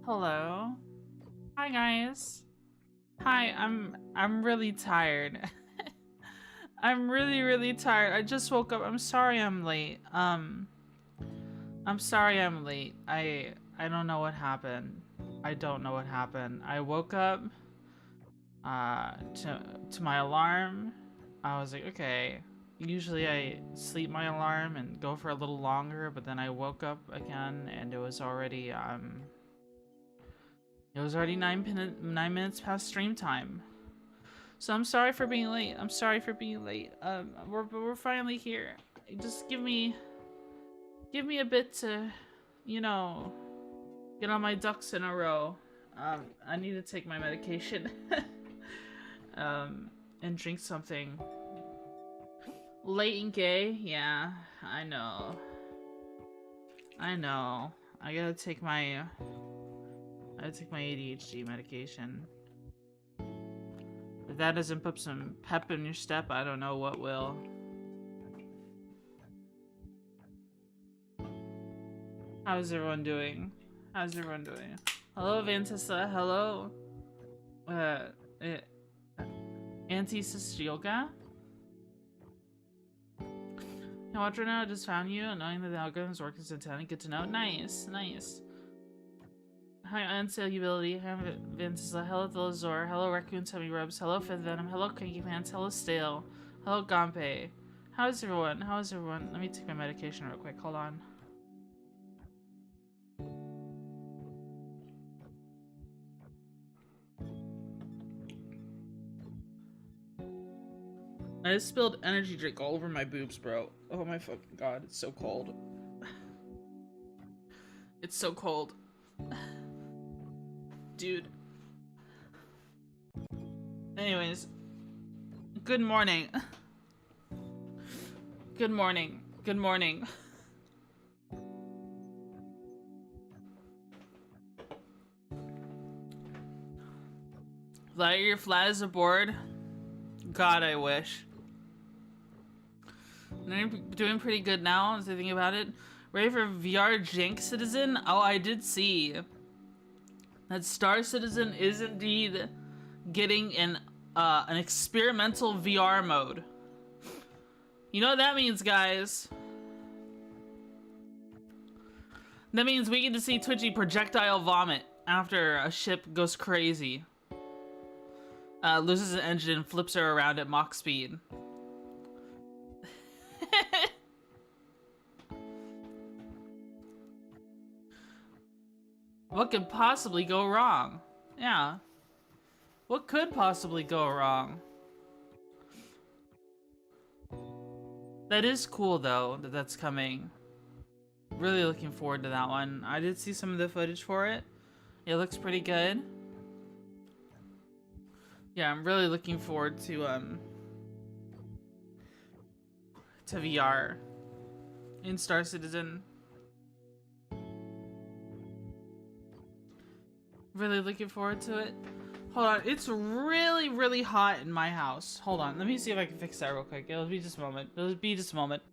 Hello. Hi guys. Hi, I'm really tired. I'm really tired. I just woke up. I'm sorry I'm late. I'm sorry I'm late. I don't know what happened. I don't know what happened. I woke up to my alarm. I was like, okay. Usually I sleep my alarm and go for a little longer, but then I woke up again and it was already 9 minutes past stream time. So I'm sorry for being late. I'm sorry for being late. We're finally here. Just give me a bit to, you know, get all my ducks in a row. I need to take my medication. And drink something. Late and gay? Yeah, I know. I know. I gotta take my ADHD medication. If that doesn't put some pep in your step, I don't know what will. How's everyone doing? How's everyone doing? Hello, Vantissa. Hello. Anti-Sis Yoga? Hey, watch right now. I just found you, and knowing that the algorithms work is intended. Good to know. Nice, nice. Hi, Unsaleability. Hi, Vantissa. Hello, Thelazor. Hello, Raccoon Tummy Rubs. Hello, Fifth Venom. Hello, Cranky Pants. Hello, Stale. Hello, Gampe. How's everyone? How's everyone? Let me take my medication real quick. Hold on. I just spilled energy drink all over my boobs, bro. Oh my fucking god, it's so cold. It's so cold. Dude. Anyways. Good morning. Good morning. Good morning. Lightyear flies aboard. God, I wish. I'm doing pretty good now, as I think about it. Ready for VR Jank Citizen? Oh, I did see that Star Citizen is indeed getting an experimental VR mode. You know what that means, guys? That means we get to see Twitchy projectile vomit after a ship goes crazy. Loses an engine and flips her around at Mach speed. What could possibly go wrong? Yeah. What could possibly go wrong? That is cool, though, that that's coming. Really looking forward to that one. I did see some of the footage for it. It looks pretty good. Yeah, I'm really looking forward to VR in Star Citizen. Really looking forward to it. Hold on, it's really hot in my house. Hold on, let me see if I can fix that real quick. It'll be just a moment. It'll be just a moment.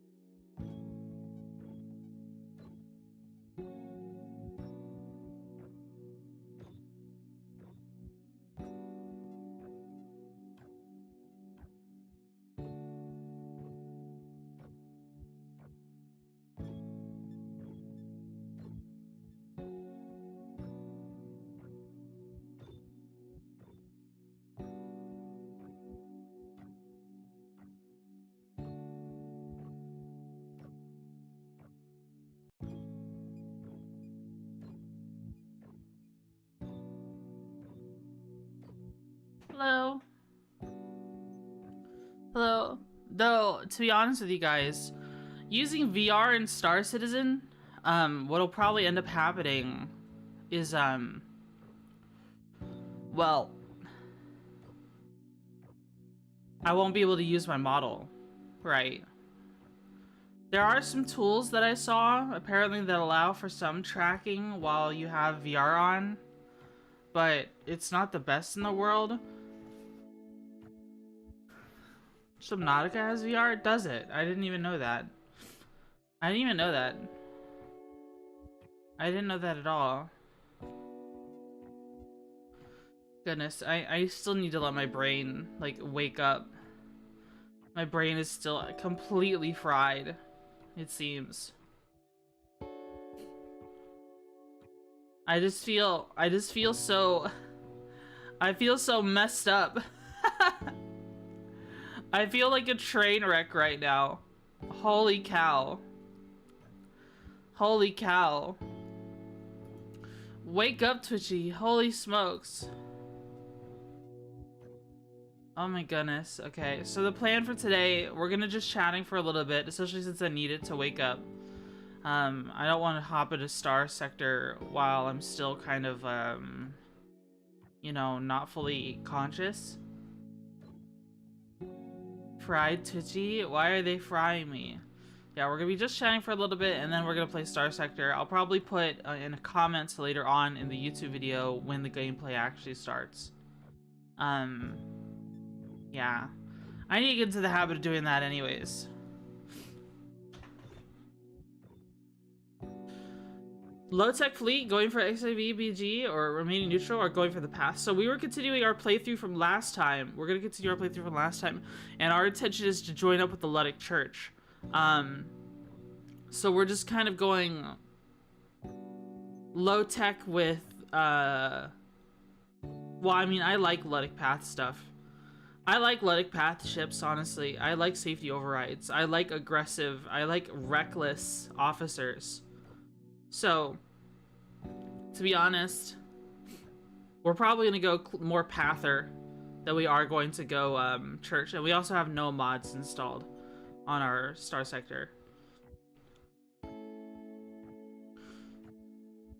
Hello. Hello. Though, to be honest with you guys, using VR in Star Citizen, what'll probably end up happening is, well, I won't be able to use my model, right? There are some tools that I saw, apparently, that allow for some tracking while you have VR on, but it's not the best in the world. Subnautica has VR? Does it? I didn't even know that. I didn't even know that. I didn't know that at all. Goodness, I still need to let my brain, like, wake up. My brain is still completely fried, it seems. I just feel so... I feel so messed up. I feel like a train wreck right now. Holy cow. Holy cow. Wake up, Twitchy. Holy smokes. Oh my goodness. Okay, so the plan for today, we're gonna just chatting for a little bit, especially since I need it to wake up. I don't want to hop into Star Sector while I'm still kind of, you know, not fully conscious. Fried Twitchy? Why are they frying me? Yeah, we're gonna be just chatting for a little bit, and then we're gonna play Star Sector. I'll probably put in the comments later on in the YouTube video when the gameplay actually starts. Yeah. I need to get into the habit of doing that anyways. Low-tech fleet, going for XIV, BG, or remaining neutral, or going for the path. So we were continuing our playthrough from last time. We're going to continue our playthrough from last time. And our intention is to join up with the Luddic Church. So we're just kind of going low-tech with, well, I mean, I like Luddic Path stuff. I like Luddic Path ships, honestly. I like safety overrides. I like aggressive, I like reckless officers. So, to be honest, we're probably going to go more Pather than we are going to go Church. And we also have no mods installed on our Star Sector.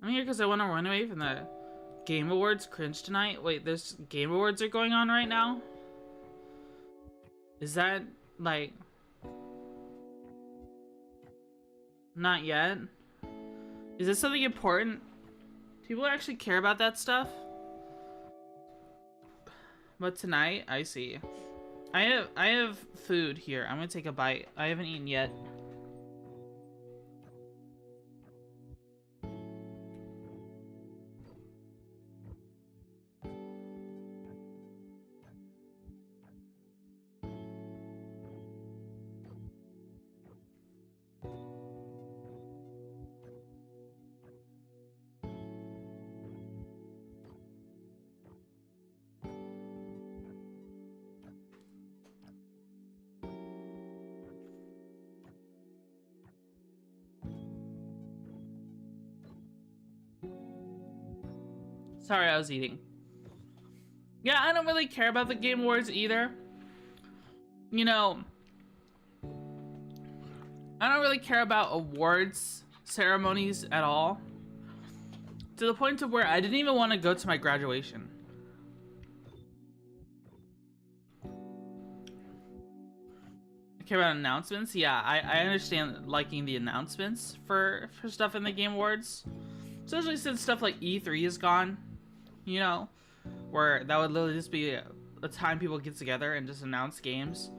I'm here because I want to run away from the Game Awards cringe tonight. Wait, there's Game Awards are going on right now? Is that, like... Not yet? Is this something important? Do people actually care about that stuff? But tonight, I see. I have food here. I'm gonna take a bite. I haven't eaten yet. Sorry, I was eating. Yeah, I don't really care about the Game Awards either. You know, I don't really care about awards ceremonies at all. To the point of where I didn't even want to go to my graduation. I care about announcements? Yeah, I understand liking the announcements for stuff in the Game Awards. Especially since stuff like E3 is gone. You know, where that would literally just be a time people get together and just announce games.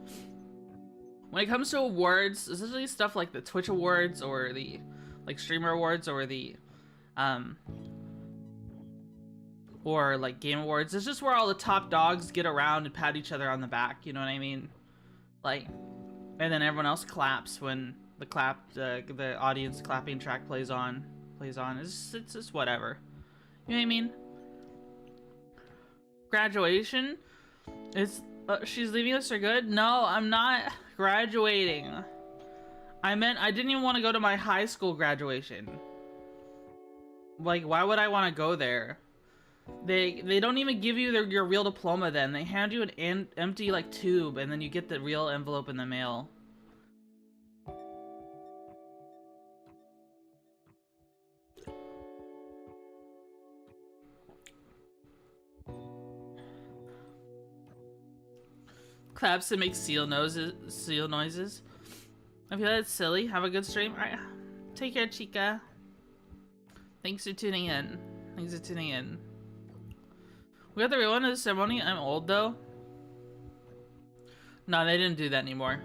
When it comes to awards, especially stuff like the Twitch Awards or the like Streamer Awards or the or like Game Awards, it's just where all the top dogs get around and pat each other on the back, you know what I mean? Like, and then everyone else claps when the audience clapping track plays on. It's just whatever. You know what I mean? Graduation is she's leaving us for good? No, I'm not graduating. I meant I didn't even want to go to my high school graduation. Like, why would I want to go there? They don't even give you your real diploma then. They hand you an empty like tube and then you get the real envelope in the mail. Claps to make seal noises. I feel that's silly. Have a good stream. Alright. Take care, Chica. Thanks for tuning in. We got the real one of the ceremony. I'm old though. No, they didn't do that anymore.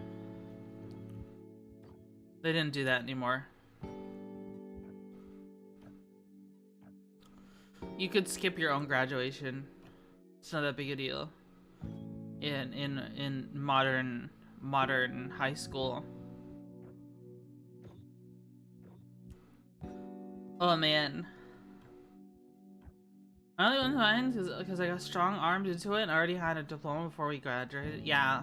You could skip your own graduation. It's not that big a deal in modern high school. Oh man. I only went fine because I got strong armed into it and I already had a diploma before we graduated. Yeah.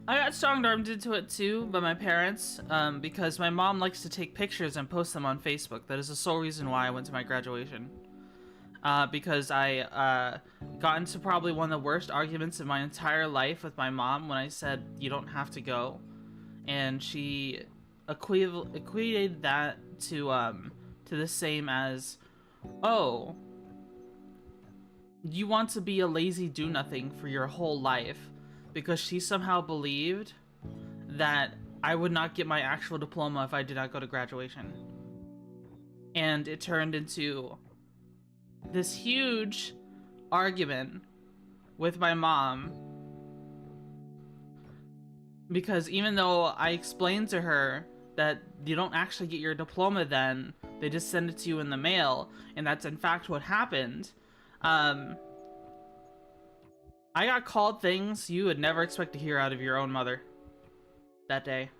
I got strong armed into it too by my parents, because my mom likes to take pictures and post them on Facebook. That is the sole reason why I went to my graduation. Because I got into probably one of the worst arguments in my entire life with my mom when I said you don't have to go, and she equated that to the same as, oh, you want to be a lazy do-nothing for your whole life, because she somehow believed that I would not get my actual diploma if I did not go to graduation. And it turned into this huge argument with my mom, because even though I explained to her that you don't actually get your diploma then, they just send it to you in the mail, and that's in fact what happened, I got called things you would never expect to hear out of your own mother that day.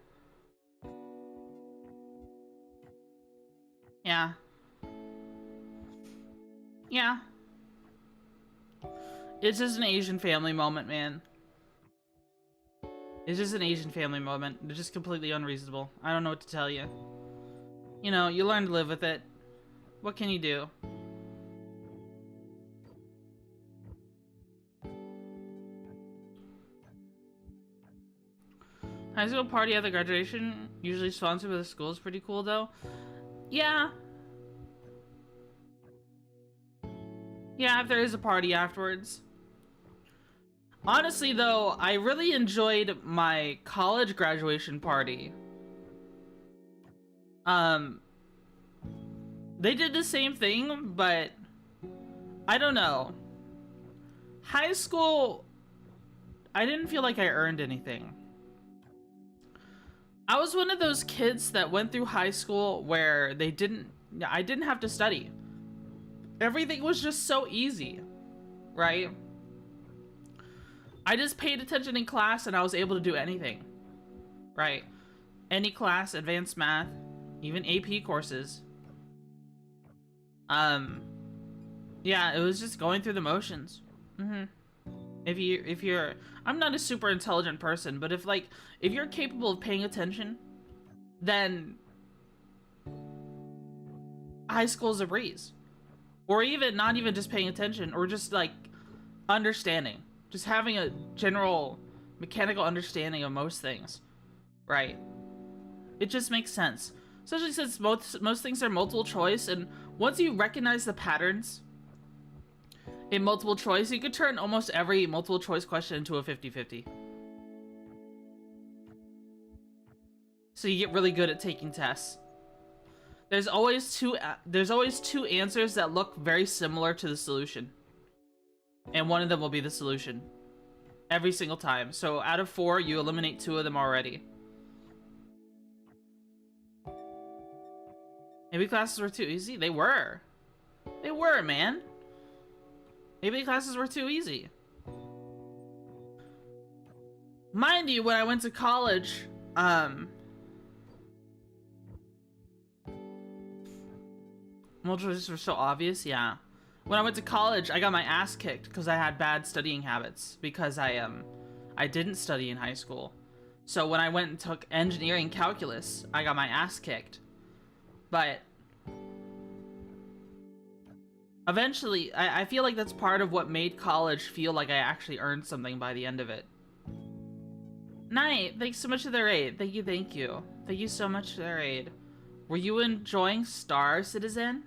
Yeah. Yeah. It's just an Asian family moment, man. It's just an Asian family moment. They're just completely unreasonable. I don't know what to tell you. You know, you learn to live with it. What can you do? High school party after graduation, usually sponsored by the school, is pretty cool though. Yeah. Yeah, if there is a party afterwards. Honestly though, I really enjoyed my college graduation party. They did the same thing, but I don't know. High school, I didn't feel like I earned anything. I was one of those kids that went through high school where I didn't have to study. Everything was just so easy, right? I just paid attention in class and I was able to do anything, right? Any class, advanced math, even AP courses. Yeah, it was just going through the motions. If you're, I'm not a super intelligent person, but if you're capable of paying attention, then high school's a breeze. Or even not even just paying attention, or just like understanding, just having a general mechanical understanding of most things, right? It just makes sense, especially since most things are multiple choice, and once you recognize the patterns in multiple choice, you could turn almost every multiple choice question into a 50-50. So you get really good at taking tests. There's always two answers that look very similar to the solution, and one of them will be the solution every single time. So out of 4, you eliminate 2 of them already. Maybe classes were too easy. They were, man. Maybe classes were too easy. Mind you, when I went to college, multiple choices were so obvious, yeah. When I went to college, I got my ass kicked because I had bad studying habits, because I didn't study in high school. So when I went and took engineering calculus, I got my ass kicked. But eventually, I feel like that's part of what made college feel like I actually earned something by the end of it. Night, thanks so much for the raid. Thank you, thank you. Thank you so much for the raid. Were you enjoying Star Citizen?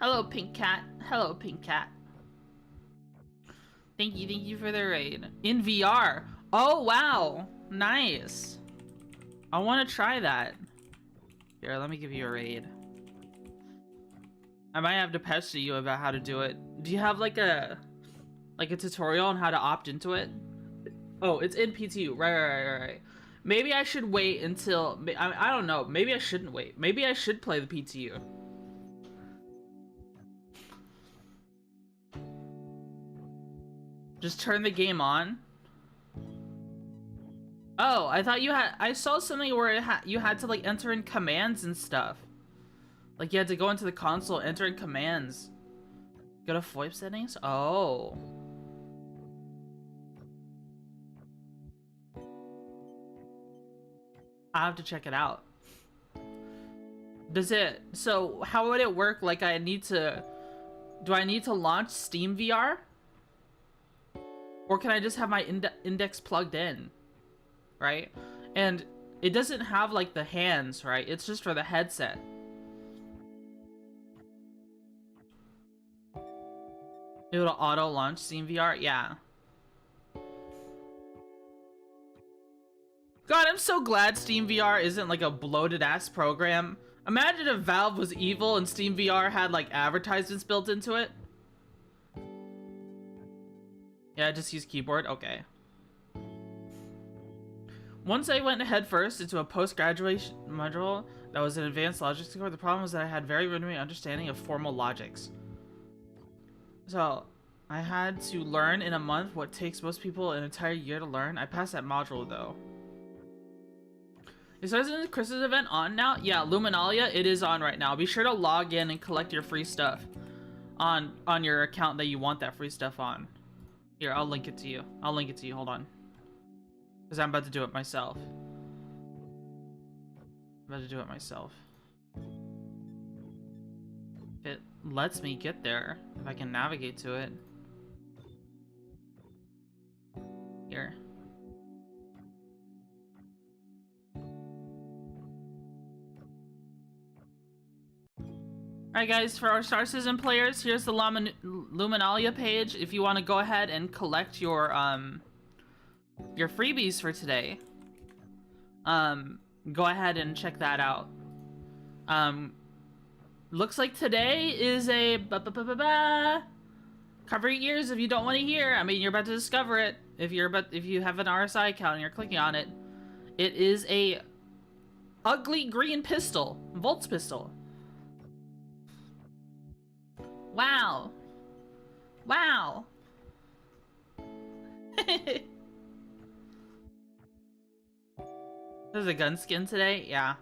Hello, Pink Cat. Hello, Pink Cat. Thank you for the raid. In VR. Oh, wow. Nice. I want to try that. Here, let me give you a raid. I might have to pester you about how to do it. Do you have like a tutorial on how to opt into it? Oh, it's in PTU. Right. Maybe I should wait until... I don't know. Maybe I shouldn't wait. Maybe I should play the PTU. Just turn the game on. Oh, I thought you had. I saw something where you had to like enter in commands and stuff. Like you had to go into the console, enter in commands. Go to VoIP settings. Oh. I have to check it out. Does it? So how would it work? Like I need to. Do I need to launch Steam VR? Or can I just have my index plugged in? Right? And it doesn't have like the hands, right? It's just for the headset. It'll auto launch Steam VR? Yeah. God, I'm so glad Steam VR isn't like a bloated ass program. Imagine if Valve was evil and Steam VR had like advertisements built into it. Yeah, just use keyboard? Okay. Once I went head first into a post-graduation module that was an advanced logics course, the problem was that I had very rudimentary understanding of formal logics. So, I had to learn in a month what takes most people an entire year to learn. I passed that module though. Is President Chris's event on now? Yeah, Luminalia, it is on right now. Be sure to log in and collect your free stuff on your account that you want that free stuff on. Here, I'll link it to you. I'll link it to you, hold on. Because I'm about to do it myself. I'm about to do it myself. If it lets me get there, if I can navigate to it. Here. Alright guys, for our Star Citizen players, here's the Luminalia page if you want to go ahead and collect your freebies for today. Go ahead and check that out. Looks like today is a cover your ears if you don't want to hear. I mean, you're about to discover it if you have an RSI account and you're clicking on it. It is a ugly green pistol, Volts pistol. Wow. Wow. There's a gun skin today? Yeah.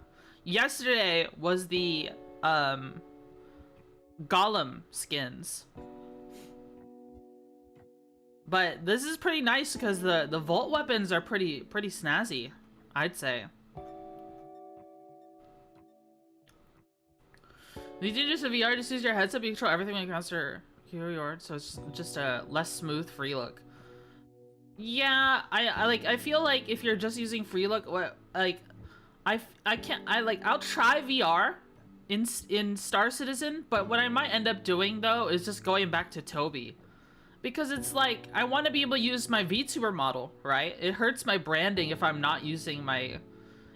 Yesterday was the Golem skins. But this is pretty nice because the Volt weapons are pretty snazzy, I'd say. You do just a VR, just use your headset, you control everything when it comes to keyboard, so it's just a less smooth free look. Yeah, I feel like if you're just using free look, I'll try VR in Star Citizen, but what I might end up doing though is just going back to Toby. Because it's like, I want to be able to use my VTuber model, right? It hurts my branding if I'm not using my,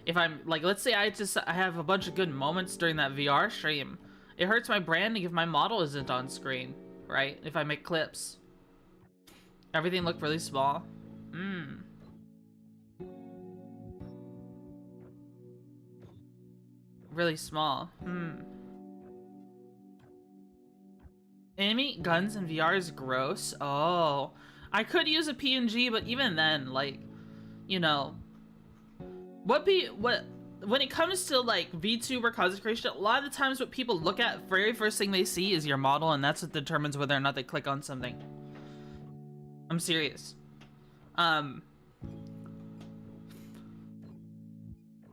if I'm like, let's say I have a bunch of good moments during that VR stream. It hurts my branding if my model isn't on screen, right? If I make clips. Everything looked really small. Really small. Enemy guns in VR is gross. Oh. I could use a PNG, but even then, like, you know, when it comes to like VTuber content creation, a lot of the times what people look at, very first thing they see is your model, and that's what determines whether or not they click on something. I'm serious. I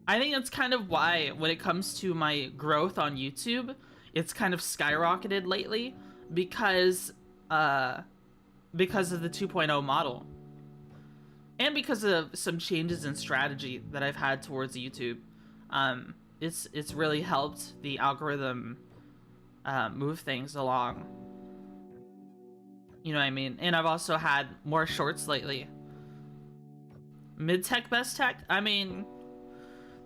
think that's kind of why when it comes to my growth on YouTube, it's kind of skyrocketed lately because of the 2.0 model. And because of some changes in strategy that I've had towards YouTube. It's really helped the algorithm move things along. You know what I mean? And I've also had more shorts lately. Mid-tech, best tech? I mean,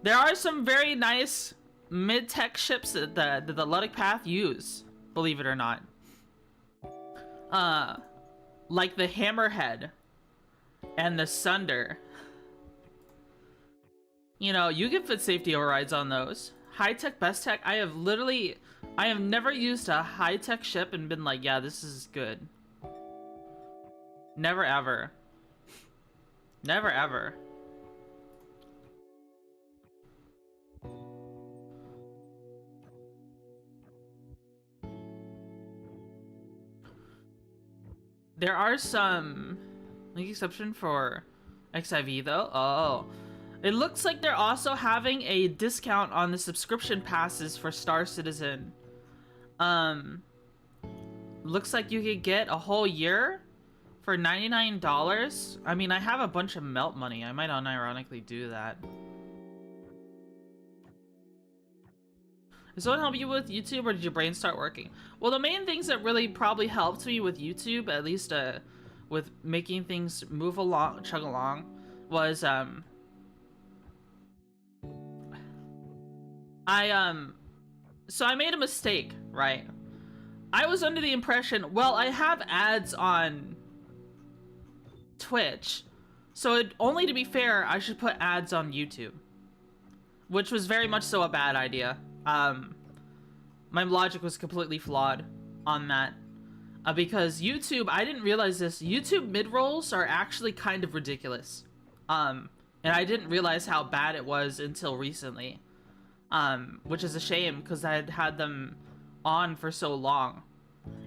there are some very nice mid-tech ships that the Luddic Path use, believe it or not. Like the Hammerhead and the Sunder. You know, you can fit safety overrides on those. High-tech, best tech, I have never used a high-tech ship and been like, yeah, this is good. Never ever. Never ever. There are some like exception for XIV though. Oh. It looks like they're also having a discount on the subscription passes for Star Citizen. Looks like you could get a whole year for $99. I mean, I have a bunch of melt money. I might unironically do that. Did someone help you with YouTube, or did your brain start working? Well, the main things that really probably helped me with YouTube, at least with making things move along, chug along, was so I made a mistake, right? I was under the impression, well, I have ads on Twitch, so only to be fair, I should put ads on YouTube, which was very much so a bad idea. My logic was completely flawed on that, because YouTube, I didn't realize this, YouTube mid-rolls are actually kind of ridiculous, and I didn't realize how bad it was until recently, which is a shame because I had had them on for so long,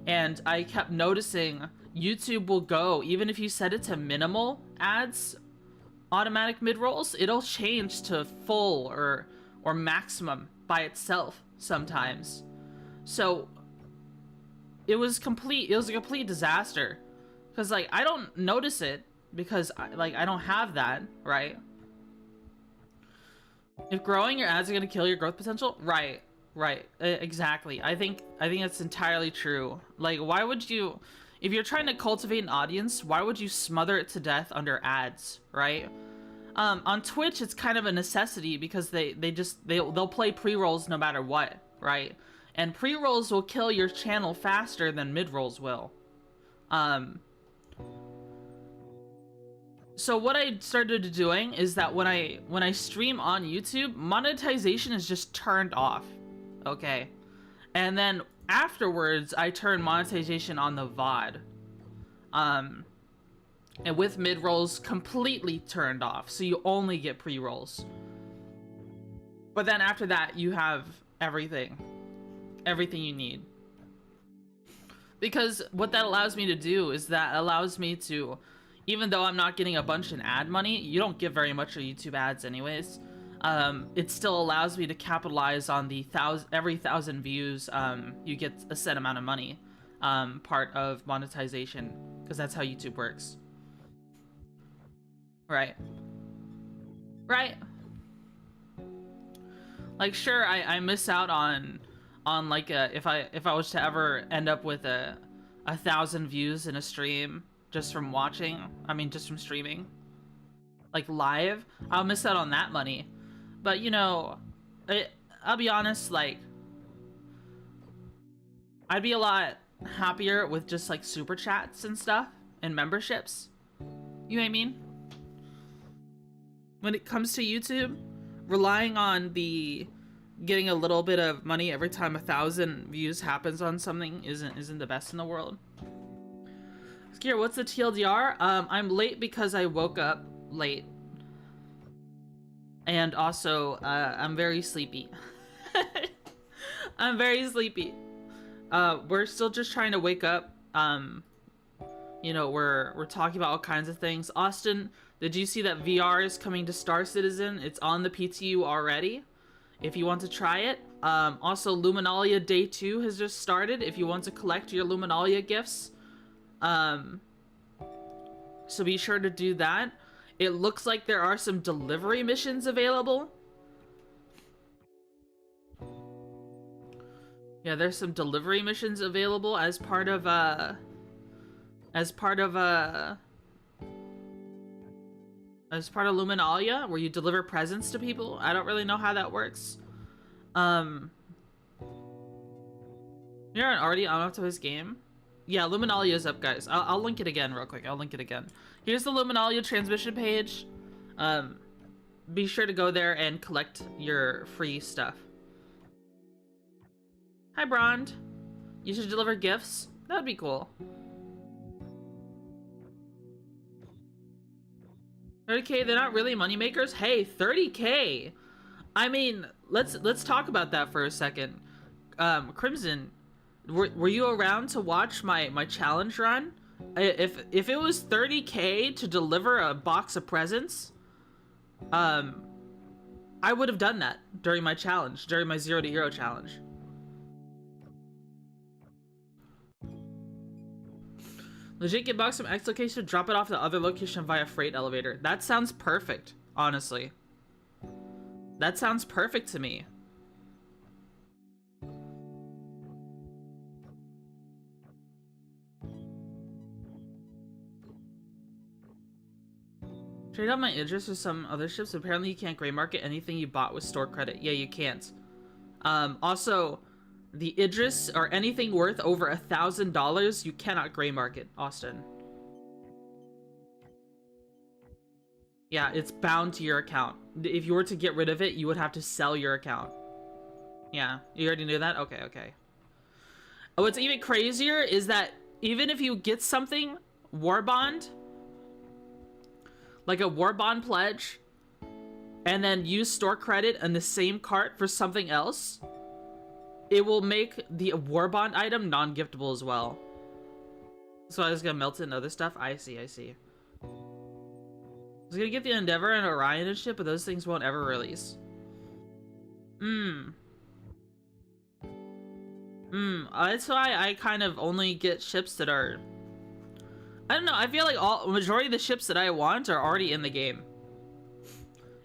and I kept noticing YouTube will go, even if you set it to minimal ads, automatic mid-rolls, it'll change to full or maximum by itself sometimes. So it was a complete disaster, because like I don't notice it because I don't have that, right? If growing your ads are gonna kill your growth potential, right, exactly. I think that's entirely true. Like, why would you, if you're trying to cultivate an audience, why would you smother it to death under ads, right? On Twitch, it's kind of a necessity because they'll play pre-rolls no matter what, right? And pre-rolls will kill your channel faster than mid-rolls will. So what I started doing is that when I stream on YouTube, monetization is just turned off, okay? And then afterwards, I turn monetization on the VOD. And with mid-rolls completely turned off, so you only get pre-rolls. But then after that, you have everything you need. Because what that allows me to do is that allows me to, even though I'm not getting a bunch in ad money, you don't get very much of YouTube ads anyways, it still allows me to capitalize on the every 1,000 views, you get a set amount of money, part of monetization, because that's how YouTube works. Right. Like, sure, I miss out on like if I was to ever end up with a 1,000 views in a stream just from watching, just from streaming, like live, I'll miss out on that money. But you know, I'll be honest, like, I'd be a lot happier with just like super chats and stuff and memberships. You know what I mean? When it comes to YouTube, relying on the getting a little bit of money every time 1,000 views happens on something isn't the best in the world. Skier, what's the TLDR? I'm late because I woke up late, and also I'm very sleepy. I'm very sleepy. We're still just trying to wake up. You know, we're talking about all kinds of things. Austin, did you see that VR is coming to Star Citizen? It's on the PTU already, if you want to try it. Also, Luminalia Day 2 has just started, if you want to collect your Luminalia gifts. So be sure to do that. It looks like there are some delivery missions available. Yeah, there's some delivery missions available as part of Luminalia, where you deliver presents to people. I don't really know how that works. You're already on to his game. Yeah, Luminalia is up, guys. I'll link it again real quick. I'll link it again. Here's the Luminalia transmission page. Be sure to go there and collect your free stuff. Hi, Brond. You should deliver gifts. That would be cool. 30K, they're not really moneymakers? Hey, 30K! I mean, let's talk about that for a second. Crimson, were you around to watch my challenge run? If it was 30K to deliver a box of presents, I would have done that during my challenge, during my 0 to Hero challenge. Legit, get box from X location, drop it off to the other location via freight elevator. That sounds perfect, honestly. That sounds perfect to me. Trade out my Idris for some other ships. Apparently you can't gray market anything you bought with store credit. Yeah, you can't. Also, the Idris or anything worth over $1,000, you cannot gray market, Austin. Yeah, it's bound to your account. If you were to get rid of it, you would have to sell your account. Yeah, you already knew that? Okay, okay. Oh, what's even crazier is that even if you get something, War Bond, like a War Bond pledge, and then use store credit in the same cart for something else, it will make the War Bond item non-giftable as well. So I was gonna melt it in other stuff? I see, I see. I was gonna get the Endeavor and Orion and shit, but those things won't ever release. That's why I kind of only get ships that are... I don't know, I feel like majority of the ships that I want are already in the game.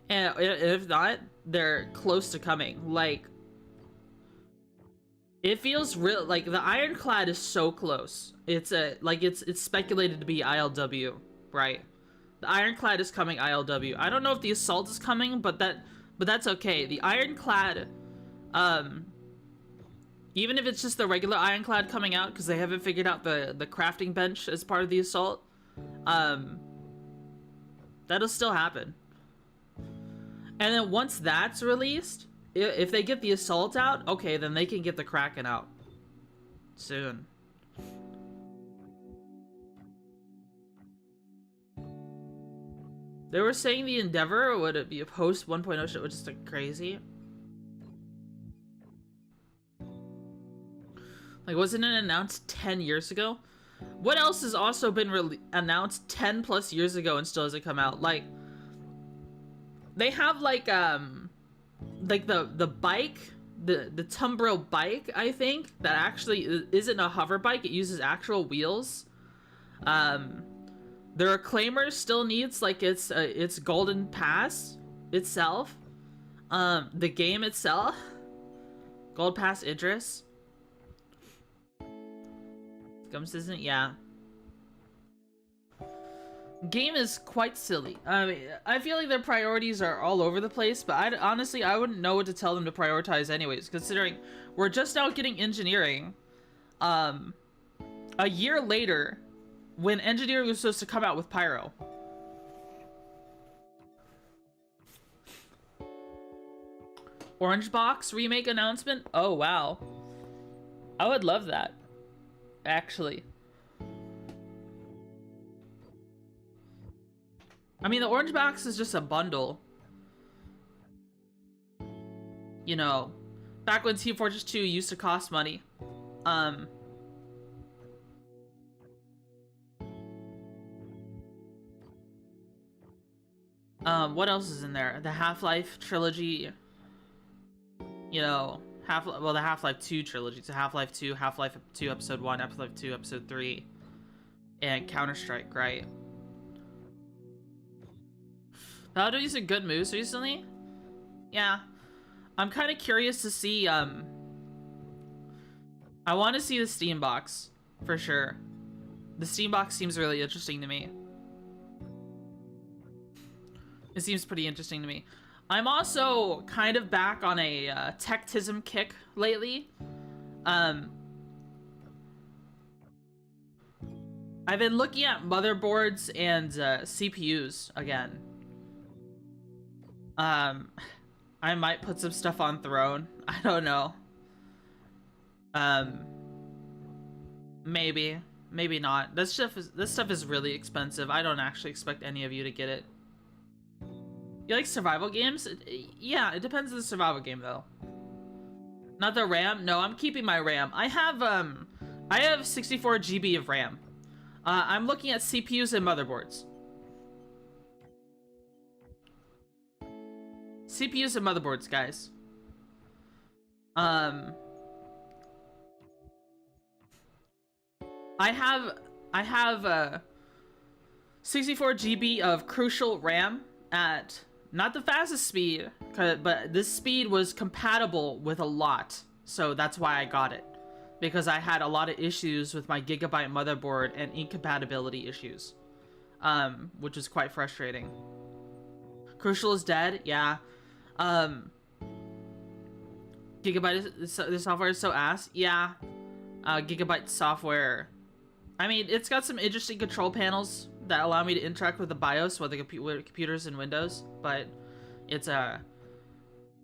And if not, they're close to coming. Like, it feels real, like the Ironclad is so close. It's it's speculated to be ILW, right? The Ironclad is coming ILW. I don't know if the Assault is coming, but that's okay. The Ironclad, even if it's just the regular Ironclad coming out because they haven't figured out the crafting bench as part of the Assault, that'll still happen. And then once that's released, if they get the Assault out, okay, then they can get the Kraken out soon. They were saying the Endeavor would be a post 1.0 shit, which is like crazy. Like, wasn't it announced 10 years ago? What else has also been announced 10 plus years ago and still hasn't come out? Like, they have like the bike, the Tumbril bike, I think, that actually isn't a hover bike. It uses actual wheels. The Reclaimer still needs like its Golden Pass itself. The game itself, Gold Pass Idris. Gums isn't, yeah. Game is quite silly. I mean, I feel like their priorities are all over the place, but honestly, I wouldn't know what to tell them to prioritize anyways, considering we're just now getting engineering. A year later, when engineering was supposed to come out with Pyro. Orange Box remake announcement? Oh, wow. I would love that. Actually. I mean, the Orange Box is just a bundle. You know, back when Team Fortress 2 used to cost money. What else is in there? The Half-Life trilogy. You know, the Half-Life 2 trilogy. So Half-Life 2, Half-Life 2 Episode 1, Half-Life 2 Episode 3, and Counter-Strike, right? How do you see good moves recently? Yeah. I'm kind of curious to see, I want to see the Steam box, for sure. The Steam box seems really interesting to me. It seems pretty interesting to me. I'm also kind of back on a techtism kick lately. I've been looking at motherboards and CPUs again. I might put some stuff on Throne. I don't know. Maybe not. This stuff is really expensive. I don't actually expect any of you to get it. You like survival games? Yeah, it depends on the survival game though. Not the RAM? No, I'm keeping my RAM. I have 64 GB of RAM. I'm looking at CPUs and motherboards. CPUs and motherboards, guys. I have 64 GB of crucial RAM at not the fastest speed, but this speed was compatible with a lot, so that's why I got it, because I had a lot of issues with my gigabyte motherboard and incompatibility issues, which was quite frustrating. Crucial is dead, yeah. Gigabyte, the software is so ass, yeah. Gigabyte software, I mean, it's got some interesting control panels that allow me to interact with the BIOS with the computers and Windows, but it's I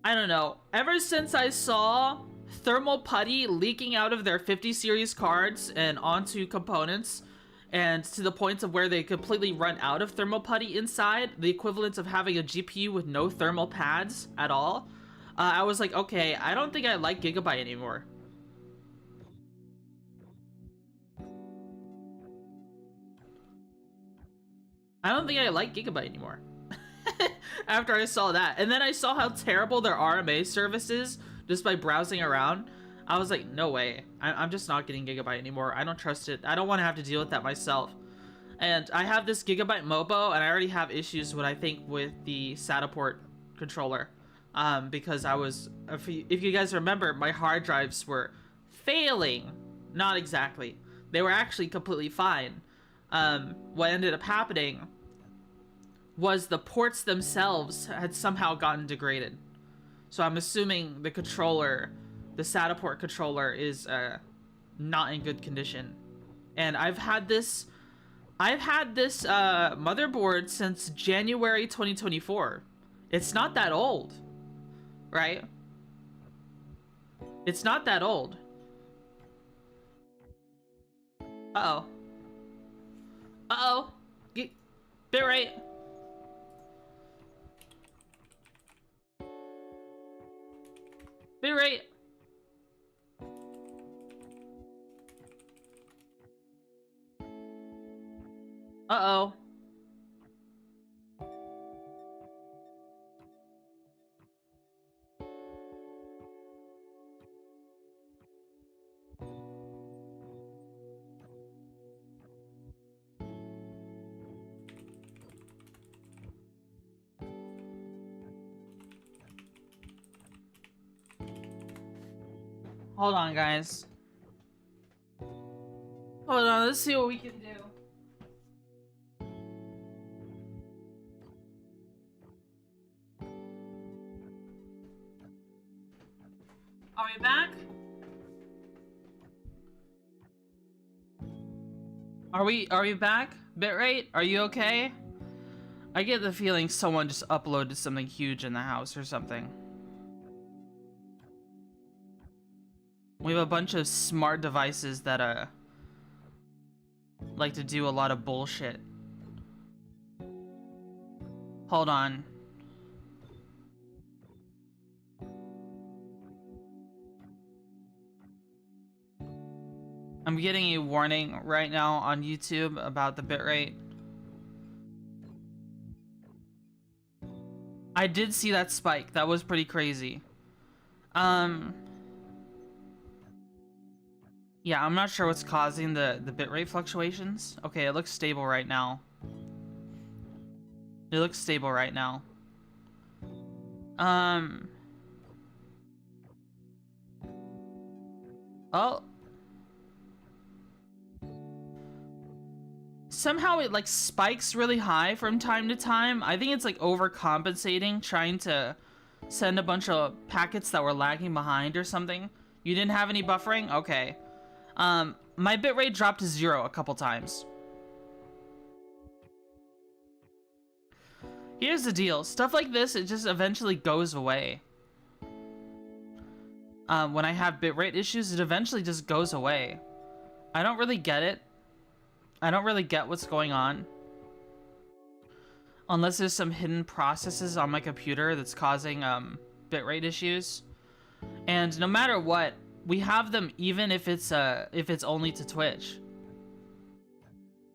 don't know. Ever since I saw thermal putty leaking out of their 50 series cards and onto components, and to the point of where they completely run out of thermal putty inside, the equivalent of having a GPU with no thermal pads at all, I was like, okay, I don't think I like Gigabyte anymore. I don't think I like Gigabyte anymore. After I saw that. And then I saw how terrible their RMA service is just by browsing around. I was like, no way. I'm just not getting Gigabyte anymore. I don't trust it. I don't want to have to deal with that myself. And I have this Gigabyte Mobo, and I already have issues with, I think, with the SATA port controller. Because I was, if you guys remember, my hard drives were failing. Not exactly. They were actually completely fine. What ended up happening was the ports themselves had somehow gotten degraded. So I'm assuming the controller, the SATA port controller, is not in good condition. And I've had this motherboard since January 2024. It's not that old, right? It's not that old. Uh-oh. Uh-oh. Bitrate. Bitrate. Uh-oh. Hold on, guys. Hold on, let's see what we can do. Are we back? Are we back? Bitrate, are you okay? I get the feeling someone just uploaded something huge in the house or something. We have a bunch of smart devices that like to do a lot of bullshit. Hold on. I'm getting a warning right now on YouTube about the bitrate. I did see that spike. That was pretty crazy. Yeah, I'm not sure what's causing the bitrate fluctuations. Okay, it looks stable right now. It looks stable right now. Oh. Somehow it like spikes really high from time to time. I think it's like overcompensating, trying to send a bunch of packets that were lagging behind or something. You didn't have any buffering? Okay. My bitrate dropped to 0 a couple times. Here's the deal. Stuff like this, it just eventually goes away. When I have bitrate issues, it eventually just goes away. I don't really get it. I don't really get what's going on. Unless there's some hidden processes on my computer that's causing bitrate issues. And no matter what, we have them even if it's only to Twitch.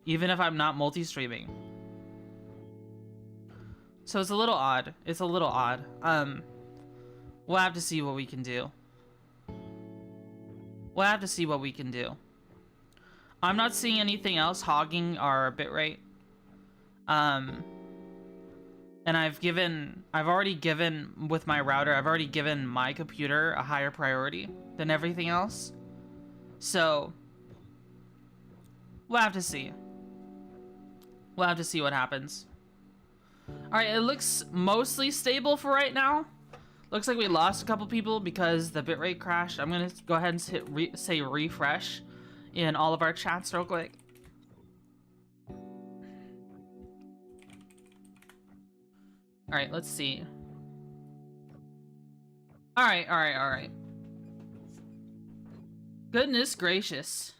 Even if I'm not multi-streaming. So it's a little odd. It's a little odd. We'll have to see what we can do. We'll have to see what we can do. I'm not seeing anything else hogging our bitrate. And I've already given, with my router, I've already given my computer a higher priority than everything else. So, we'll have to see. We'll have to see what happens. Alright, it looks mostly stable for right now. Looks like we lost a couple people because the bitrate crashed. I'm gonna go ahead and say refresh in all of our chats real quick. Alright, let's see. Alright. Goodness gracious.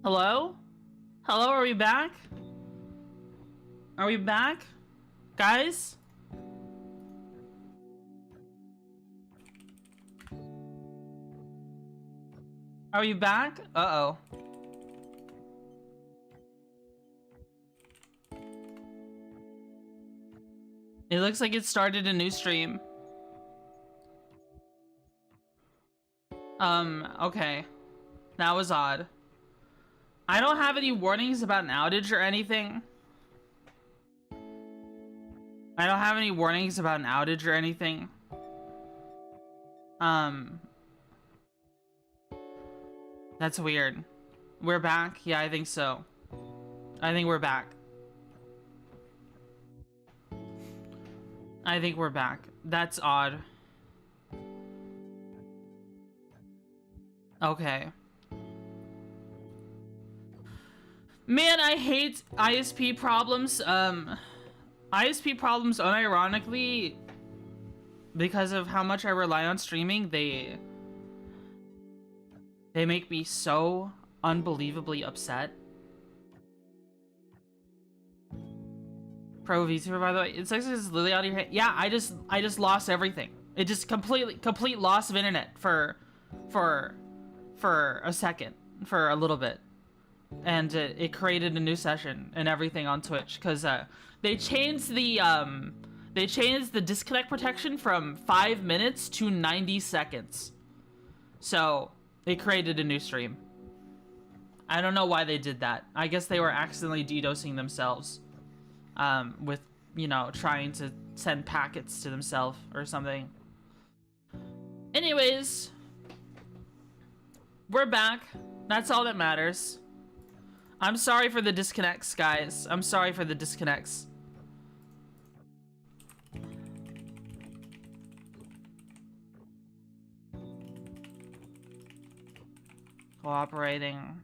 Hello? Hello, are we back? Are we back? Guys? Are you back? Uh-oh. It looks like it started a new stream. Okay. That was odd. I don't have any warnings about an outage or anything. I don't have any warnings about an outage or anything. That's weird. We're back? Yeah, I think so. I think we're back. I think we're back. That's odd. Okay. Man, I hate ISP problems. ISP problems, unironically, because of how much I rely on streaming, they make me so unbelievably upset. Pro VTuber, by the way, it's actually just literally out of your head. Yeah, I just lost everything. It just complete loss of internet for a second, for a little bit. And it created a new session and everything on Twitch because they changed the disconnect protection from 5 minutes to 90 seconds. So it created a new stream. I don't know why they did that. I guess they were accidentally DDoSing themselves with, you know, trying to send packets to themselves or something. Anyways, we're back. That's all that matters. I'm sorry for the disconnects, guys. I'm sorry for the disconnects. Cooperating.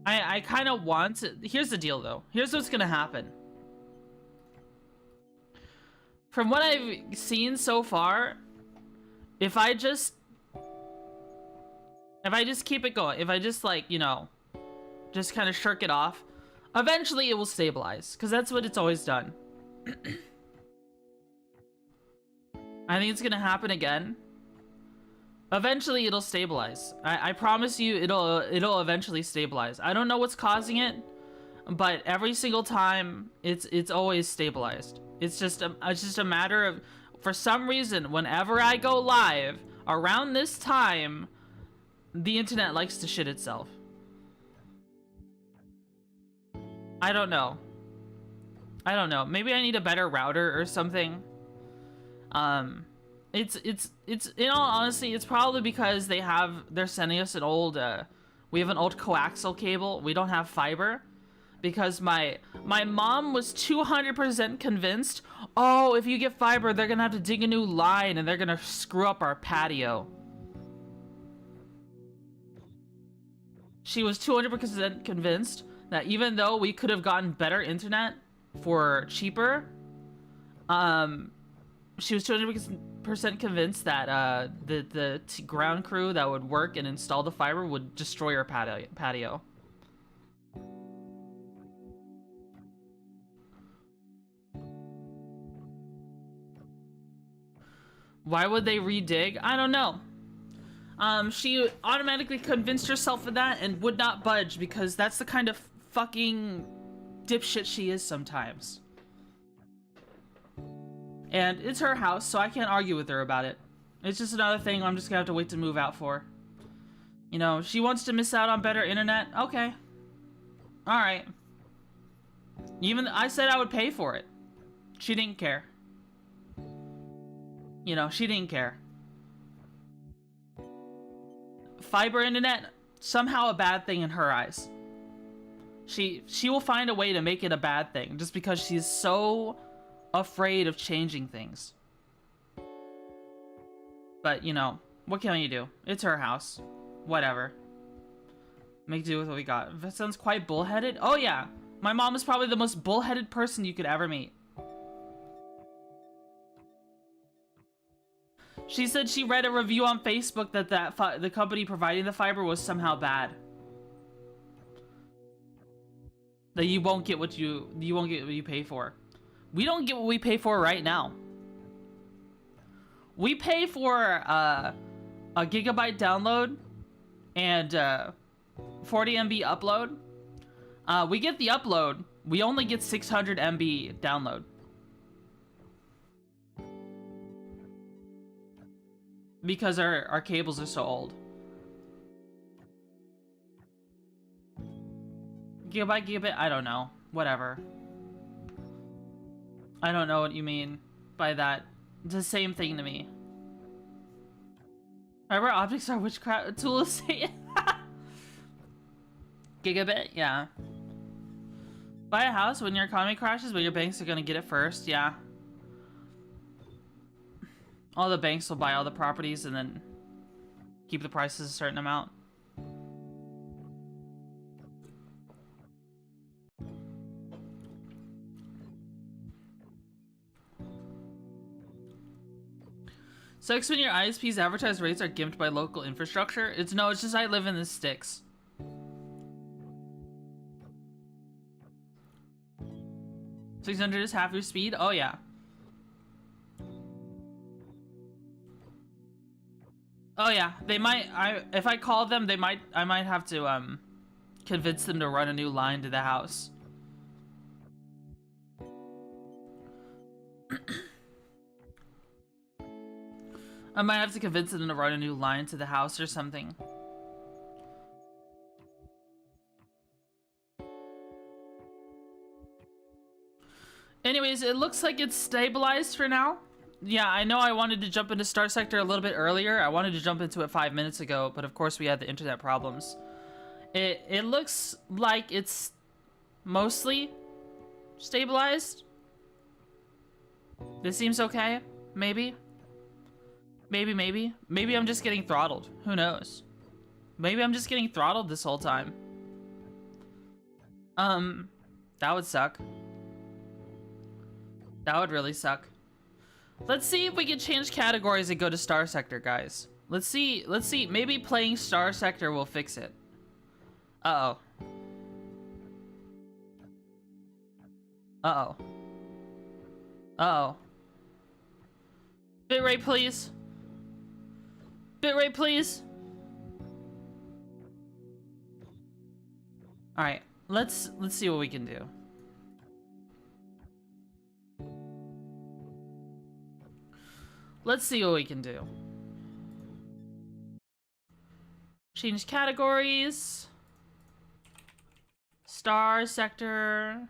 I kind of want to... Here's the deal, though. Here's what's gonna happen. From what I've seen so far, if I just keep it going, if I just, like, you know, just kind of shirk it off, eventually it will stabilize, because that's what it's always done. I think it's gonna happen again. Eventually it'll stabilize. I promise you it'll eventually stabilize. I don't know what's causing it, but every single time it's always stabilized. It's just a matter of, for some reason, whenever I go live around this time, the internet likes to shit itself. I don't know. Maybe I need a better router or something. It's in all honesty, it's probably because they're sending us an old we have an old coaxial cable. We don't have fiber because my mom was 200% convinced, oh, if you get fiber, they're gonna have to dig a new line and they're gonna screw up our patio. She was 200% convinced that even though we could have gotten better internet for cheaper, she was 200% convinced that the ground crew that would work and install the fiber would destroy her patio. Why would they redig? I don't know. She automatically convinced herself of that and would not budge because that's the kind of fucking dipshit she is sometimes. And it's her house, so I can't argue with her about it. It's just another thing I'm just gonna have to wait to move out for. You know, she wants to miss out on better internet. Okay. Alright. Even I said I would pay for it. She didn't care. You know, she didn't care. Fiber internet, somehow a bad thing in her eyes. She will find a way to make it a bad thing just because she's so afraid of changing things. But, you know, what can you do? It's her house. Whatever. Make do with what we got. That sounds quite bullheaded. Oh yeah, my mom is probably the most bullheaded person you could ever meet. She said she read a review on Facebook that the company providing the fiber was somehow bad. That you won't get what you won't get what you pay for. We don't get what we pay for right now. We pay for a gigabyte download and 40 MB upload. We get the upload. We only get 600 MB download. Because our cables are so old. Gigabit, I don't know. Whatever. I don't know what you mean by that. It's the same thing to me. Fiber optics are witchcraft tools. Gigabit, yeah. Buy a house when your economy crashes, but your banks are gonna get it first, yeah. All the banks will buy all the properties and then keep the prices a certain amount. Sucks when your ISP's advertised rates are gimped by local infrastructure. It's just I live in the sticks. $600 is half your speed? Oh yeah. Oh yeah, they might. If I call them, I might have to convince them to run a new line to the house. I might have to convince them to run a new line to the house or something. Anyways, it looks like it's stabilized for now. Yeah, I know I wanted to jump into Star Sector a little bit earlier. I wanted to jump into it 5 minutes ago, but of course we had the internet problems. It looks like it's mostly stabilized. This seems okay, maybe. Maybe I'm just getting throttled. Who knows? Maybe I'm just getting throttled this whole time. That would suck. That would really suck. Let's see if we can change categories and go to Star Sector, guys. Let's see. Maybe playing Star Sector will fix it. Uh-oh. Uh-oh. Uh-oh. Bitrate, please. Bitrate, please. Alright, let's see what we can do. Let's see what we can do. Change categories. Star Sector.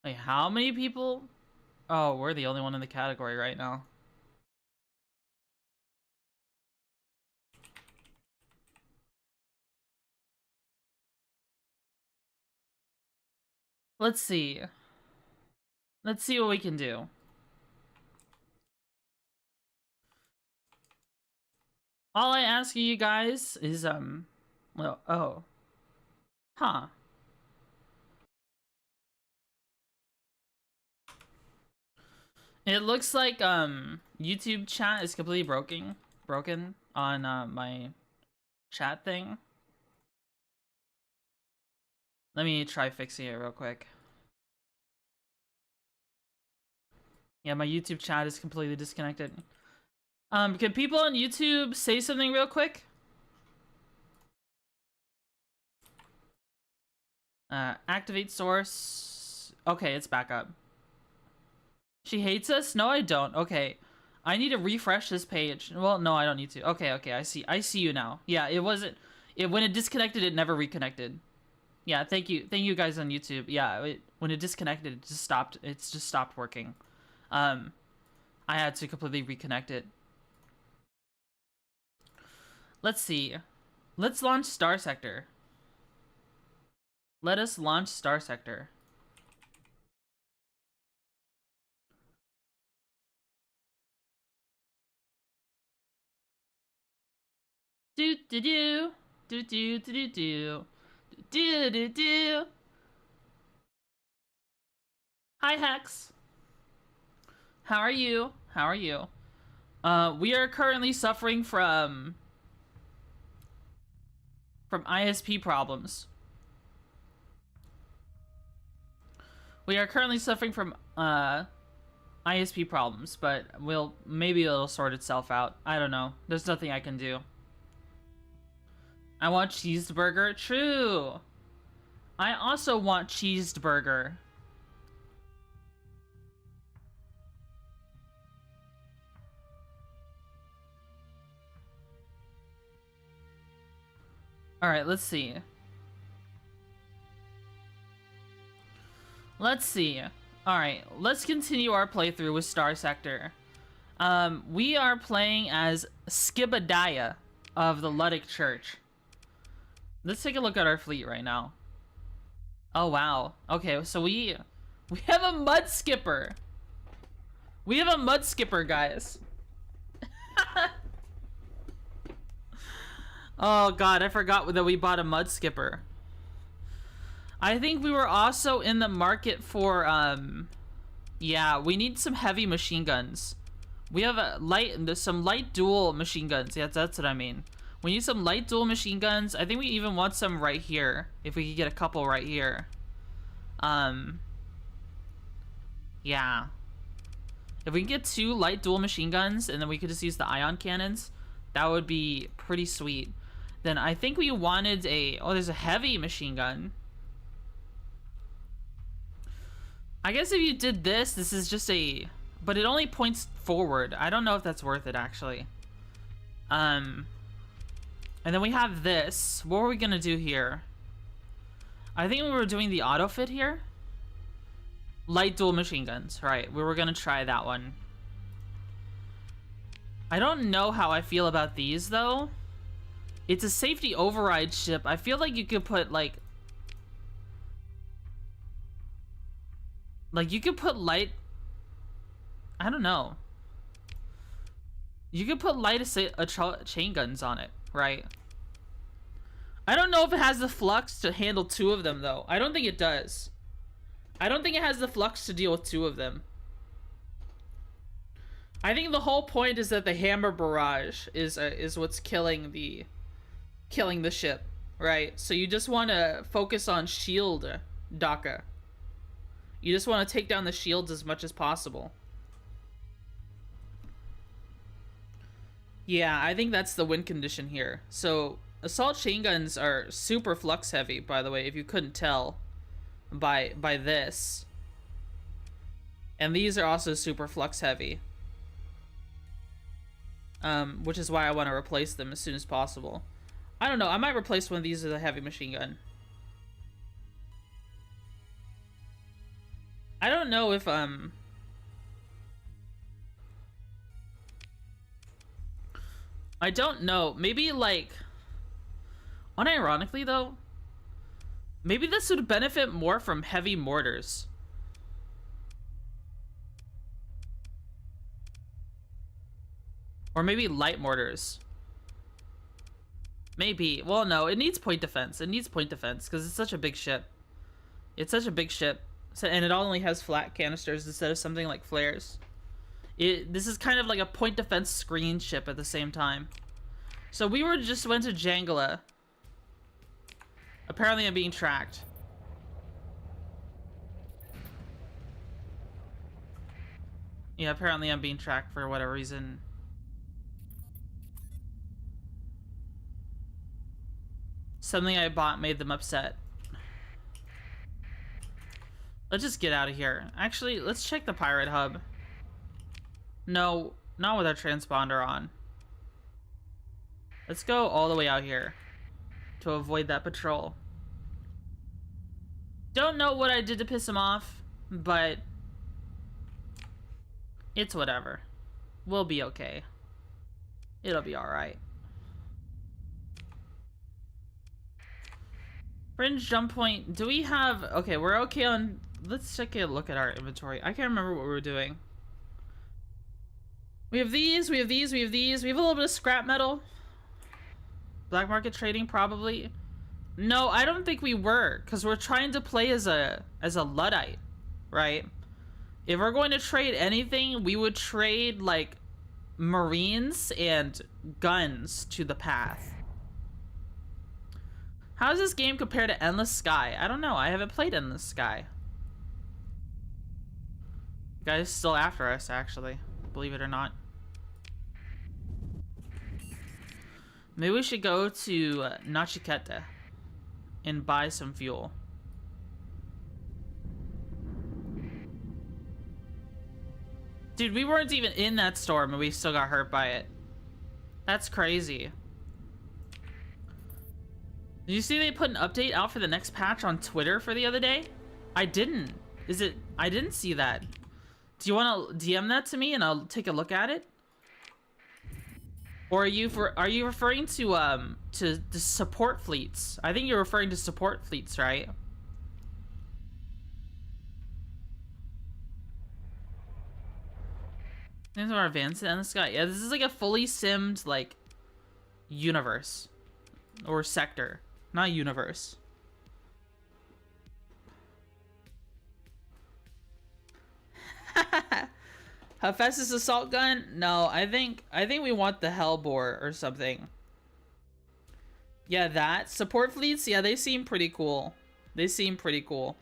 Wait, how many people? Oh, we're the only one in the category right now. Let's see. Let's see what we can do. All I ask you guys is, well, oh, Huh. It looks like YouTube chat is completely broken on my chat thing. Let me try fixing it real quick. Yeah, my YouTube chat is completely disconnected. Can people on YouTube say something real quick? Activate source. Okay, it's back up. She hates us? No, I don't. Okay. I need to refresh this page. Well, no, I don't need to. Okay, okay, I see you now. Yeah, it wasn't... when it disconnected, it never reconnected. Yeah, thank you guys on YouTube. Yeah, when it disconnected, it just stopped. It's just stopped working. I had to completely reconnect it. Let's see. Let's launch Star Sector. Let us launch Star Sector. Do do do do do do do do do do. Hi Hex. How are you? How are you? We are currently suffering from ISP problems. We are currently suffering from ISP problems, but maybe it'll sort itself out. I don't know. There's nothing I can do. I want cheeseburger. True. I also want cheeseburger. All right, let's see. Let's see. All right, let's continue our playthrough with Star Sector. We are playing as Skibadiah of the Luddic Church. Let's take a look at our fleet right now. Oh wow. Okay, so we have a mud skipper. We have a mud skipper, guys. Oh god, I forgot that we bought a mud skipper. I think we were also in the market for yeah, we need some heavy machine guns. We have some light dual machine guns. Yeah, that's what I mean. We need some light dual machine guns. I think we even want some right here. If we could get a couple right here. Yeah. If we can get 2 light dual machine guns and then we could just use the ion cannons, that would be pretty sweet. Then I think we wanted oh, there's a heavy machine gun. I guess if you did this is just but it only points forward. I don't know if that's worth it, actually. And then we have this. What were we gonna do here? I think we were doing the auto fit here. Light dual machine guns, right? We were gonna try that one. I don't know how I feel about these, though. It's a safety override ship. I feel like you could put, like you could put light... I don't know. You could put light chain guns on it, right? I don't know if it has the flux to handle 2 of them, though. I don't think it does. I don't think it has the flux to deal with 2 of them. I think the whole point is that the hammer barrage is what's killing the ship, right? So you just want to focus on shield Daka. You just want to take down the shields as much as possible. Yeah, I think that's the win condition here. So assault chain guns are super flux heavy, by the way, if you couldn't tell by this. And these are also super flux heavy. Which is why I want to replace them as soon as possible. I don't know, I might replace one of these with a heavy machine gun. I don't know if I don't know. Maybe, like, unironically though, maybe this would benefit more from heavy mortars. Or maybe light mortars. Maybe. Well, no, it needs point defense. It needs point defense because it's such a big ship. It's such a big ship. So, and it only has flat canisters instead of something like flares. This is kind of like a point defense screen ship at the same time. So we just went to Jangala. Apparently I'm being tracked. Yeah, apparently I'm being tracked for whatever reason. Something I bought made them upset. Let's just get out of here. Actually, let's check the pirate hub. No, not with our transponder on. Let's go all the way out here to avoid that patrol. Don't know what I did to piss him off, but it's whatever. We'll be okay. It'll be alright. Fringe jump point. Do we have... Okay, we're okay on... Let's take a look at our inventory. I can't remember what we were doing. We have these, we have these, we have these. We have a little bit of scrap metal. Black market trading, probably. No, I don't think we were, because we're trying to play as a Luddite, right? If we're going to trade anything, we would trade, like, Marines and guns to the path. How does this game compare to Endless Sky? I don't know. I haven't played Endless Sky. The guy's still after us, actually. Believe it or not. Maybe we should go to Nachiketa and buy some fuel. Dude, we weren't even in that storm and we still got hurt by it. That's crazy. Did you see they put an update out for the next patch on Twitter for the other day? I didn't. I didn't see that. Do you want to DM that to me and I'll take a look at it? Or are you referring to the support fleets? I think you're referring to support fleets, right? Things are advanced in the sky. Yeah, this is like a fully simmed like universe or sector, not universe. How fast is the assault gun? No, I think we want the Hellbore or something. Yeah, that support fleets. Yeah, they seem pretty cool. They seem pretty cool.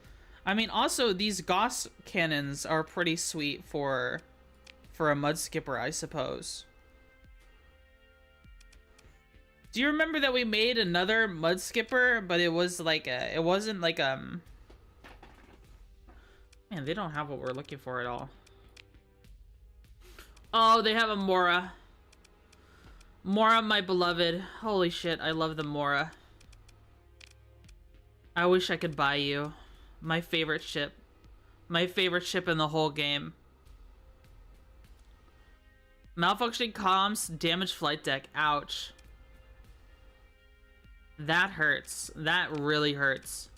I mean, also these Gauss cannons are pretty sweet for a mud skipper, I suppose. Do you remember that we made another mud skipper, but it was like it wasn't like Man, they don't have what we're looking for at all. Oh, they have a Mora. Mora, my beloved. Holy shit, I love the Mora. I wish I could buy you. My favorite ship. My favorite ship in the whole game. Malfunctioning comms, damaged flight deck. Ouch. That hurts. That really hurts.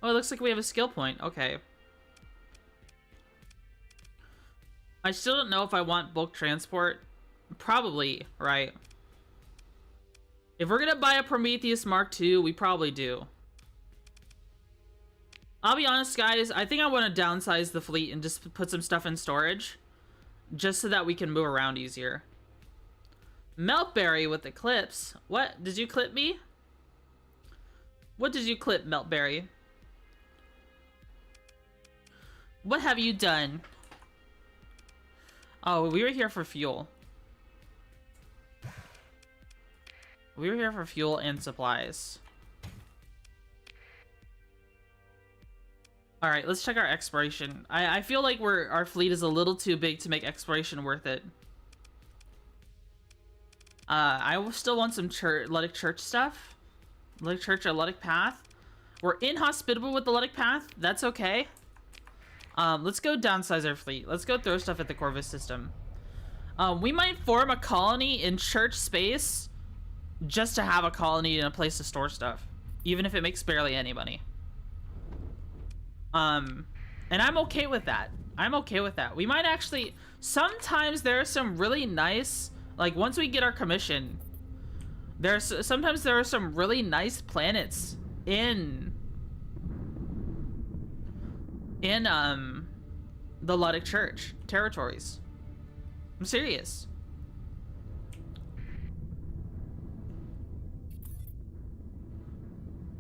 Oh, it looks like we have a skill point. Okay. I still don't know if I want bulk transport. Probably, right? If we're gonna buy a Prometheus Mark II, we probably do. I'll be honest, guys. I think I want to downsize the fleet and just put some stuff in storage. Just so that we can move around easier. Meltberry with the clips. What? Did you clip me? What did you clip, Meltberry? What have you done? Oh, we were here for fuel. We were here for fuel and supplies. Alright, let's check our exploration. I feel like our fleet is a little too big to make exploration worth it. I still want some Luddic Church stuff. Luddic Church or Luddic Path. We're inhospitable with the Luddic Path. That's okay. Let's go downsize our fleet. Let's go throw stuff at the Corvus system. We might form a colony in church space just to have a colony and a place to store stuff. Even if it makes barely any money. And I'm okay with that. I'm okay with that. We might actually... Sometimes there are some really nice... Like, once we get our commission, Sometimes there are some really nice planets in the Luddic Church territories. I'm serious.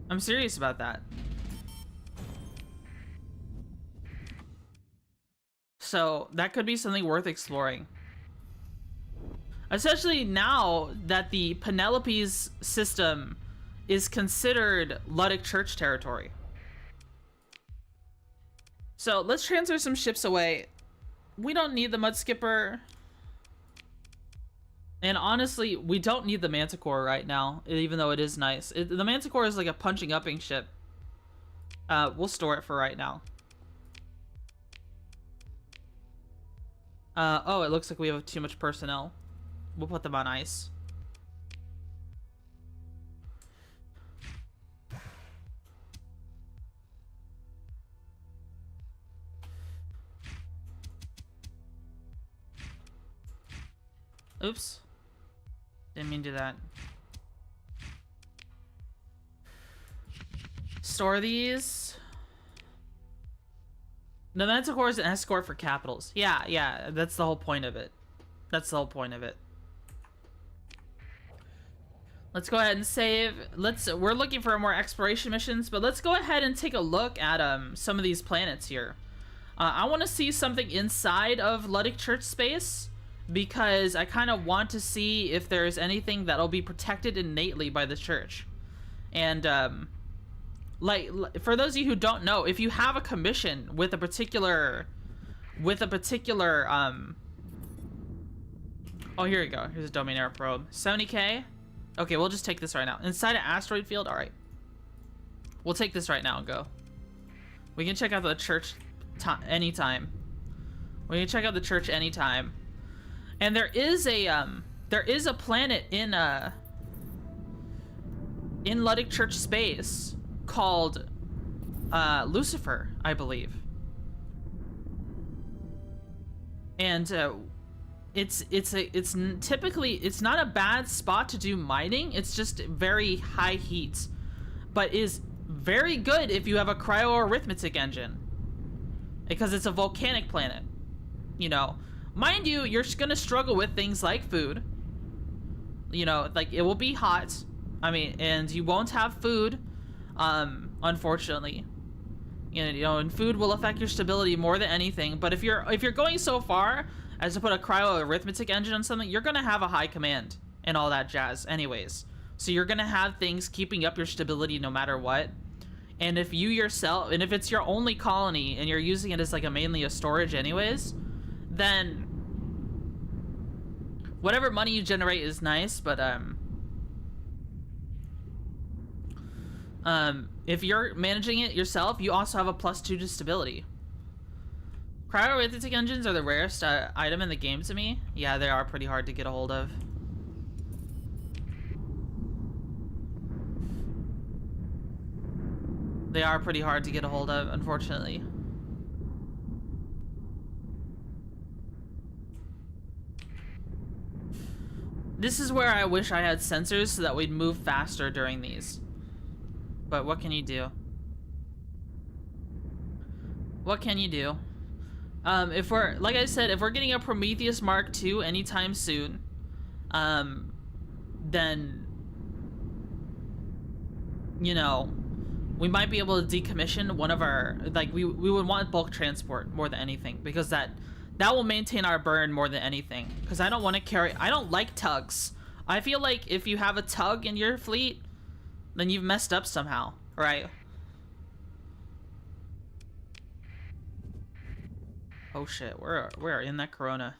I'm serious about that. So that could be something worth exploring. Especially now that the Penelope's system is considered Luddic Church territory. So let's transfer some ships away. We don't need the Mud Skipper. And honestly, we don't need the Manticore right now, even though it is nice. The Manticore is like a punching upping ship. We'll store it for right now. Oh, it looks like we have too much personnel. We'll put them on ice. Oops. Didn't mean to do that. Store these. The Manticore is an escort for capitals. Yeah, that's the whole point of it. That's the whole point of it. Let's go ahead and save. We're looking for more exploration missions, but let's go ahead and take a look at some of these planets here. I want to see something inside of Luddic Church space, because I kind of want to see if there's anything that'll be protected innately by the church. And like, for those of you who don't know, if you have a commission with a particular oh, here we go. Here's a Dominator probe. 70k. Okay, we'll just take this right now. Inside an asteroid field. All right, we'll take this right now and go. We can check out the church anytime. We can check out the church anytime. And there is a planet in Luddic Church space called Lucifer, I believe. And it's typically, it's not a bad spot to do mining. It's just very high heat, but is very good if you have a cryo-arithmetic engine, because it's a volcanic planet. You know, mind you, you're gonna struggle with things like food. You know, like, it will be hot. I mean, and you won't have food, unfortunately. You know, and food will affect your stability more than anything. But if you're going so far as to put a cryo-arithmetic engine on something, you're gonna have a high command and all that jazz anyways. So you're gonna have things keeping up your stability no matter what. And if you yourself, and if it's your only colony and you're using it as like mainly a storage anyways, then whatever money you generate is nice, but if you're managing it yourself, you also have a +2 to stability. Cryo-arithmetic engines are the rarest item in the game to me. Yeah, they are pretty hard to get a hold of. They are pretty hard to get a hold of, unfortunately. This is where I wish I had sensors so that we'd move faster during these. But what can you do? What can you do? If we're, like I said, if we're getting a Prometheus Mark II anytime soon, then, you know, we might be able to decommission one of our, like, we would want bulk transport more than anything, because that will maintain our burn more than anything. Because I don't want to carry, I don't like tugs. I feel like if you have a tug in your fleet, then you've messed up somehow, right? Oh shit, we're in that corona.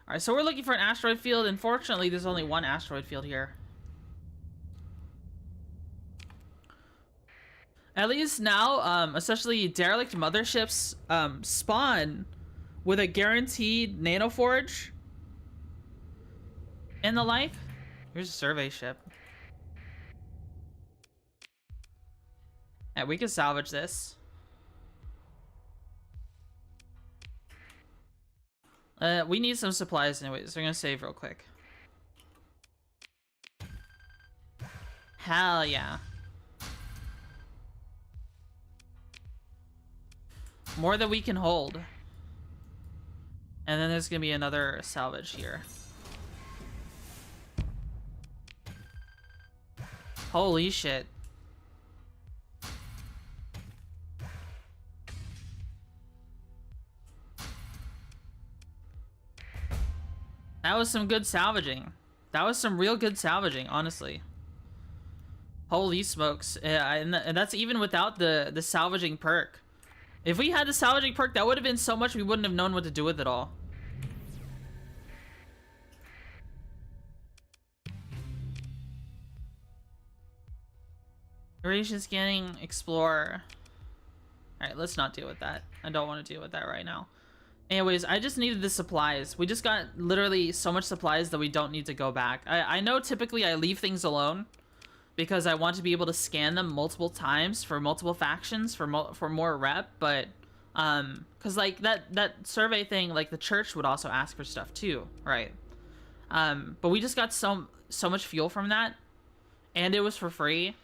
Alright, so we're looking for an asteroid field. Unfortunately, there's only one asteroid field here. At least now, especially derelict motherships spawn with a guaranteed nanoforge and the like. Here's a survey ship. Yeah, we can salvage this. We need some supplies anyways, so I'm gonna save real quick. Hell yeah. More than we can hold. And then there's gonna be another salvage here. Holy shit. That was some good salvaging. That was some real good salvaging, honestly. Holy smokes. And that's even without the salvaging perk. If we had the salvaging perk, that would have been so much we wouldn't have known what to do with it all. Radiation scanning, explore. Alright, let's not deal with that. I don't want to deal with that right now. Anyways, I just needed the supplies. We just got literally so much supplies that we don't need to go back. I know typically I leave things alone because I want to be able to scan them multiple times for multiple factions for more rep, but because like that survey thing, like the church would also ask for stuff too, right? But we just got so much fuel from that, and it was for free.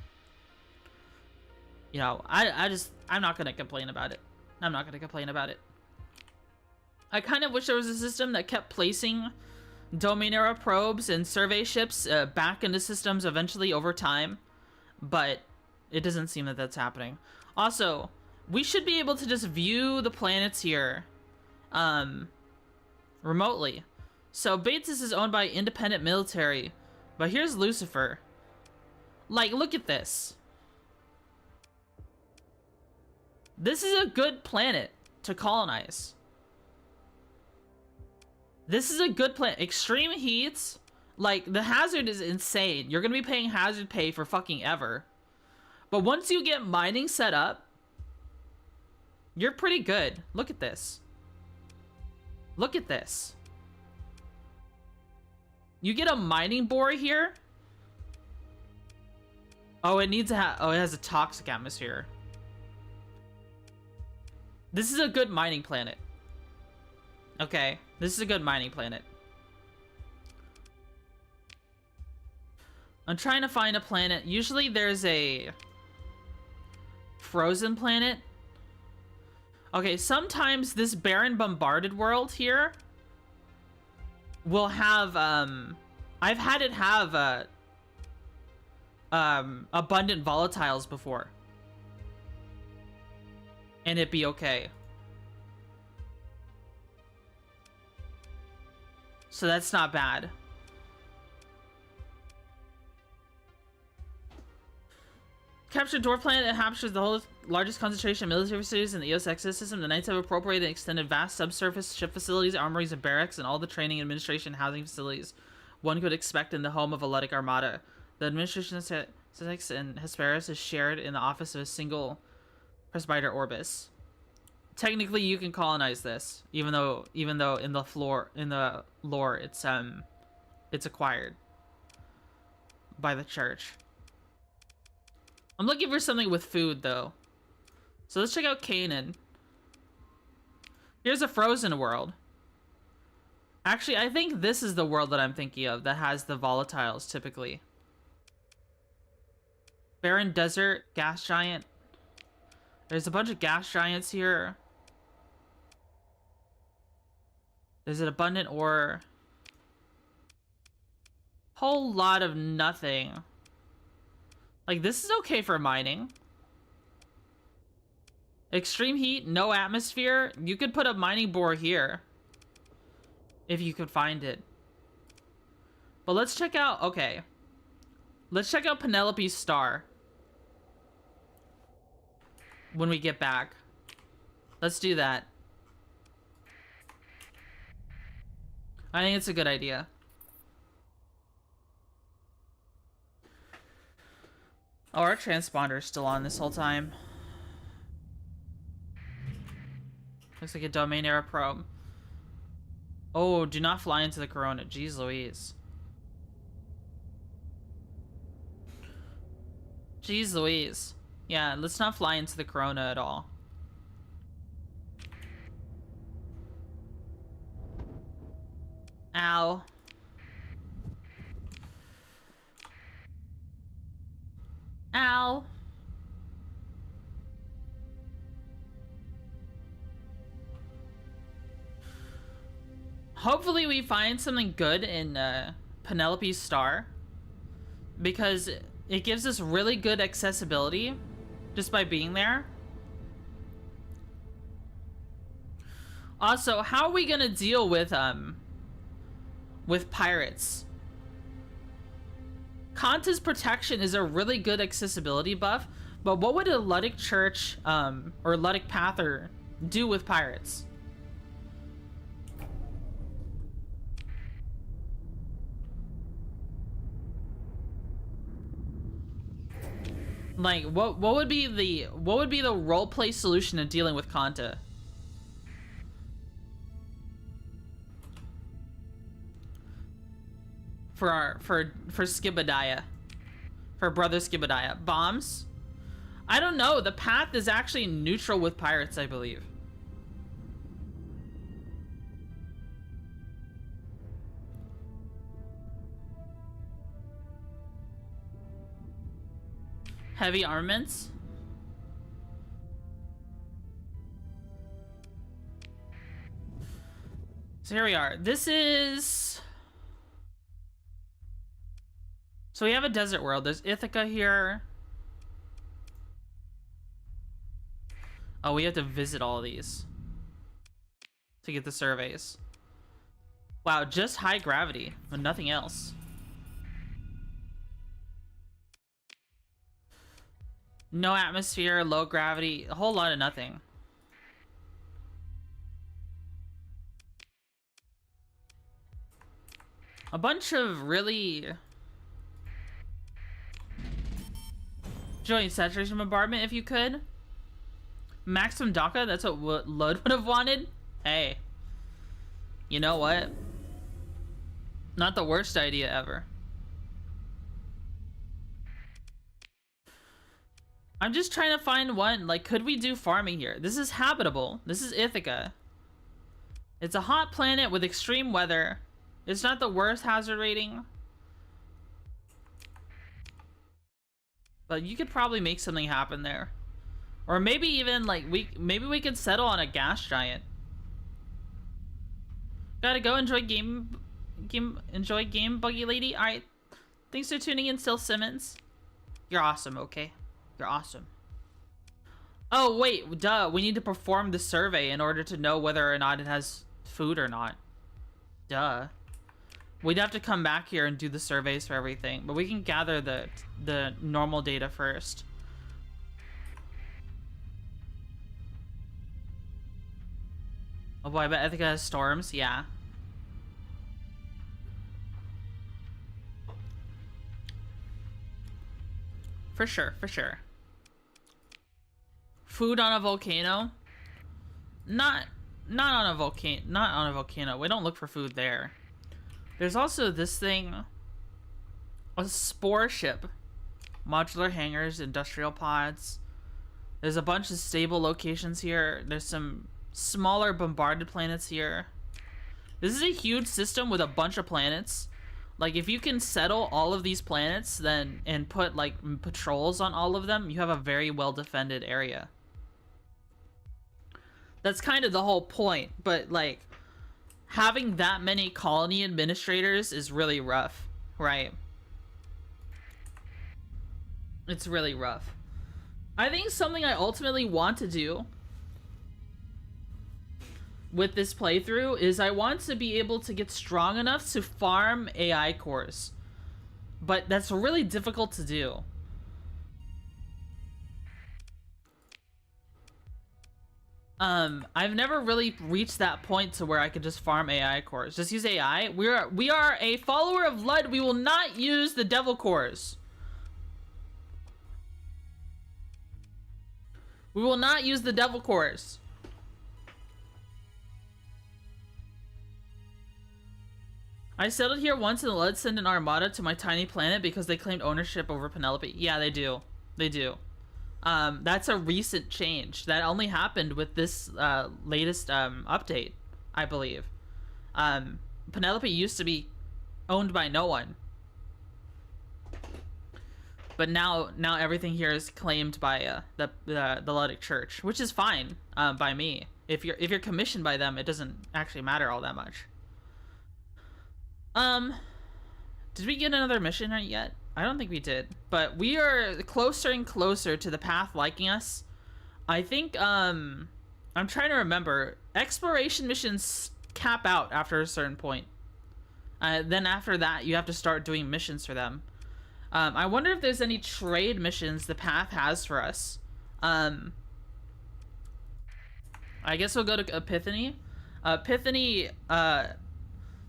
You know, I'm not gonna complain about it. I'm not gonna complain about it. I kind of wish there was a system that kept placing domain era probes and survey ships back into systems eventually over time, but it doesn't seem that that's happening. Also, we should be able to just view the planets here remotely. So Bates is owned by independent military, but here's Lucifer. Like, look at this. This is a good planet to colonize. This is a good planet. Extreme heats. Like, the hazard is insane. You're gonna be paying hazard pay for fucking ever. But once you get mining set up, you're pretty good. Look at this. Look at this. You get a mining bore here. Oh, it needs to have... Oh, it has a toxic atmosphere. This is a good mining planet. Okay, this is a good mining planet. I'm trying to find a planet. Usually there's a frozen planet. Okay, sometimes this barren bombarded world here will have, I've had it have, abundant volatiles before. And it be okay. So that's not bad. Captured dwarf planet that captures the whole largest concentration of military facilities in the EOS Exodus system. The Knights have appropriated and extended vast subsurface ship facilities, armories, and barracks, and all the training, administration, housing facilities one could expect in the home of a Ludic armada. The administration of Senex and Hesperus is shared in the office of a single presbyter Orbis. Technically, you can colonize this, even though in the lore it's acquired by the church. I'm looking for something with food though, so let's check out Canaan. Here's a frozen world. Actually, I think this is the world that I'm thinking of that has the volatiles typically. Barren desert, gas giant. There's a bunch of gas giants here. There's an abundant ore. Whole lot of nothing. Like, this is okay for mining. Extreme heat, no atmosphere. You could put a mining bore here. If you could find it. But let's check out, okay. Let's check out Penelope's star. When we get back. Let's do that. I think it's a good idea. Oh, our transponder is still on this whole time. Looks like a domain era probe. Oh, do not fly into the Corona. Jeez Louise. Jeez Louise. Yeah, let's not fly into the Corona at all. Ow. Ow. Hopefully we find something good in Penelope's star, because it gives us really good accessibility just by being there. Also, how are we gonna deal with pirates? Kanta's protection is a really good accessibility buff, but what would a Luddic Church or Luddic Pather do with pirates? Like, what would be the roleplay solution to dealing with Kanta? For Skibadiah. For Brother Skibadiah. Bombs? I don't know. The path is actually neutral with pirates, I believe. Heavy armaments? So here we are. This is... So we have a desert world. There's Ithaca here. Oh, we have to visit all these to get the surveys. Wow, just high gravity, but nothing else. No atmosphere, low gravity, a whole lot of nothing. A bunch of really... Join saturation bombardment if you could. Maximum DACA, that's what Lud would have wanted. Hey. You know what? Not the worst idea ever. I'm just trying to find one. Like, could we do farming here? This is habitable. This is Ithaca. It's a hot planet with extreme weather. It's not the worst hazard rating. But you could probably make something happen there. Or maybe even, like, maybe we could settle on a gas giant. Gotta go enjoy game, Buggy Lady. Alright. Thanks for tuning in, Still Simmons. You're awesome, okay? You're awesome. Oh, wait, duh. We need to perform the survey in order to know whether or not it has food or not. Duh. We'd have to come back here and do the surveys for everything, but we can gather the normal data first. Oh boy, I bet Ithaca has storms. Yeah. For sure, for sure. Food on a volcano? Not on a volcano. We don't look for food there. There's also this thing, a spore ship, modular hangars, industrial pods. There's a bunch of stable locations here. There's some smaller bombarded planets here. This is a huge system with a bunch of planets. Like, if you can settle all of these planets then and put like patrols on all of them, you have a very well defended area. That's kind of the whole point, but like having that many colony administrators is really rough, right? It's really rough. I think something I ultimately want to do with this playthrough is I want to be able to get strong enough to farm AI cores. But that's really difficult to do. I've never really reached that point to where I could just farm AI cores. Just use AI. We are a follower of Lud. We will not use the devil cores. We will not use the devil cores. I settled here once and the Lud sent an armada to my tiny planet because they claimed ownership over Penelope. Yeah, they do. They do. That's a recent change that only happened with this latest update, I believe. Penelope used to be owned by no one. but now everything here is claimed by the Ludic Church, which is fine by me. If you're commissioned by them, it doesn't actually matter all that much. Did we get another mission yet? I don't think we did, but we are closer and closer to the path liking us. I think I'm trying to remember. Exploration missions cap out after a certain point. Then after that, you have to start doing missions for them. I wonder if there's any trade missions the path has for us. I guess we'll go to Epiphany. Epiphany,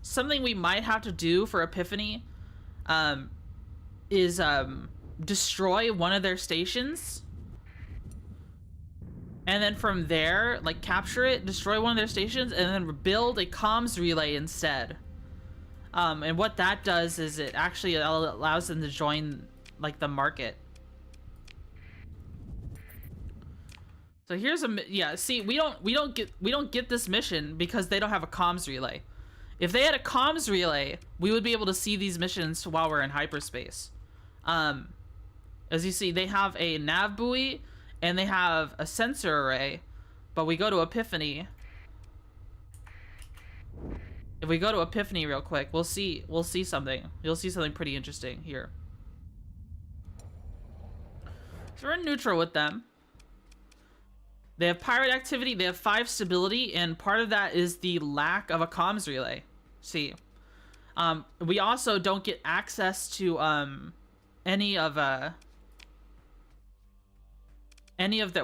something we might have to do for Epiphany is destroy one of their stations. And then from there, like, capture it, destroy one of their stations, and then build a comms relay instead. And what that does is it actually allows them to join, like, the market. So here's yeah, see, we don't get this mission because they don't have a comms relay. If they had a comms relay, we would be able to see these missions while we're in hyperspace. As you see, they have a nav buoy and they have a sensor array, but we go to Epiphany. If we go to Epiphany real quick, we'll see something. You'll see something pretty interesting here. So we're in neutral with them. They have pirate activity, they have 5 stability, and part of that is the lack of a comms relay. See. We also don't get access to any of the,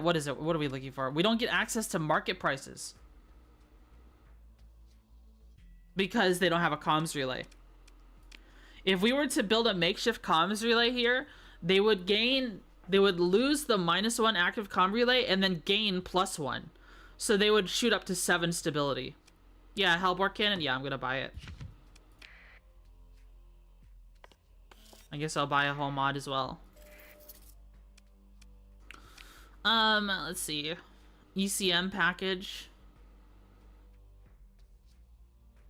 what is it? What are we looking for? We don't get access to market prices because they don't have a comms relay. If we were to build a makeshift comms relay here, they would lose the -1 active comm relay and then gain +1. So they would shoot up to 7 stability. Yeah, Hellbore Cannon. Yeah, I'm gonna buy it. I guess I'll buy a whole mod as well. Let's see. ECM package.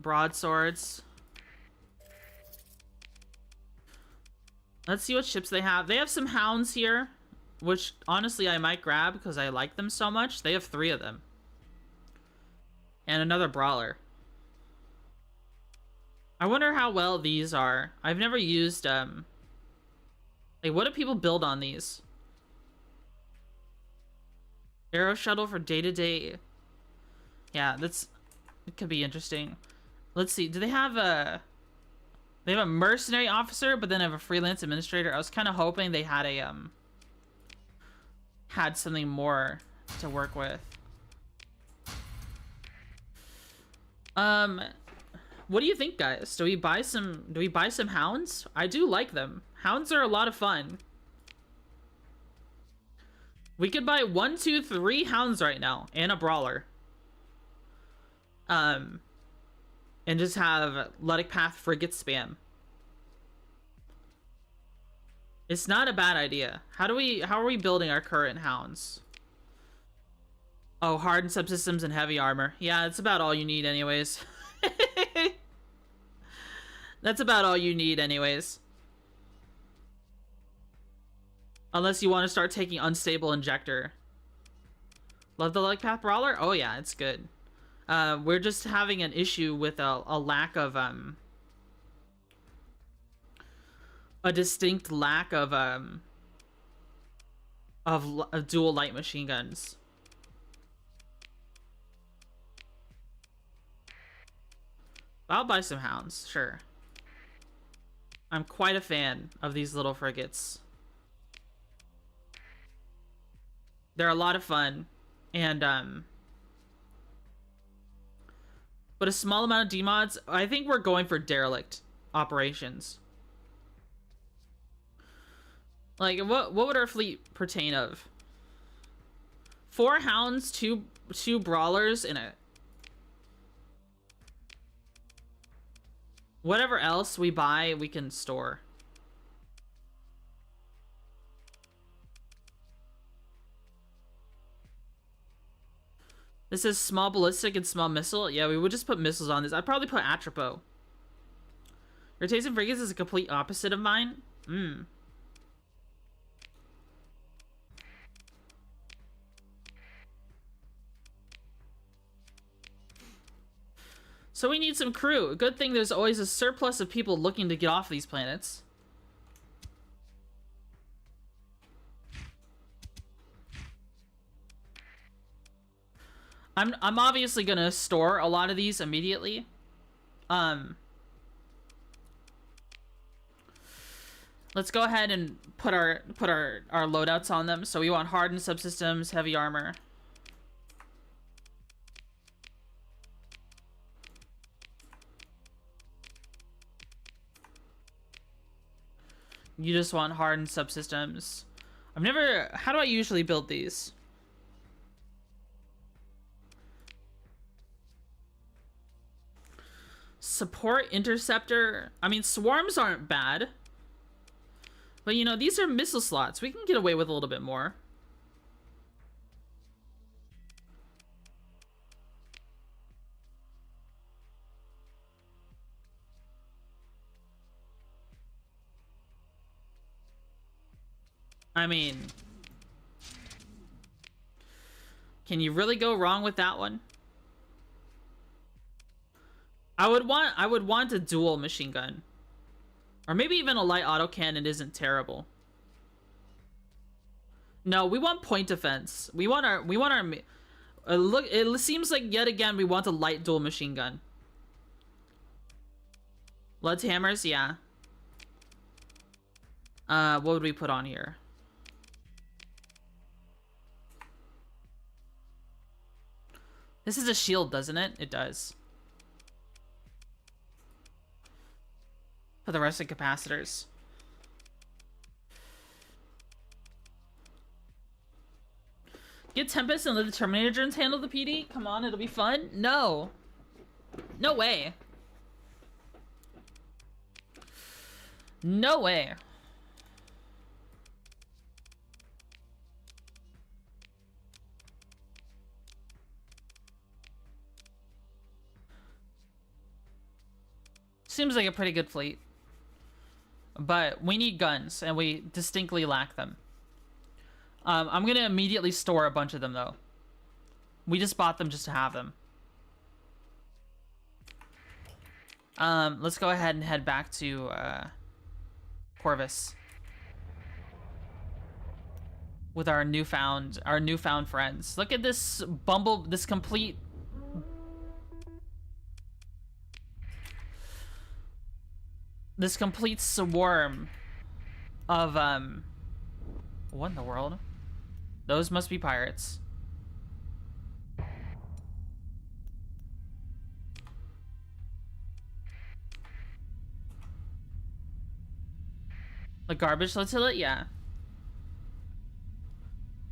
Broadswords. Let's see what ships they have. They have some hounds here, which honestly I might grab because I like them so much. They have 3 of them. And another brawler. I wonder how well these are. I've never used, like, what do people build on these? Aero shuttle for day-to-day. Yeah, it could be interesting. Let's see. Do they have a... They have a mercenary officer, but then have a freelance administrator. I was kind of hoping they had a, had something more to work with. What do you think, guys? Do we buy some hounds? I do like them. Hounds are a lot of fun. We could buy 1, 2, 3 hounds right now and a brawler. And just have Ludic Path frigate spam. It's not a bad idea. How are we building our current hounds? Oh, hardened subsystems and heavy armor. Yeah, it's about all you need anyways. That's about all you need anyways. Unless you want to start taking unstable injector. Love the Ludic Path brawler? Oh yeah, it's good. We're just having an issue with a lack of a distinct lack of dual light machine guns. I'll buy some hounds, sure. I'm quite a fan of these little frigates. They're a lot of fun, and but a small amount of demods. I think we're going for derelict operations. Like, what would our fleet pertain of? 4 hounds, 2 brawlers, and a... Whatever else we buy, we can store. This is small ballistic and small missile. Yeah, we would just put missiles on this. I'd probably put Atropo. Your taste in frigates is a complete opposite of mine. So we need some crew. Good thing there's always a surplus of people looking to get off these planets. I'm obviously gonna store a lot of these immediately. Let's go ahead and put our loadouts on them. So we want hardened subsystems, heavy armor. You just want hardened subsystems. I've never... How do I usually build these? Support interceptor. I mean, swarms aren't bad. But, you know, these are missile slots. We can get away with a little bit more. I mean... Can you really go wrong with that one? I would want a dual machine gun. Or maybe even a light autocannon isn't terrible. No, we want point defense. We want our look, it seems like yet again we want a light dual machine gun. Blood's hammers, yeah. What would we put on here? This is a shield, doesn't it? It does. For the rest of capacitors. Get Tempest and let the Terminator drones handle the PD? Come on, it'll be fun. No. No way. No way. Seems like a pretty good fleet. But we need guns, and we distinctly lack them. I'm gonna immediately store a bunch of them, though. We just bought them just to have them. Let's go ahead and head back to Corvus with our newfound friends. Look at this complete swarm of what in the world? Those must be pirates. The garbage flotilla? Yeah.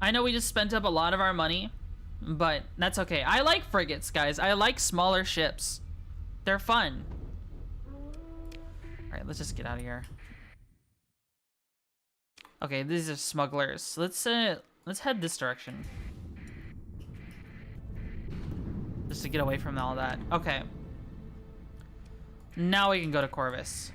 I know we just spent up a lot of our money, but that's okay. I like frigates, guys. I like smaller ships. They're fun. Alright, let's just get out of here. Okay, these are smugglers. Let's head this direction. Just to get away from all that. Okay. Now we can go to Corvus.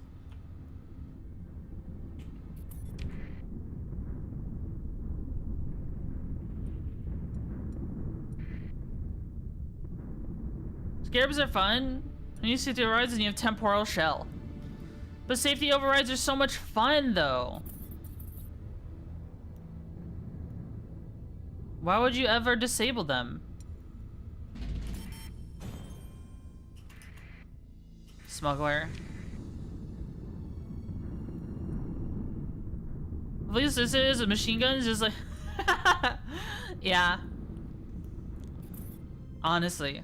Scarabs are fun. When you see the overrides and you have temporal shell. But safety overrides are so much fun, though. Why would you ever disable them? Smuggler. At least this is a machine gun. It's just like... Yeah. Honestly.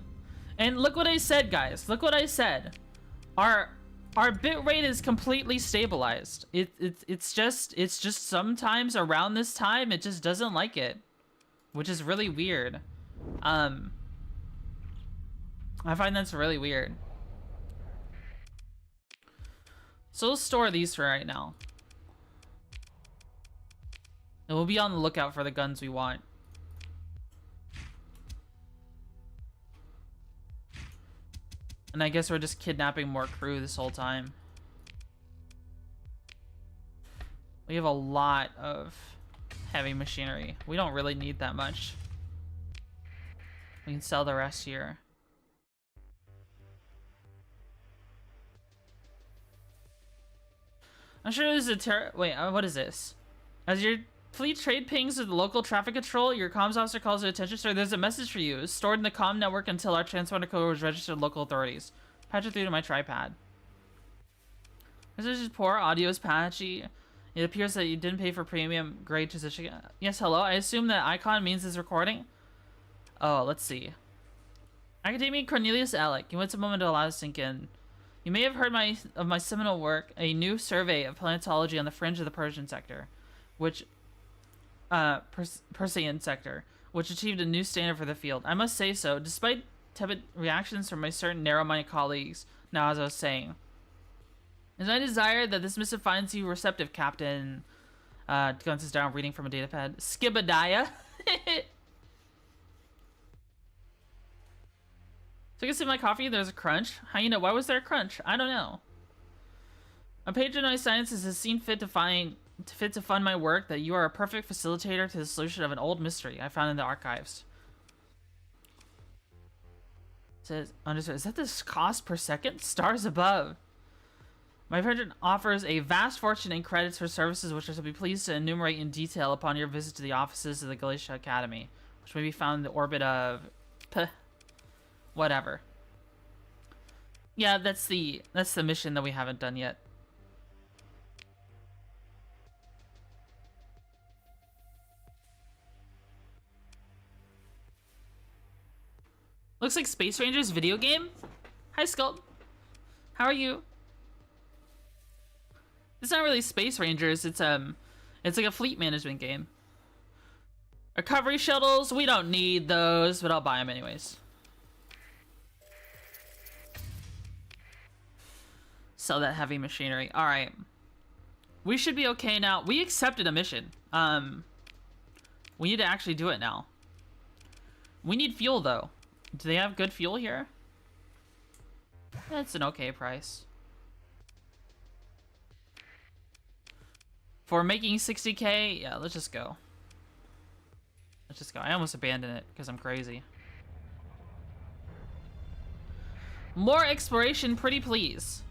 And look what I said, guys. Look what I said. Our bitrate is completely stabilized. It's just sometimes around this time it just doesn't like it, which is really weird. I find that's really weird. So we'll store these for right now. And we'll be on the lookout for the guns we want. And I guess we're just kidnapping more crew this whole time. We have a lot of heavy machinery. We don't really need that much. We can sell the rest here. I'm sure this is a wait, what is this? As your fleet trade pings with the local traffic control, your comms officer calls your attention. Sir, there's a message for you. It's stored in the comm network until our transponder code was registered to local authorities. Patch it through to my tripod. This is just poor. Audio is patchy. It appears that you didn't pay for premium grade transition. Yes, hello. I assume that icon means it's recording. Oh, let's see. Academia Cornelius Alec. You wait a moment to allow it to sink in. You may have heard of my seminal work, a new survey of planetology on the fringe of the Persian sector, which Persian sector, which achieved a new standard for the field. I must say so, despite tepid reactions from my certain narrow-minded colleagues. Now, as I was saying, it's my desire that this missive finds you receptive, Captain. Guns is down, reading from a datapad. Skibadiah. So I can sip my coffee, there's a crunch. How you know? Why was there a crunch? I don't know. A patron of my sciences has seen fit to fund my work that you are a perfect facilitator to the solution of an old mystery I found in the archives. It says, understood. Is that the cost per second? Stars above. My patron offers a vast fortune in credits for services which I shall be pleased to enumerate in detail upon your visit to the offices of the Galatia Academy, which may be found in the orbit of... whatever. Yeah, that's the mission that we haven't done yet. Looks like Space Rangers video game. Hi, Sculpt. How are you? It's not really Space Rangers. It's like a fleet management game. Recovery shuttles. We don't need those, but I'll buy them anyways. Sell that heavy machinery. All right. We should be okay now. We accepted a mission. We need to actually do it now. We need fuel though. Do they have good fuel here? That's an okay price. For making 60k, yeah, let's just go. Let's just go. I almost abandoned it because I'm crazy. More exploration, pretty please.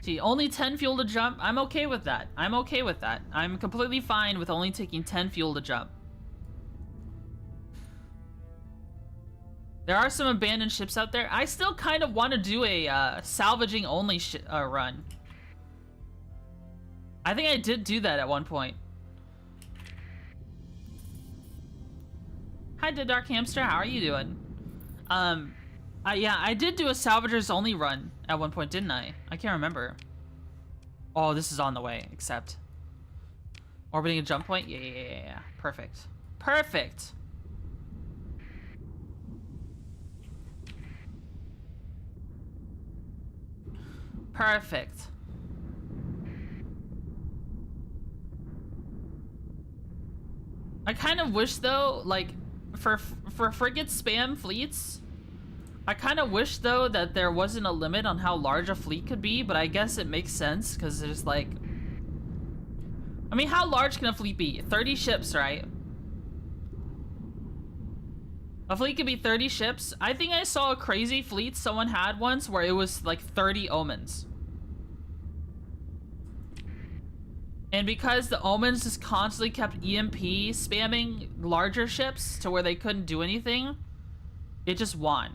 See, only 10 fuel to jump. I'm okay with that. I'm okay with that. I'm completely fine with only taking 10 fuel to jump. There are some abandoned ships out there. I still kind of want to do a salvaging only run. I think I did do that at one point. Hi, The Dark Hamster. How are you doing? Yeah, I did do a salvagers only run at one point, didn't I? I can't remember. Oh, this is on the way. Accept. Orbiting a jump point? Yeah. Perfect. Perfect. Perfect. I kind of wish though, like, for frigate spam fleets, I kind of wish though that there wasn't a limit on how large a fleet could be, but I guess it makes sense because there's like, I mean, how large can a fleet be? 30 ships, right? A fleet could be 30 ships. I think I saw a crazy fleet someone had once where it was like 30 omens. And because the omens just constantly kept EMP spamming larger ships to where they couldn't do anything, it just won.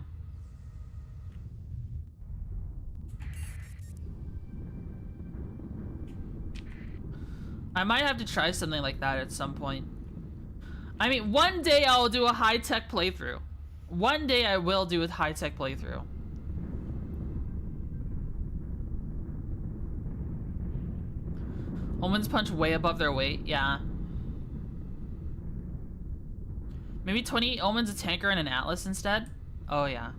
I might have to try something like that at some point. I mean, one day I'll do a high-tech playthrough. One day I will do a high-tech playthrough. Omens punch way above their weight, yeah. Maybe 28 omens, a tanker, and an atlas instead? Oh, yeah.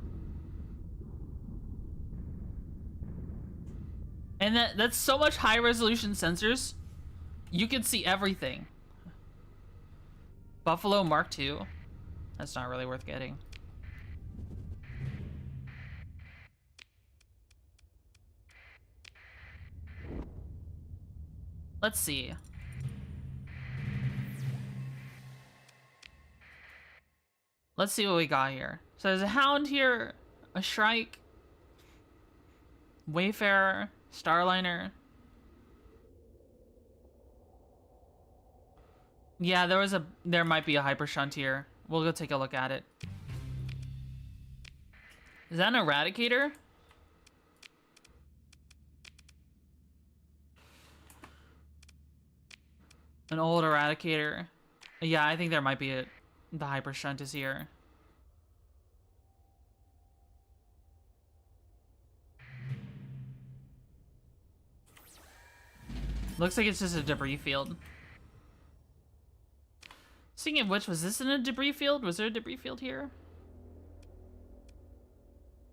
And that's so much high-resolution sensors. You can see everything. Buffalo Mark II. That's not really worth getting. Let's see. Let's see what we got here. So there's a hound here, a shrike. Wayfarer, Starliner. Yeah, there might be a hyper shunt here. We'll go take a look at it. Is that an Eradicator? An old Eradicator. Yeah, I think there might be the hyper shunt is here. Looks like it's just a debris field. Speaking of which, was this in a debris field? Was there a debris field here?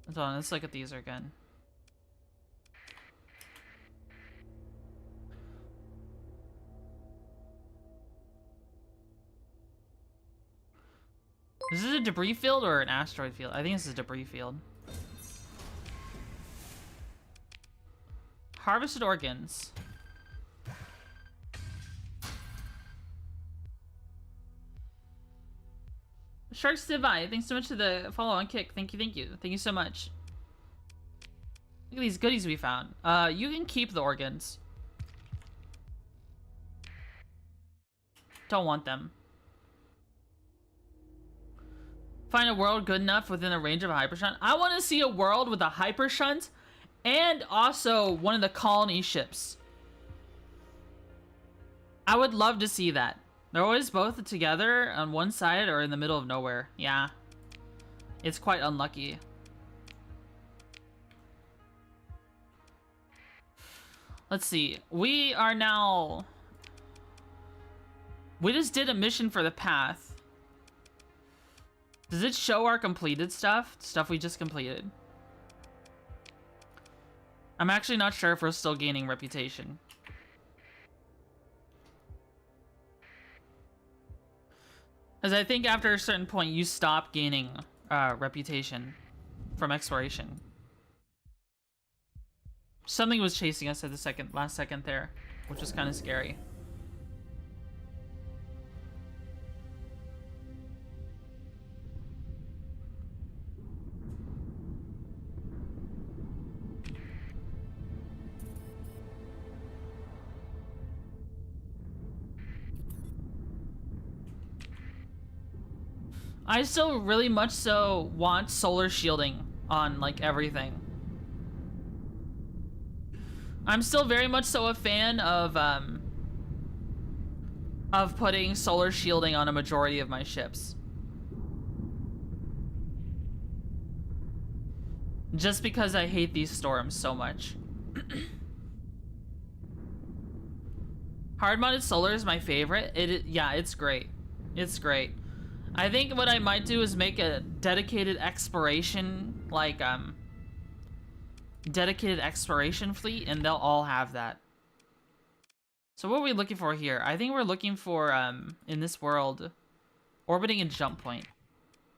Hold on, let's look at these again. Is this a debris field or an asteroid field? I think this is a debris field. Harvested organs. Sharks Divide, thanks so much for the follow on kick. Thank you, thank you. Thank you so much. Look at these goodies we found. You can keep the organs. Don't want them. Find a world good enough within the range of a hyper shunt. I want to see a world with a hyper shunt and also one of the colony ships. I would love to see that. They're always both together on one side or in the middle of nowhere. Yeah. It's quite unlucky. Let's see. We are now... We just did a mission for the path. Does it show our completed stuff? Stuff we just completed? I'm actually not sure if we're still gaining reputation. Because I think after a certain point, you stop gaining reputation from exploration. Something was chasing us at the last second there, which was kind of scary. I still really much so want solar shielding on like everything. I'm still very much so a fan of putting solar shielding on a majority of my ships. Just because I hate these storms so much. Hard modded solar is my favorite. Yeah, it's great. It's great. I think what I might do is make a dedicated exploration, like, dedicated exploration fleet, and they'll all have that. So what are we looking for here? I think we're looking for, in this world, orbiting a jump point.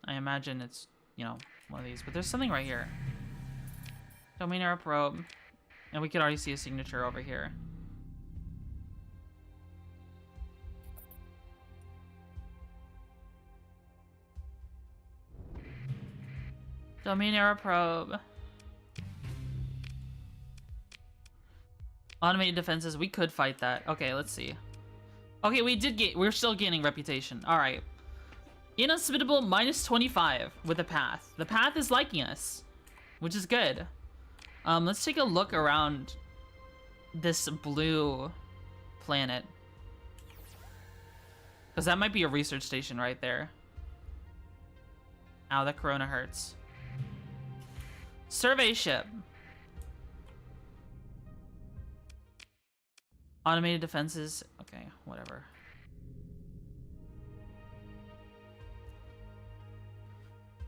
I imagine it's, you know, one of these, but there's something right here. Domain era probe, and we can already see a signature over here. Domain era probe. Automated defenses. We could fight that. Okay, let's see. Okay, we're still gaining reputation. All right. Inhospitable -25 with the path. The path is liking us, which is good. Let's take a look around this blue planet, because that might be a research station right there. Ow, that corona hurts. Survey ship. Automated defenses. Okay, whatever.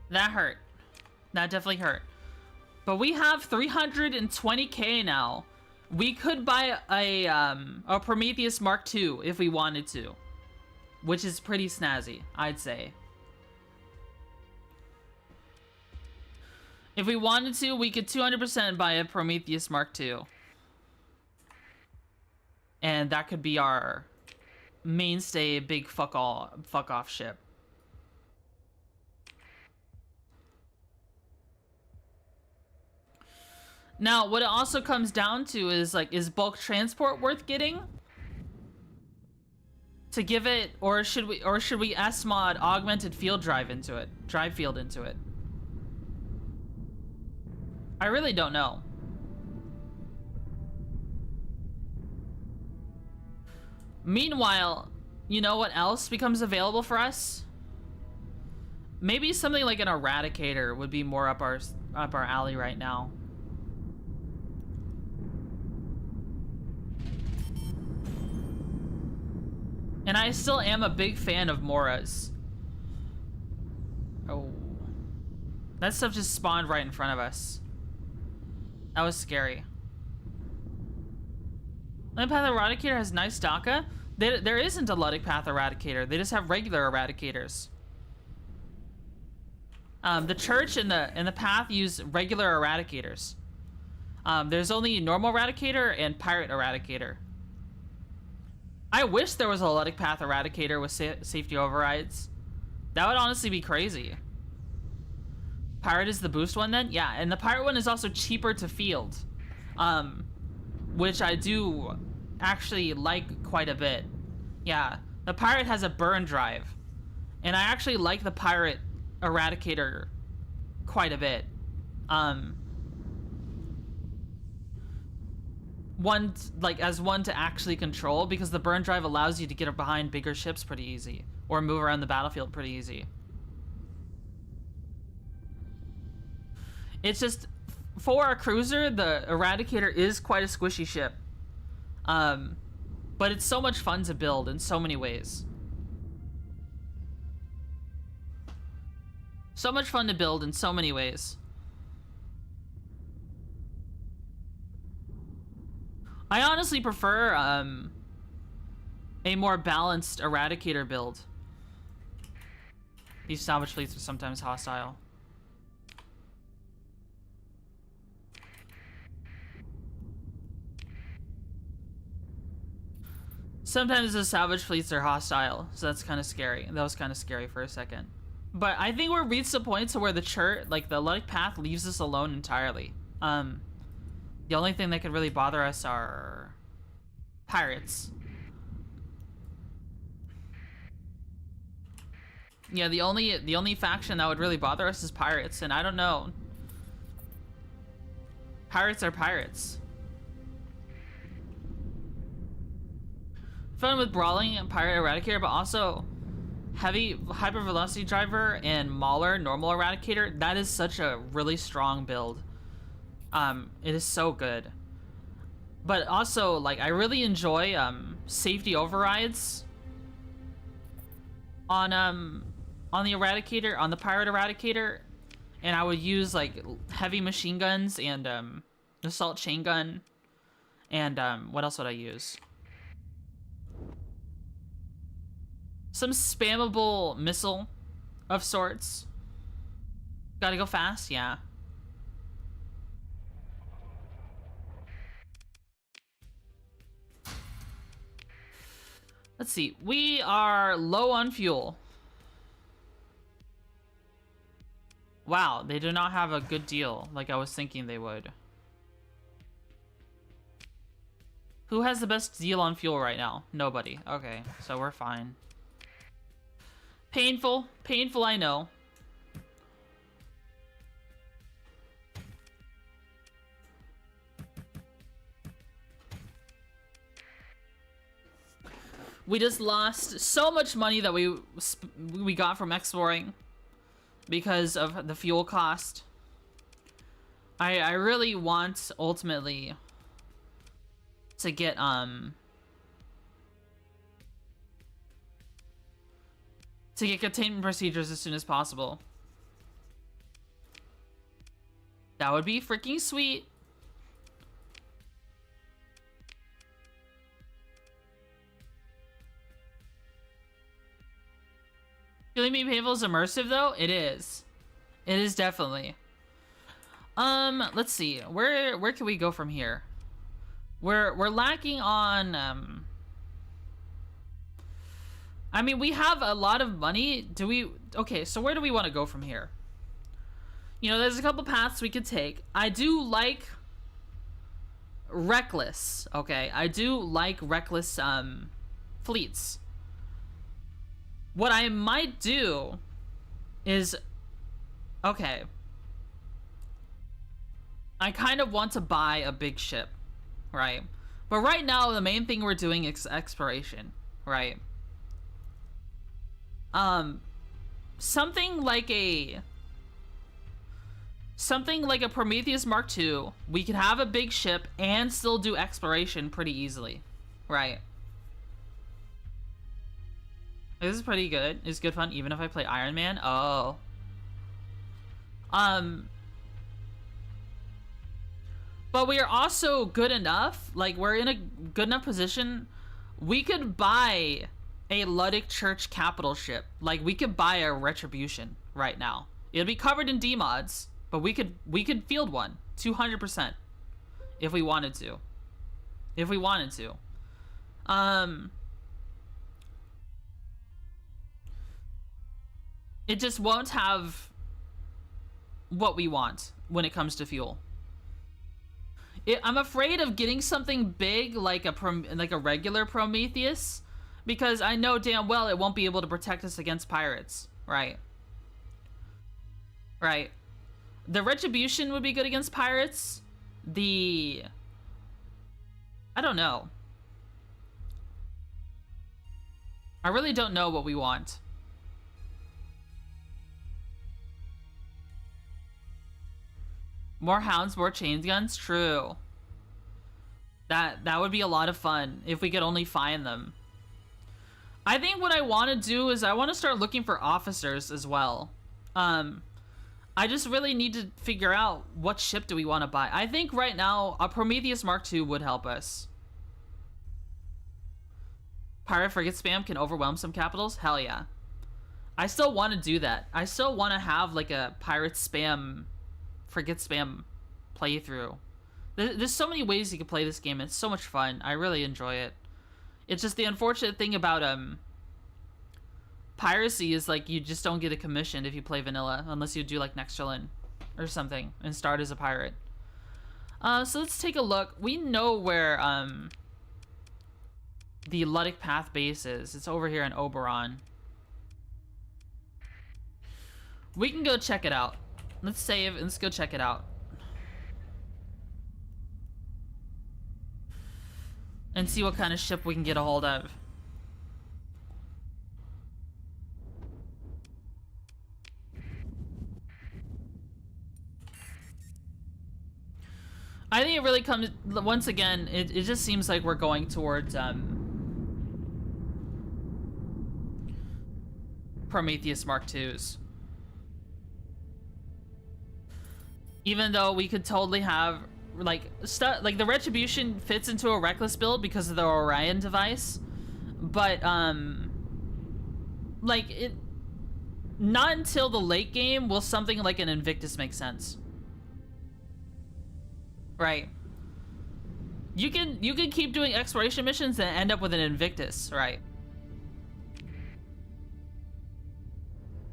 That hurt. That definitely hurt. But we have 320k now. We could buy a Prometheus Mark II if we wanted to, which is pretty snazzy, I'd say. If we wanted to, we could 200% buy a Prometheus Mark II. And that could be our mainstay big fuck off ship. Now, what it also comes down to is, like, is bulk transport worth getting? To give it, or should we S-mod augmented field drive into it? Drive field into it? I really don't know. Meanwhile, you know what else becomes available for us? Maybe something like an Eradicator would be more up our alley right now. And I still am a big fan of Moras. Oh. That stuff just spawned right in front of us. That was scary. Luddic Path Eradicator has nice DACA. There isn't a Luddic Path Eradicator. They just have regular Eradicators. The Church and the Path use regular Eradicators. There's only normal Eradicator and Pirate Eradicator. I wish there was a Luddic Path Eradicator with safety overrides. That would honestly be crazy. Pirate is the boost one then? Yeah, and the Pirate one is also cheaper to field. Which I do actually like quite a bit. Yeah, the Pirate has a burn drive. And I actually like the Pirate Eradicator quite a bit. One to actually control, because the burn drive allows you to get behind bigger ships pretty easy, or move around the battlefield pretty easy. It's just, for a cruiser, the Eradicator is quite a squishy ship. But it's so much fun to build in so many ways. So much fun to build in so many ways. I honestly prefer a more balanced Eradicator build. These salvage fleets are sometimes hostile. Sometimes the salvage fleets are hostile, so that's kind of scary. That was kind of scary for a second. But I think we're reached the point to where the church, like the Luddic Path, leaves us alone entirely. The only thing that could really bother us are pirates. Yeah, the only faction that would really bother us is pirates, and I don't know. Pirates are pirates. Fun with brawling and pirate Eradicator, but also heavy hyper velocity driver and Mauler normal Eradicator. That is such a really strong build. It is so good. But also, like, I really enjoy safety overrides on the Eradicator, on the pirate Eradicator, and I would use like heavy machine guns and assault chain gun, and what else would I use? Some spammable missile of sorts. Gotta go fast, yeah. Let's see, we are low on fuel. Wow, they do not have a good deal like I was thinking they would. Who has the best deal on fuel right now? Nobody. Okay, so we're fine. Painful. Painful, I know. We just lost so much money that we got from exploring because of the fuel cost. I really want ultimately to get containment procedures as soon as possible. That would be freaking sweet. Feeling me painful is immersive though? It is. It is definitely. Let's see. Where can we go from here? We're lacking on I mean, we have a lot of money. Okay, so where do we want to go from here? You know, there's a couple paths we could take. I do like reckless. Okay, I do like reckless fleets. What I might do is, okay, I kind of want to buy a big ship, right? But right now the main thing we're doing is exploration, right? Something like a Prometheus Mark II, we could have a big ship and still do exploration pretty easily, right? This is pretty good. It's good fun, even if I play Iron Man. Oh. But we are also good enough, like, we're in a good enough position, we could buy a Luddic Church capital ship. Like, we could buy a Retribution right now. It'll be covered in D-mods, but we could field one, 200%, if we wanted to. If we wanted to. It just won't have what we want when it comes to fuel. I'm afraid of getting something big like a regular Prometheus, because I know damn well it won't be able to protect us against pirates, right? Right. The Retribution would be good against pirates. I don't know. I really don't know what we want. More hounds, more chain guns? True. That would be a lot of fun if we could only find them. I think what I want to do is I want to start looking for officers as well. I just really need to figure out what ship do we want to buy. I think right now a Prometheus Mark II would help us. Pirate frigate spam can overwhelm some capitals? Hell yeah. I still want to do that. I still want to have like a pirate spam, frigate spam playthrough. There's so many ways you can play this game. It's so much fun. I really enjoy it. It's just the unfortunate thing about piracy is like you just don't get a commission if you play vanilla unless you do like Nextralin or something and start as a pirate. So let's take a look. We know where the Luddic Path base is. It's over here in Oberon. We can go check it out. Let's save and let's go check it out. And see what kind of ship we can get a hold of. I think it really comes, once again, it just seems like we're going towards Prometheus Mark IIs. Even though we could totally have like the Retribution fits into a reckless build because of the Orion device, but like it, not until the late game will something like an Invictus make sense. Right. You can keep doing exploration missions and end up with an Invictus, right?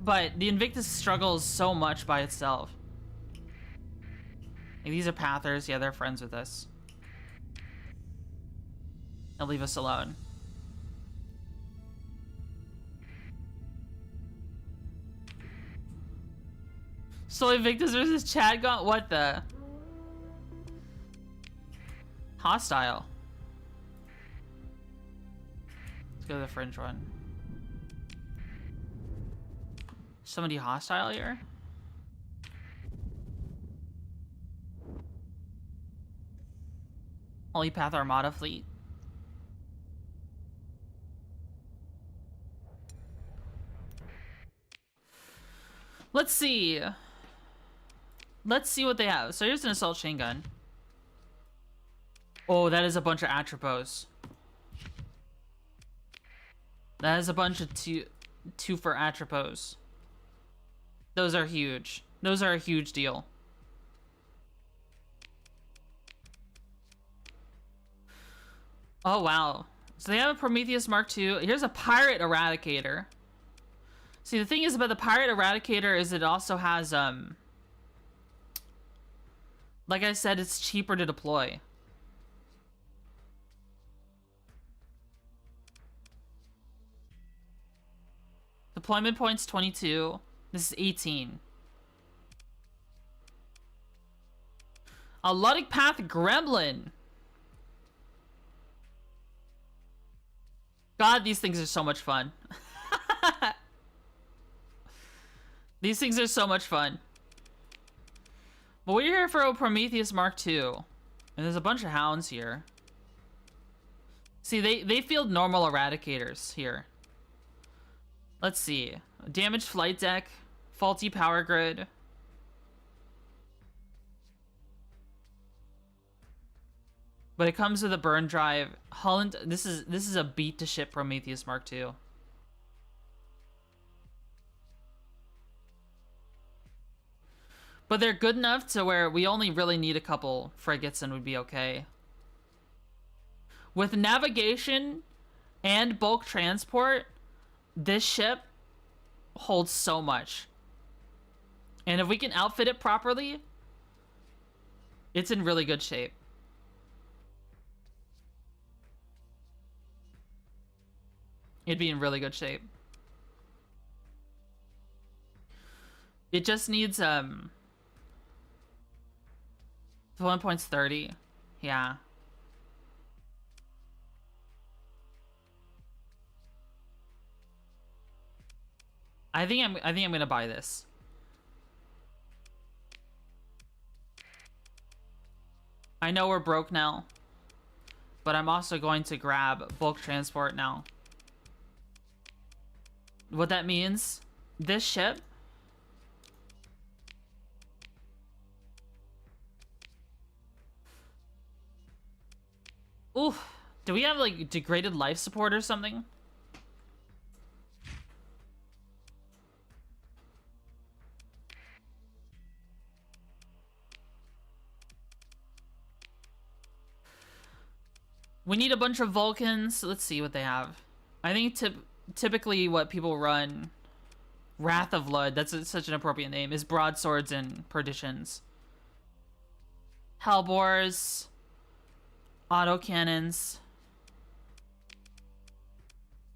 But the Invictus struggles so much by itself. Like, these are Pathers. Yeah, they're friends with us. They'll leave us alone. So Invictus versus Chad got what the? Hostile. Let's go to the fringe one. Somebody hostile here? Holy Path Armada fleet. Let's see. Let's see what they have. So here's an assault chain gun. Oh, that is a bunch of Atropos. That is a bunch of two for Atropos. Those are huge. Those are a huge deal. Oh, wow. So they have a Prometheus Mark II. Here's a Pirate Eradicator. See, the thing is about the Pirate Eradicator is it also has, like I said, it's cheaper to deploy. Deployment points 22. This is 18. A Luddic Path Gremlin. God, these things are so much fun. These things are so much fun. But we're here for a Prometheus Mark II. And there's a bunch of hounds here. See, they field normal eradicators here. Let's see. Damaged flight deck. Faulty power grid. But it comes with a burn drive. Holland, this is a beat to ship Prometheus Mark II. But they're good enough to where we only really need a couple frigates and we'd be okay. With navigation and bulk transport, this ship holds so much. And if we can outfit it properly, it's in really good shape. It'd be in really good shape. It just needs deployment points 30. Yeah. I think I'm gonna buy this. I know we're broke now, but I'm also going to grab bulk transport now. What that means, this ship oof, do we have like degraded life support or something? We need a bunch of Vulcans. Let's see what they have. I think typically what people run, Wrath of Lud, that's such an appropriate name, is broadswords and perditions. Hellbores, autocannons.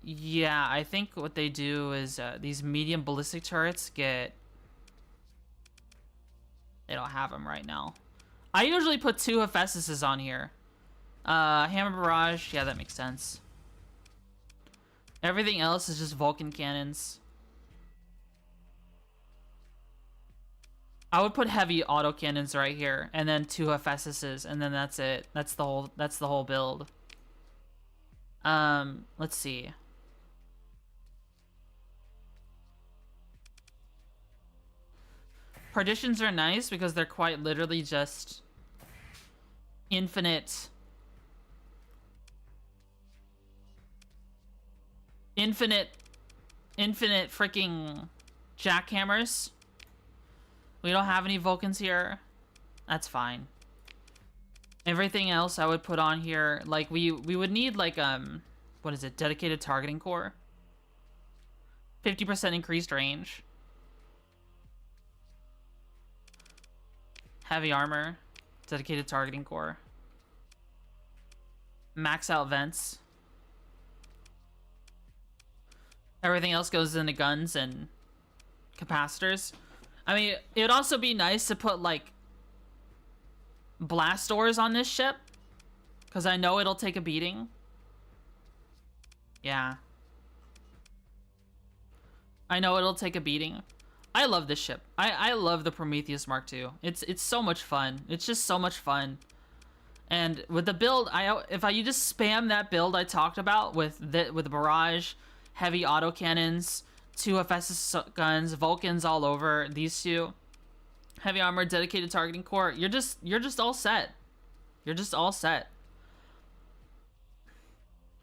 Yeah, I think what they do is these medium ballistic turrets get... They don't have them right now. I usually put 2 Hephaestus on here. Hammer barrage, yeah, that makes sense. Everything else is just Vulcan cannons. I would put heavy autocannons right here, and then 2 Hephaestuses, and then that's it. That's the whole build. Let's see. Partitions are nice because they're quite literally just infinite freaking jackhammers. We don't have any Vulcans here. That's fine. Everything else I would put on here, like we would need like what is it? Dedicated targeting core. 50% increased range. Heavy armor. Dedicated targeting core. Max out vents. Everything else goes into guns and capacitors. I mean, it would also be nice to put, like, blast doors on this ship. Because I know it'll take a beating. Yeah. I know it'll take a beating. I love this ship. I love the Prometheus Mark II. It's so much fun. It's just so much fun. And with the build, if you just spam that build I talked about with the barrage, heavy autocannons, 2 Hephaestus guns, Vulcans all over, these 2, heavy armor, dedicated targeting core, you're just all set. You're just all set.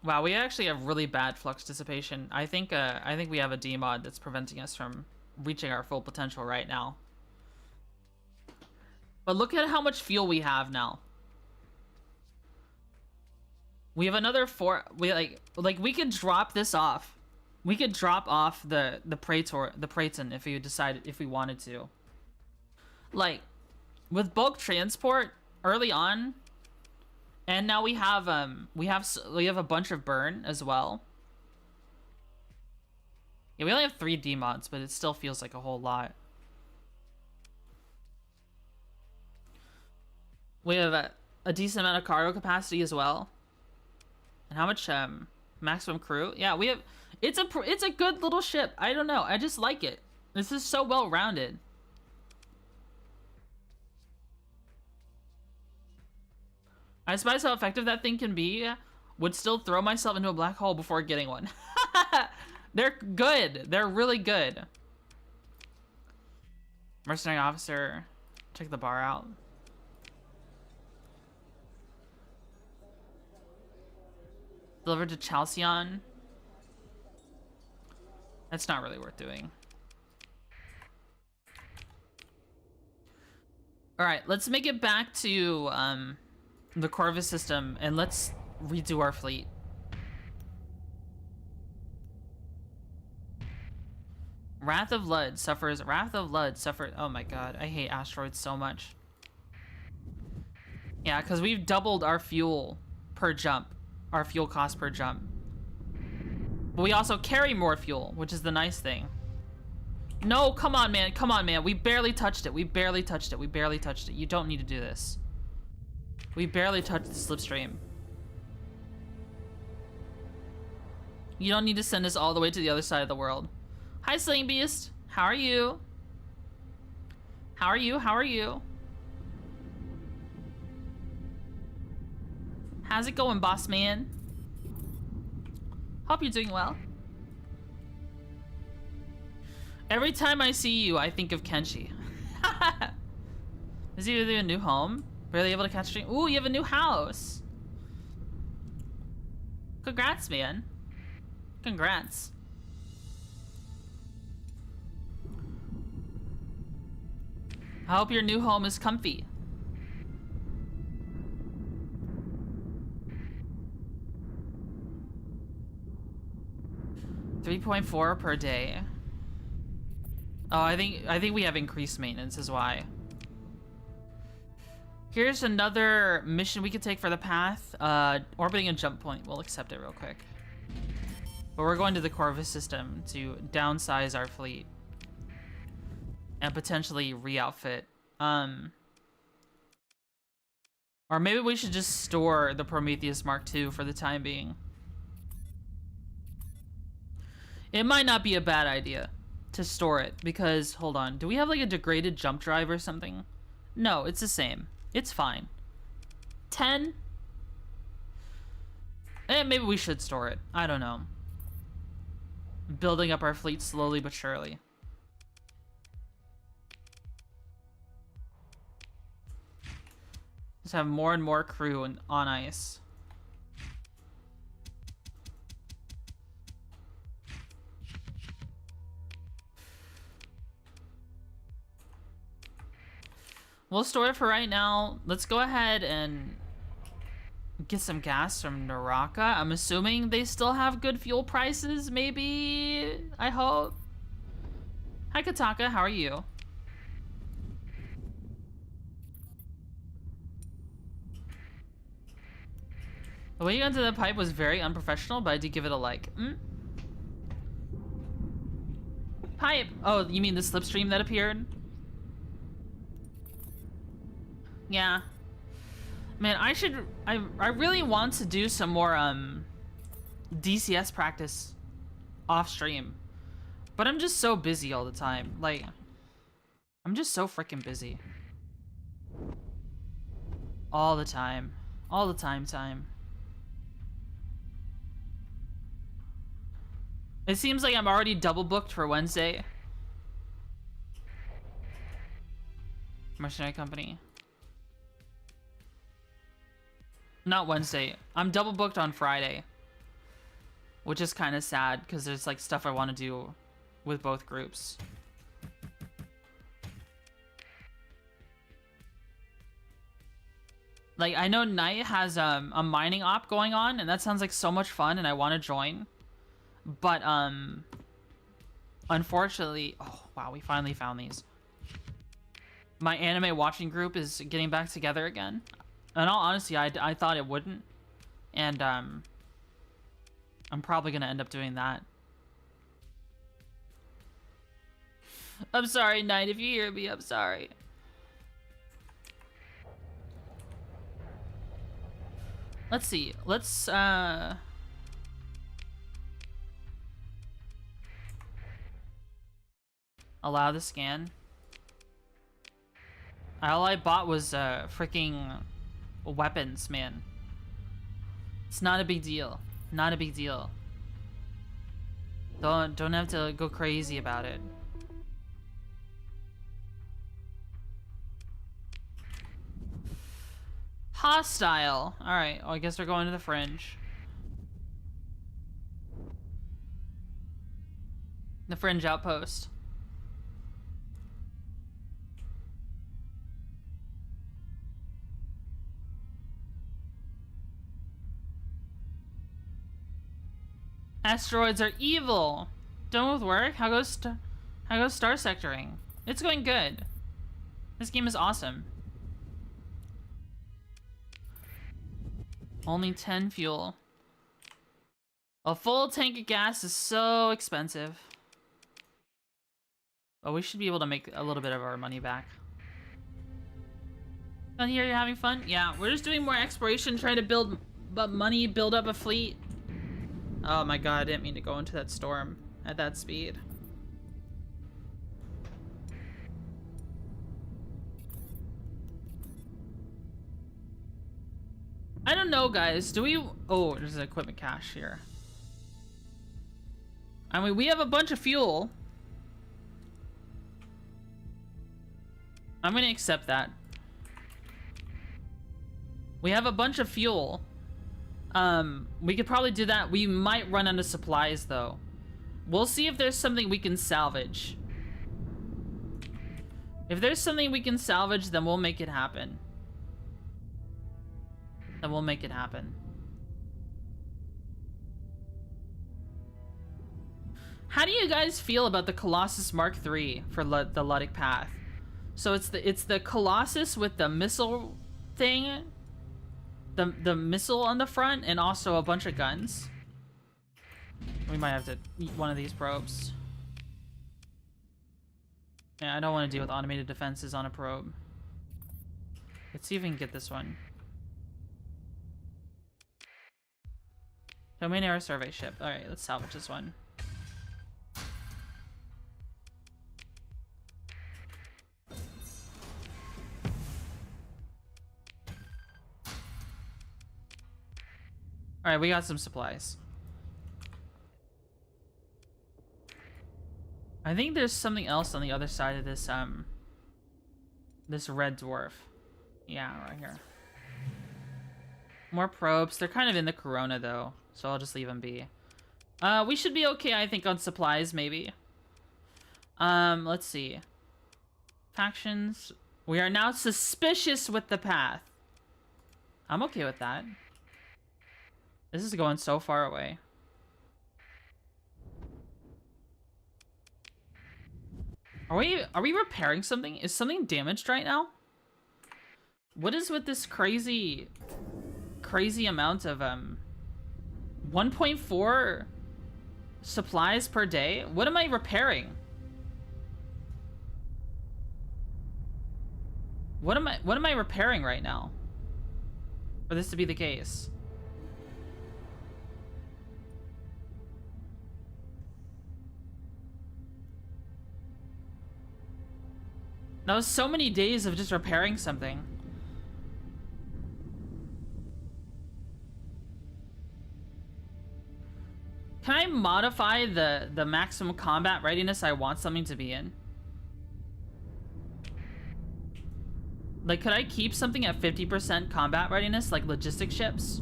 Wow, we actually have really bad flux dissipation. I think we have a demod that's preventing us from reaching our full potential right now. But look at how much fuel we have now. We have another 4. We we could drop this off. We could drop off the Praetor if we wanted to. Like, with bulk transport early on, and now we have a bunch of burn as well. Yeah, we only have 3 D mods, but it still feels like a whole lot. We have a decent amount of cargo capacity as well. And how much maximum crew? Yeah, we have. It's a good little ship. I don't know. I just like it. This is so well rounded. I despise how effective that thing can be. Would still throw myself into a black hole before getting one. They're good. They're really good. Mercenary officer. Check the bar out. Delivered to Chalcyon. That's not really worth doing. Alright, let's make it back to the Corvus system and let's redo our fleet. Wrath of Lud suffers. Oh my god, I hate asteroids so much. Yeah, because we've doubled our fuel per jump. Our fuel cost per jump. But we also carry more fuel, which is the nice thing. No, come on, man. Come on, man. We barely touched it. We barely touched it. We barely touched it. You don't need to do this. We barely touched the slipstream. You don't need to send us all the way to the other side of the world. Hi, Sling Beast. How are you? How are you? How are you? How's it going, boss man? Hope you're doing well. Every time I see you, I think of Kenshi. Is he really a new home? Barely able to catch stream? Ooh, you have a new house. Congrats, man. Congrats. I hope your new home is comfy. $3.4 per day. Oh, I think we have increased maintenance is why. Here's another mission we could take for the path. Orbiting a jump point. We'll accept it real quick. But we're going to the Corvus system to downsize our fleet. And potentially re-outfit. Or maybe we should just store the Prometheus Mark II for the time being. It might not be a bad idea to store it because, hold on, do we have like a degraded jump drive or something? No, it's the same. It's fine. 10? Maybe we should store it. I don't know. Building up our fleet slowly but surely. Just have more and more crew on ice. We'll store it for right now. Let's go ahead and get some gas from Naraka. I'm assuming they still have good fuel prices, maybe? I hope. Hi, Kataka. How are you? The way you got into the pipe was very unprofessional, but I did give it a like. Pipe! Oh, you mean the slipstream that appeared? Yeah. Man, I really want to do some more DCS practice off stream. But I'm just so busy all the time. Like, I'm just so freaking busy. All the time. All the time. It seems like I'm already double booked for Wednesday. Mercenary company. Not Wednesday. I'm double booked on Friday. Which is kind of sad because there's like stuff I want to do with both groups. Like, I know Knight has a mining op going on and that sounds like so much fun and I want to join. But, unfortunately... Oh, wow, we finally found these. My anime watching group is getting back together again. In all honesty, I thought it wouldn't. And, I'm probably gonna end up doing that. I'm sorry, Knight, if you hear me, I'm sorry. Let's see. Let's allow the scan. All I bought was freaking weapons, man. It's not a big deal. Not a big deal. Don't have to go crazy about it. Hostile. All right. Well, I guess they're going to the fringe. The fringe outpost. Asteroids are evil. Done with work? How goes star sectoring? It's going good. This game is awesome. Only 10 fuel. A full tank of gas is so expensive. But we should be able to make a little bit of our money back. Down here, you're having fun? Yeah, we're just doing more exploration, trying to build money, build up a fleet. Oh my god, I didn't mean to go into that storm at that speed. I don't know, guys. Do we... Oh, there's an equipment cache here. I mean, we have a bunch of fuel. I'm gonna accept that. We have a bunch of fuel. We could probably do that. We might run out of supplies, though. We'll see if there's something we can salvage. If there's something we can salvage, then we'll make it happen. Then we'll make it happen. How do you guys feel about the Colossus Mark III for the Luddic Path? So it's the Colossus with the missile thing, the missile on the front, and also a bunch of guns. We might have to eat one of these probes. Yeah, I don't want to deal with automated defenses on a probe. Let's see if we can get this one. Domain error survey ship. Alright, let's salvage this one. Alright, we got some supplies. I think there's something else on the other side of this, this red dwarf. Yeah, right here. More probes. They're kind of in the corona, though, so I'll just leave them be. We should be okay, I think, on supplies, maybe. Let's see. Factions. We are now suspicious with the path. I'm okay with that. This is going so far away. Are we repairing something? Is something damaged right now? What is with this crazy amount of 1.4 supplies per day? What am I repairing? What am I repairing right now for this to be the case? That was so many days of just repairing something. Can I modify the maximum combat readiness I want something to be in? Like, could I keep something at 50% combat readiness, like logistic ships?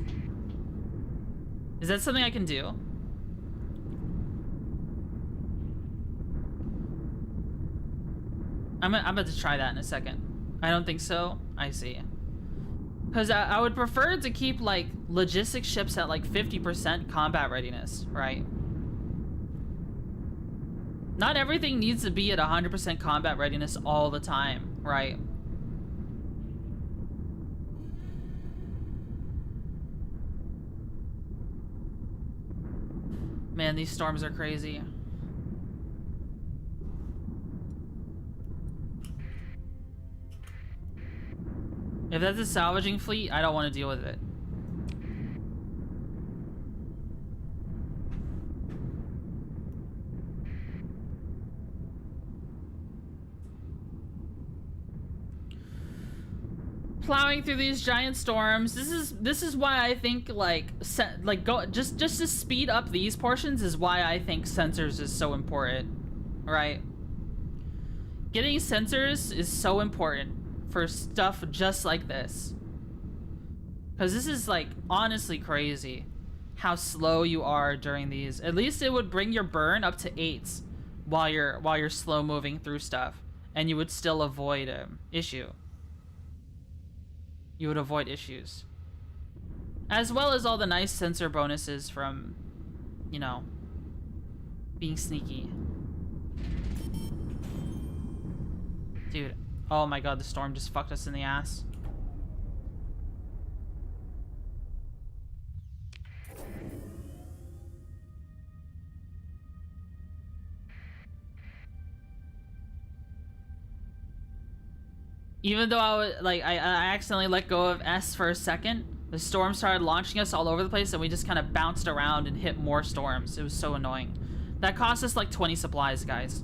Is that something I can do? I'm about to try that in a second. I don't think so. I see. Because I would prefer to keep, like, logistic ships at, like, 50% combat readiness, right? Not everything needs to be at 100% combat readiness all the time, right? Man, these storms are crazy. If that's a salvaging fleet, I don't want to deal with it. Plowing through these giant storms. This is why I think just to speed up these portions is why I think sensors is so important, right? Getting sensors is so important for stuff just like this, because this is like honestly crazy how slow you are during these. At least it would bring your burn up to 8s while you're slow moving through stuff, and you would still avoid issue. You would avoid issues. As well as all the nice sensor bonuses from, you know, being sneaky. Dude, oh my god, the storm just fucked us in the ass. Even though I accidentally let go of S for a second, the storm started launching us all over the place and we just kind of bounced around and hit more storms. It was so annoying. That cost us like 20 supplies, guys.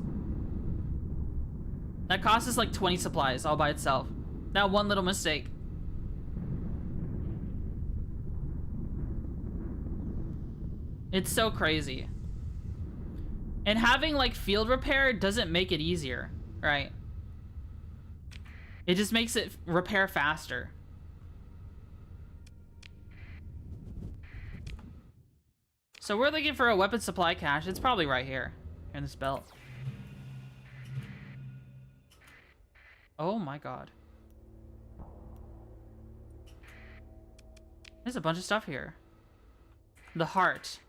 That cost us like 20 supplies all by itself. That one little mistake. It's so crazy. And having like field repair doesn't make it easier, right? It just makes it repair faster. So we're looking for a weapon supply cache. It's probably right here in this belt. Oh my god. There's a bunch of stuff here. The heart.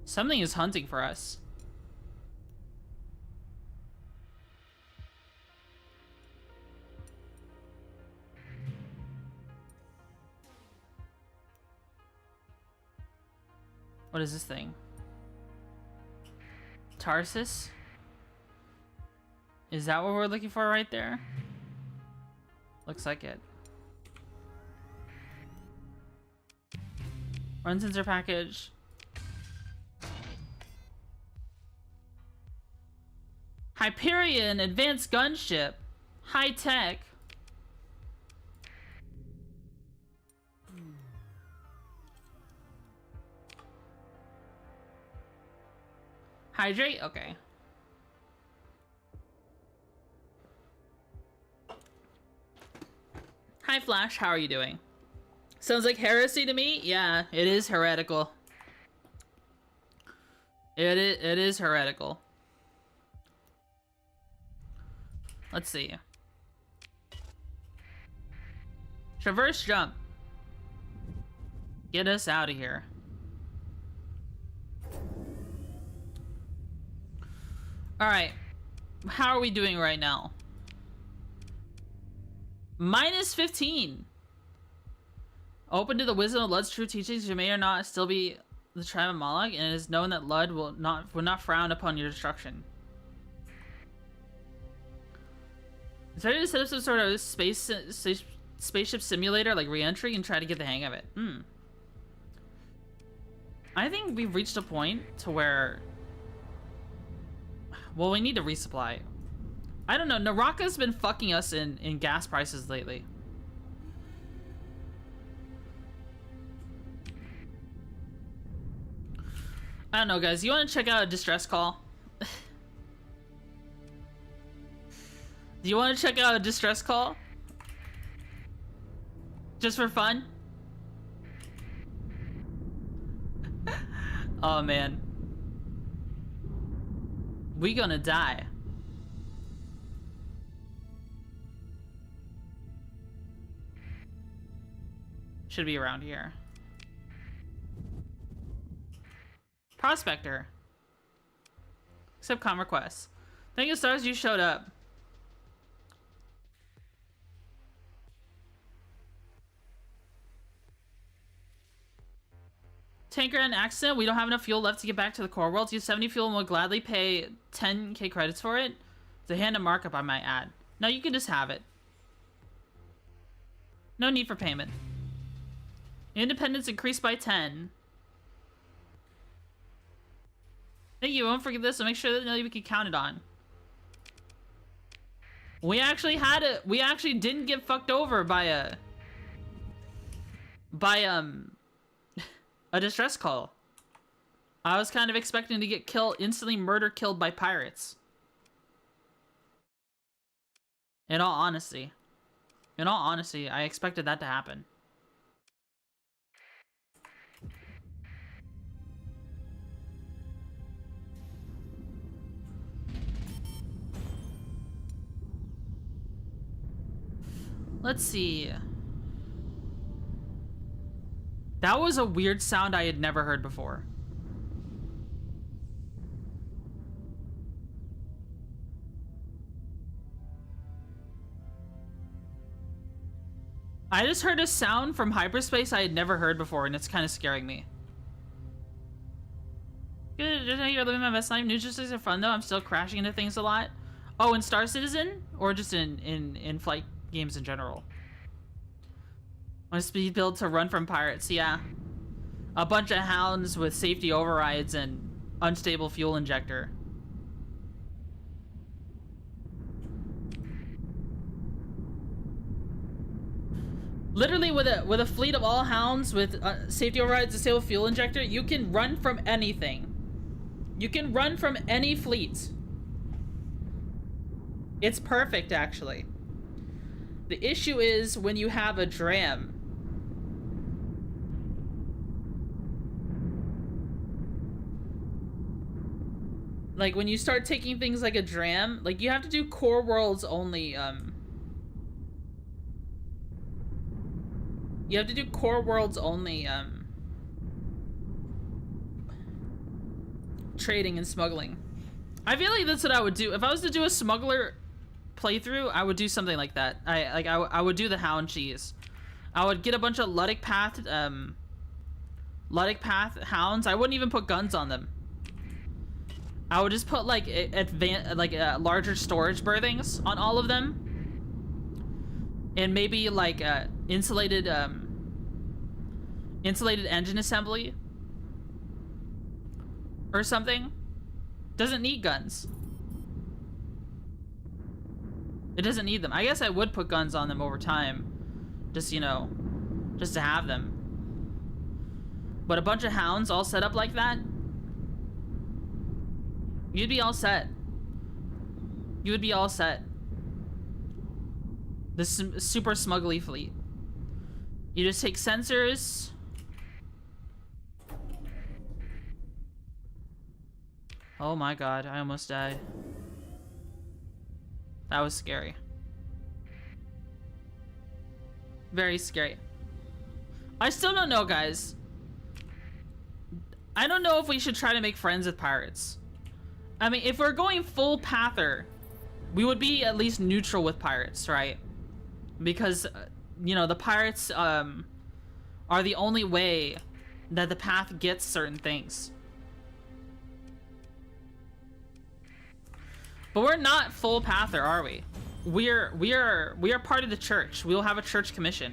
Something is hunting for us. What is this thing? Tarsus? Is that what we're looking for right there? Looks like it. Run sensor package. Hyperion advanced gunship. High tech. Hydrate? Okay. Hi Flash, how are you doing? Sounds like heresy to me? Yeah, it is heretical. It is heretical. Let's see. Traverse jump. Get us out of here. Alright. How are we doing right now? Minus 15. Open to the wisdom of Lud's true teachings, you may or not still be the tribe of Moloch, and it is known that Lud will not frown upon your destruction. Started to set up some sort of spaceship simulator, like re-entry, and try to get the hang of it. I think we've reached a point to where, well, we need to resupply. I don't know. Naraka's been fucking us in gas prices lately. I don't know, guys. You want to check out a distress call? Do you want to check out a distress call? Just for fun? Oh man. We gonna die. Should be around here. Prospector. Accept com requests. Thank you, stars, you showed up. Tanker and accident. We don't have enough fuel left to get back to the core world. Use 70 fuel and will gladly pay 10k credits for it. It's a hand of markup, I might add. No, you can just have it. No need for payment. Independence increased by 10. Thank you. I won't forget this. So make sure that we can count it on. We actually had it. We actually didn't get fucked over by a distress call. I was kind of expecting to get instantly killed by pirates. In all honesty, I expected that to happen. Let's see. That was a weird sound I had never heard before. I just heard a sound from hyperspace I had never heard before, and it's kind of scaring me. Good, you're living my best life. New justices are fun though. I'm still crashing into things a lot. Oh, in Star Citizen? Or just in flight games in general? My speed build to run from pirates, yeah. A bunch of hounds with safety overrides and unstable fuel injector. Literally, with a fleet of all hounds with safety overrides and stable fuel injector, you can run from anything. You can run from any fleet. It's perfect, actually. The issue is when you have a dram. Like, when you start taking things like a dram, like, you have to do core worlds only, you have to do core worlds only, trading and smuggling. I feel like that's what I would do. If I was to do a smuggler playthrough, I would do something like that. I would do the hound cheese. I would get a bunch of Luddic Path hounds. I wouldn't even put guns on them. I would just put like larger storage berthings on all of them, and maybe like insulated engine assembly or something. Doesn't need guns. It doesn't need them. I guess I would put guns on them over time, just, you know, just to have them. But a bunch of hounds all set up like that, you'd be all set. You would be all set. This super smuggly fleet. You just take sensors. Oh my god, I almost died. That was scary. Very scary. I still don't know, guys. I don't know if we should try to make friends with pirates. I mean, if we're going full pather, we would be at least neutral with pirates, right? Because, you know, the pirates are the only way that the path gets certain things. But we're not full pather, are we? We are part of the church. We'll have a church commission.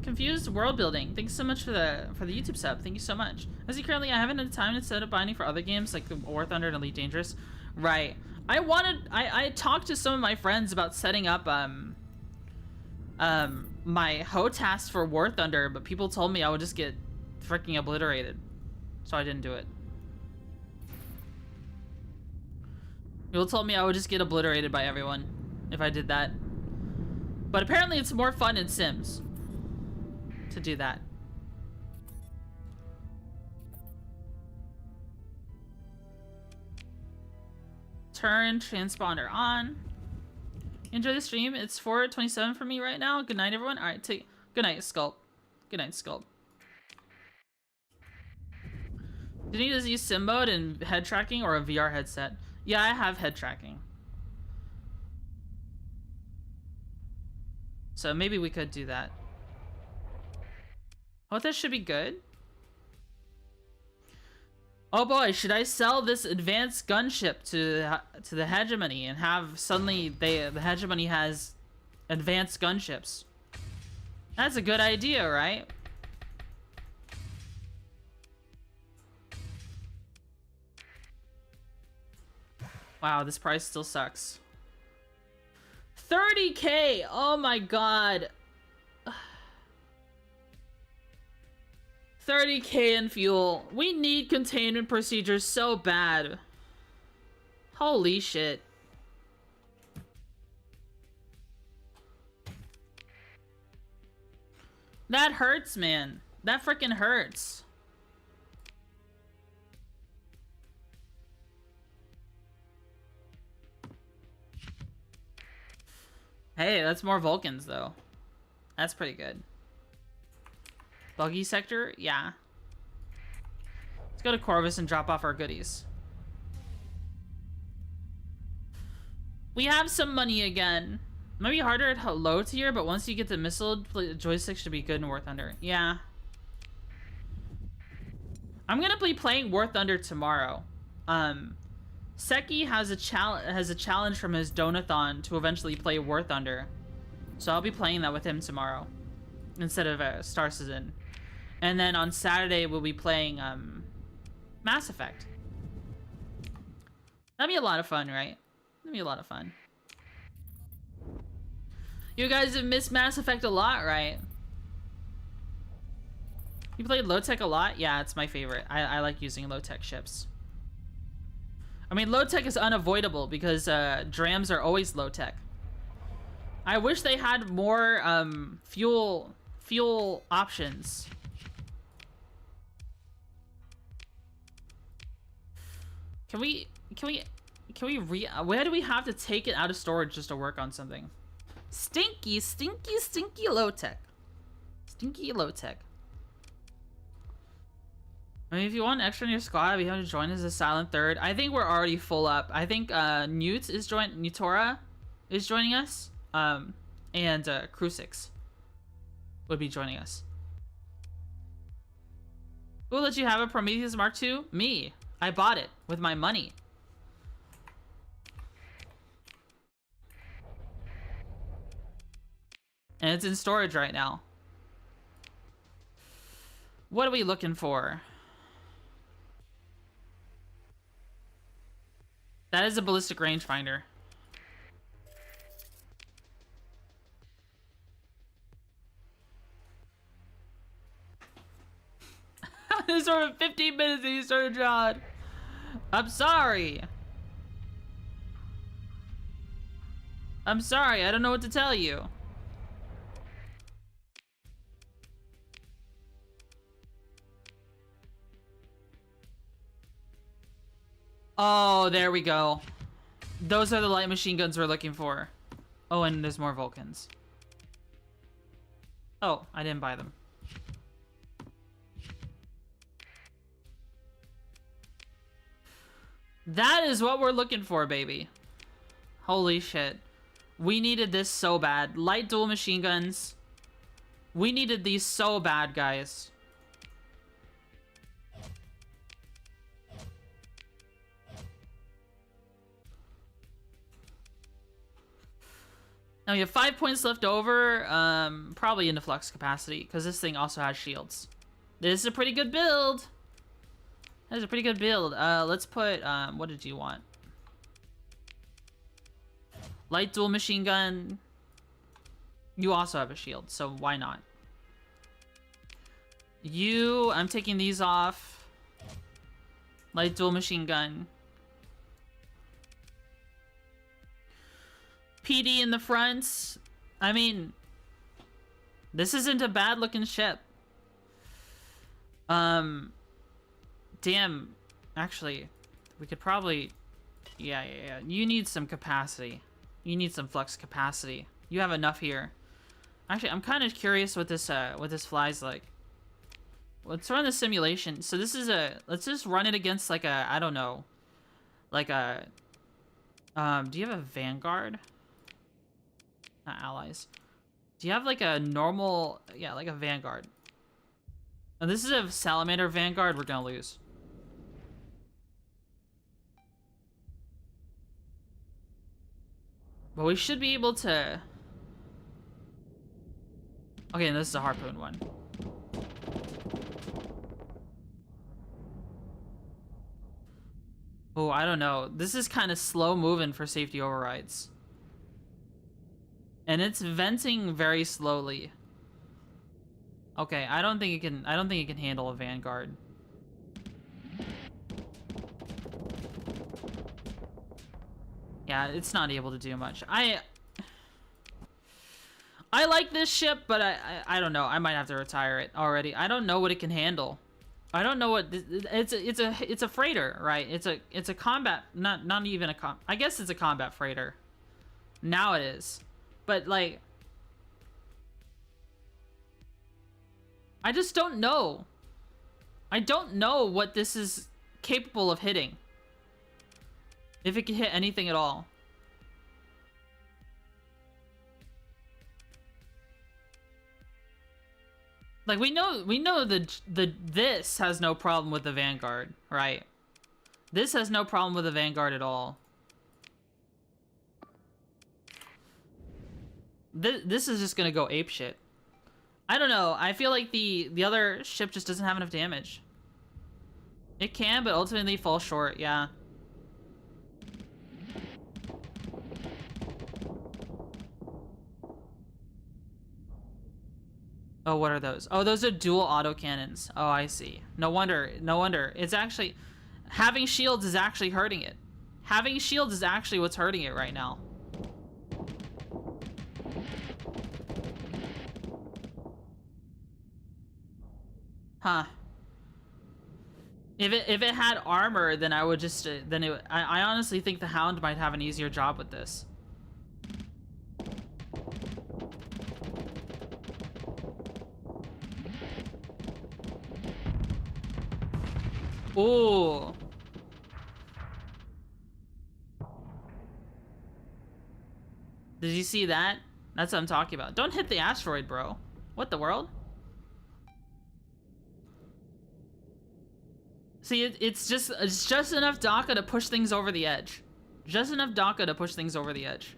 Confused world building. Thanks so much for the YouTube sub. Thank you so much. As you currently, I haven't had time to set up binding for other games like War Thunder and Elite Dangerous. Right. I talked to some of my friends about setting up my HOTAS for War Thunder, but people told me I would just get freaking obliterated, so I didn't do it. People told me I would just get obliterated by everyone if I did that. But apparently it's more fun in Sims to do that. Turn transponder on. Enjoy the stream. It's 4:27 for me right now. Good night, everyone. All right, good night, Sculpt. Good night, Sculpt. Do you need to use sim mode and head tracking or a VR headset? Yeah, I have head tracking. So maybe we could do that. Oh, that should be good. Oh boy, should I sell this advanced gunship to the hegemony and have suddenly the hegemony has advanced gunships? That's a good idea, right? Wow, this price still sucks. 30K! Oh my god. 30K in fuel. We need containment procedures so bad. Holy shit. That hurts, man. That freaking hurts. Hey, that's more Vulcans, though. That's pretty good. Buggy sector? Yeah. Let's go to Corvus and drop off our goodies. We have some money again. Might be harder at low tier, but once you get the missile, joystick should be good in War Thunder. Yeah. I'm gonna be playing War Thunder tomorrow. Seki has a challenge from his Donathon to eventually play War Thunder. So I'll be playing that with him tomorrow. Instead of Star Citizen. And then on Saturday we'll be playing Mass Effect. That'd be a lot of fun, right? That'd be a lot of fun. You guys have missed Mass Effect a lot, right? You played low-tech a lot? Yeah, it's my favorite. I like using low-tech ships. I mean, low-tech is unavoidable because drams are always low-tech. I wish they had more fuel options. Where do we have to take it out of storage just to work on something? Stinky low-tech. Stinky low-tech. I mean, if you want extra in your squad, we have to join as a silent third. I think we're already full up. I think Nutora is joining us. And Crucix would be joining us. Who let you have a Prometheus Mark II? Me. I bought it with my money. And it's in storage right now. What are we looking for? That is a ballistic rangefinder. This over 15 minutes and you started, John. I'm sorry. I'm sorry, I don't know what to tell you. Oh, there we go. Those are the light machine guns we're looking for. Oh, and there's more Vulcans. Oh, I didn't buy them. That is what we're looking for, baby. Holy shit. We needed this so bad. Light dual machine guns. We needed these so bad, guys. Now we have 5 points left over, probably into flux capacity, because this thing also has shields. This is a pretty good build. That is a pretty good build. Let's put, what did you want? Light dual machine gun. You also have a shield, so why not? I'm taking these off. Light dual machine gun. PD in the front. I mean, this isn't a bad looking ship. Damn. Actually, we could probably... Yeah. You need some capacity. You need some flux capacity. You have enough here. Actually, I'm kind of curious what this flies like. Let's run the simulation. So this is let's just run it against like a, I don't know. Like a... do you have a Vanguard? Not allies. Do you have like a normal, yeah, like a Vanguard? And this is a Salamander Vanguard, we're gonna lose. But we should be able to... Okay, and this is a Harpoon one. Oh, I don't know. This is kind of slow moving for safety overrides. And it's venting very slowly. Okay, I don't think it can handle a Vanguard. Yeah, it's not able to do much. I like this ship, but I don't know. I might have to retire it already. I don't know what it can handle. I don't know what it's a freighter, right? It's a combat, not even a I guess it's a combat freighter. Now it is. But like I just don't know. I don't know what this is capable of hitting. If it can hit anything at all. Like we know this has no problem with the Vanguard, right? This has no problem with the Vanguard at all. This is just gonna go apeshit. I don't know. I feel like the other ship just doesn't have enough damage. It can, but ultimately fall short. Yeah. Oh, what are those? Oh, those are dual autocannons. Oh, I see. No wonder. No wonder. It's actually... Having shields is actually hurting it. Having shields is actually what's hurting it right now. Huh. If it had armor, then I would just... I honestly think the Hound might have an easier job with this. Ooh. Did you see that? That's what I'm talking about. Don't hit the asteroid, bro. What the world? See, it's just enough DACA to push things over the edge. Just enough DACA to push things over the edge.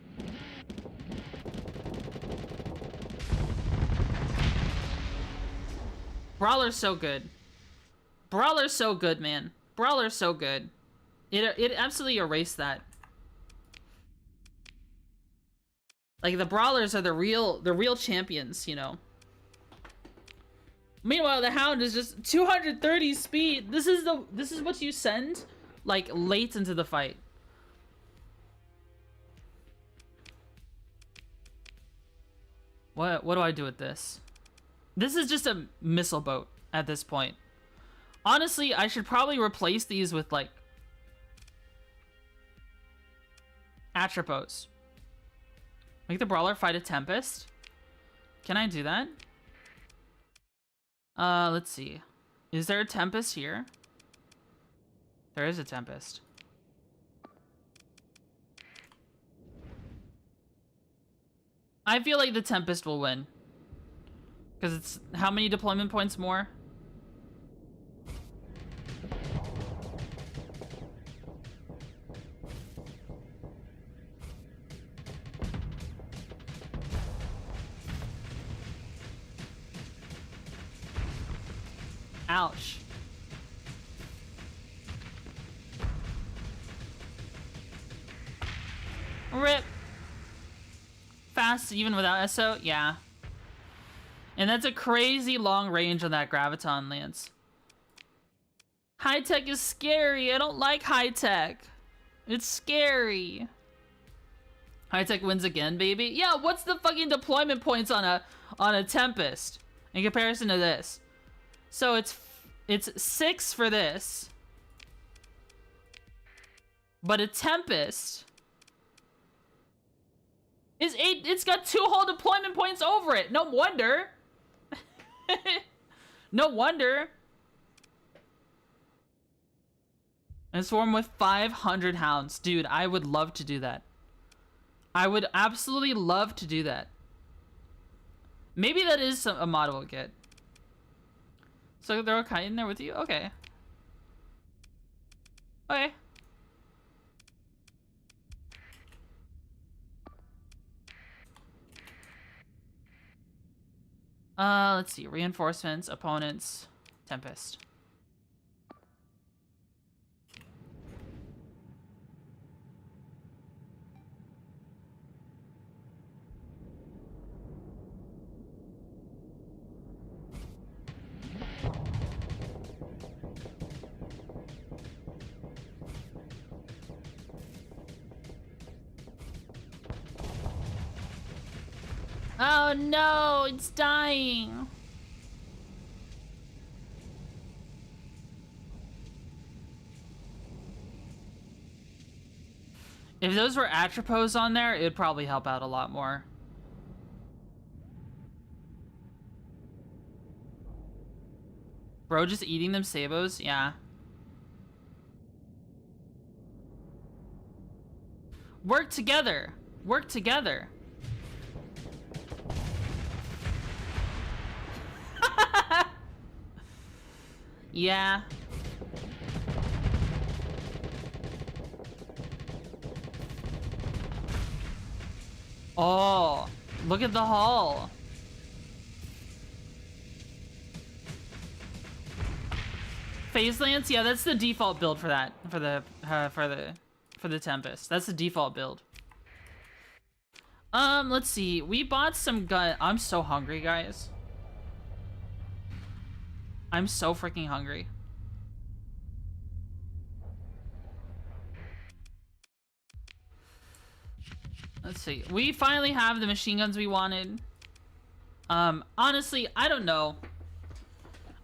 Brawler's so good. Brawler's so good, man. Brawler's so good. It absolutely erased that. Like the Brawlers are the real champions, you know. Meanwhile, the Hound is just 230 speed. This is what you send like late into the fight. What do I do with this? This is just a missile boat at this point. Honestly, I should probably replace these with, like, Atropos. Make the Brawler fight a Tempest? Can I do that? Let's see. Is there a Tempest here? There is a Tempest. I feel like the Tempest will win. Because it's... How many deployment points more? Ouch. RIP. Fast even without SO? Yeah. And that's a crazy long range on that Graviton Lance. High tech is scary. I don't like high tech. It's scary. High tech wins again, baby. Yeah, what's the fucking deployment points on a Tempest in comparison to this? So it's 6 for this. But a Tempest is 8. It's got 2 whole deployment points over it. No wonder. No wonder. And swarm with 500 hounds. Dude, I would love to do that. I would absolutely love to do that. Maybe that is a mod we'll get. So they're okay in there with you? Okay. Okay. Let's see. Reinforcements, opponents, Tempest. Oh no, it's dying. If those were Atropos on there, it'd probably help out a lot more. Bro, just eating them sabos? Yeah. Work together. Work together. Yeah. Oh, look at the hull. Phase Lance, yeah, that's the default build for that. For the Tempest. That's the default build. Let's see. We bought some gun. I'm so hungry, guys. I'm so freaking hungry. Let's see. We finally have the machine guns we wanted. Honestly, I don't know.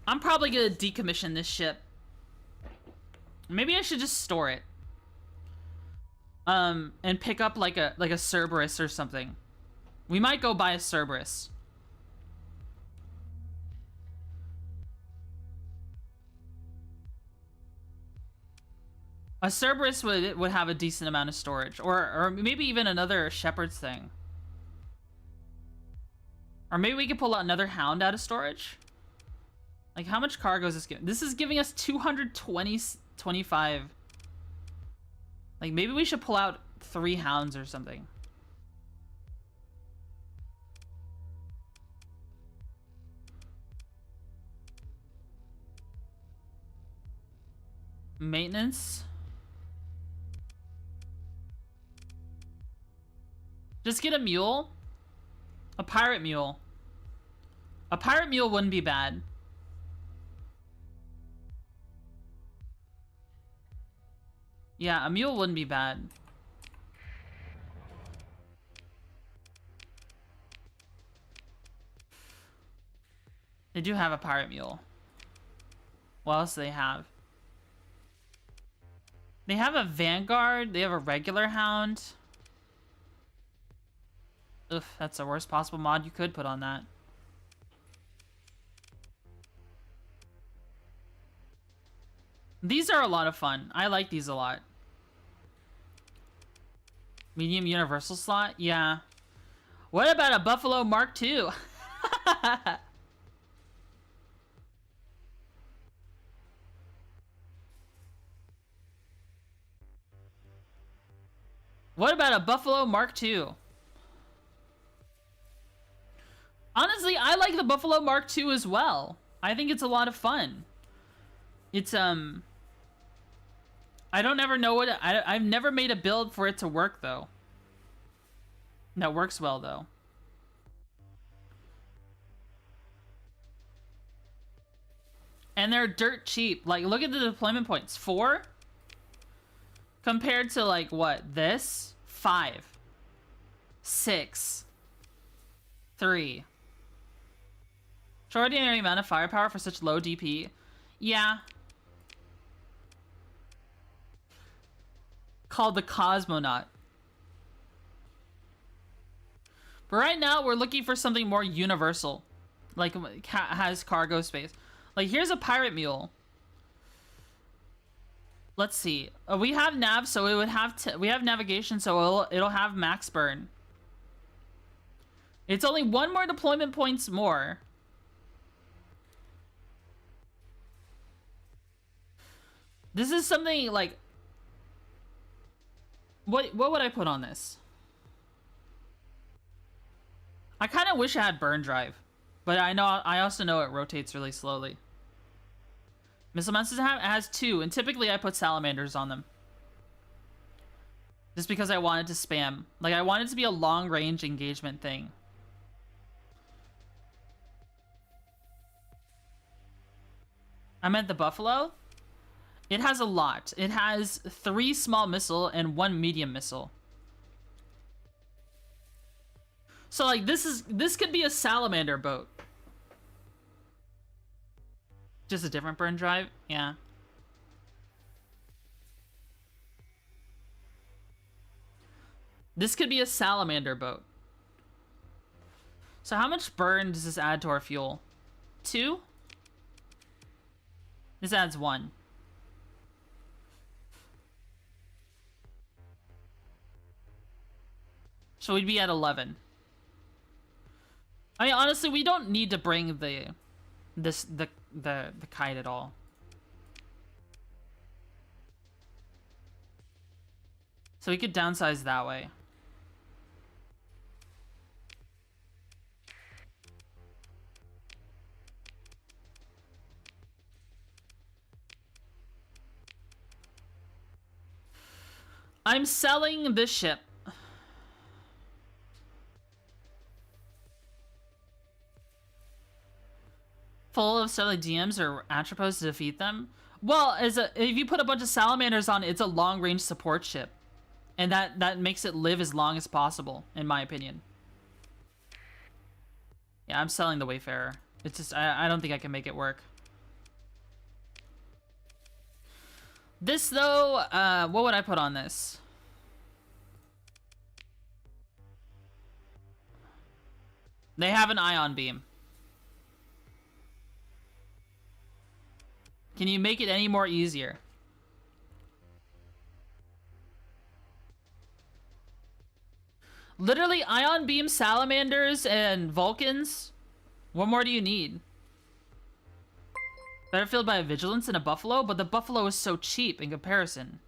I'm probably gonna decommission this ship. Maybe I should just store it. And pick up like a Cerberus or something. We might go buy a Cerberus. A Cerberus would have a decent amount of storage, or maybe even another Shepherd's thing. Or maybe we could pull out another Hound out of storage. Like, how much cargo is this giving? This is giving us 225. Like, maybe we should pull out 3 Hounds or something. Maintenance. Just get a mule. A pirate mule. A pirate mule wouldn't be bad. Yeah, a mule wouldn't be bad. They do have a pirate mule. What else do they have? They have a Vanguard. They have a regular Hound. Ugh, that's the worst possible mod you could put on that. These are a lot of fun. I like these a lot. Medium universal slot? Yeah. What about a Buffalo Mark II? What about a Buffalo Mark II? Honestly, I like the Buffalo Mark II as well. I think it's a lot of fun. It's, I don't ever know what... I've never made a build for it to work, though. That works well, though. And they're dirt cheap. Like, look at the deployment points. 4? Compared to, like, what? This? 5. 6. 3. Extraordinary amount of firepower for such low DP. Yeah. Called the Cosmonaut. But right now, we're looking for something more universal. Like, has cargo space. Like, here's a pirate mule. Let's see. We have nav, so it would have we have navigation, so it'll have max burn. It's only one more deployment points more. This is something like... What would I put on this? I kind of wish I had burn drive. But I also know it rotates really slowly. Missile Masters has 2, and typically I put salamanders on them. Just because I wanted to spam. Like, I want it to be a long-range engagement thing. I meant the Buffalo. It has a lot. It has 3 small missile and 1 medium missile. So, like, this could be a salamander boat. Just a different burn drive? Yeah. This could be a salamander boat. So how much burn does this add to our fuel? 2? This adds 1. So we'd be at 11. I mean, honestly, we don't need to bring the kite at all. So we could downsize that way. I'm selling this ship. Full of Starlight DMs or Atropos to defeat them? Well, if you put a bunch of salamanders on it, it's a long-range support ship. And that makes it live as long as possible, in my opinion. Yeah, I'm selling the Wayfarer. It's just, I don't think I can make it work. This, though, what would I put on this? They have an ion beam. Can you make it any more easier? Literally, ion beam salamanders and Vulcans. What more do you need? Better filled by a Vigilance and a Buffalo, but the Buffalo is so cheap in comparison.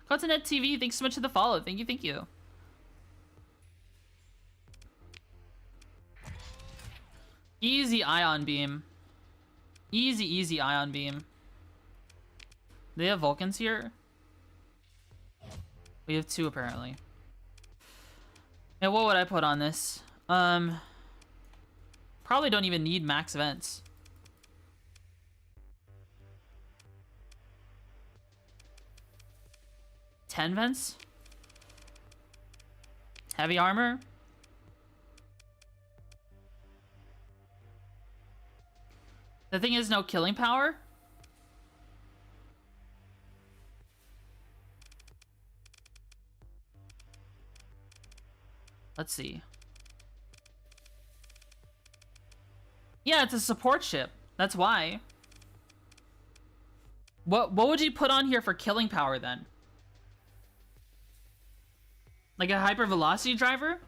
Continent TV, thanks so much for the follow. Thank you, thank you. Easy ion beam. Easy, easy ion beam. They have Vulcans here? We have 2 apparently. And what would I put on this? Probably don't even need max vents. Ten vents? Heavy armor? The thing is, no killing power? Let's see. Yeah, it's a support ship. That's why. What would you put on here for killing power then? Like a hypervelocity driver?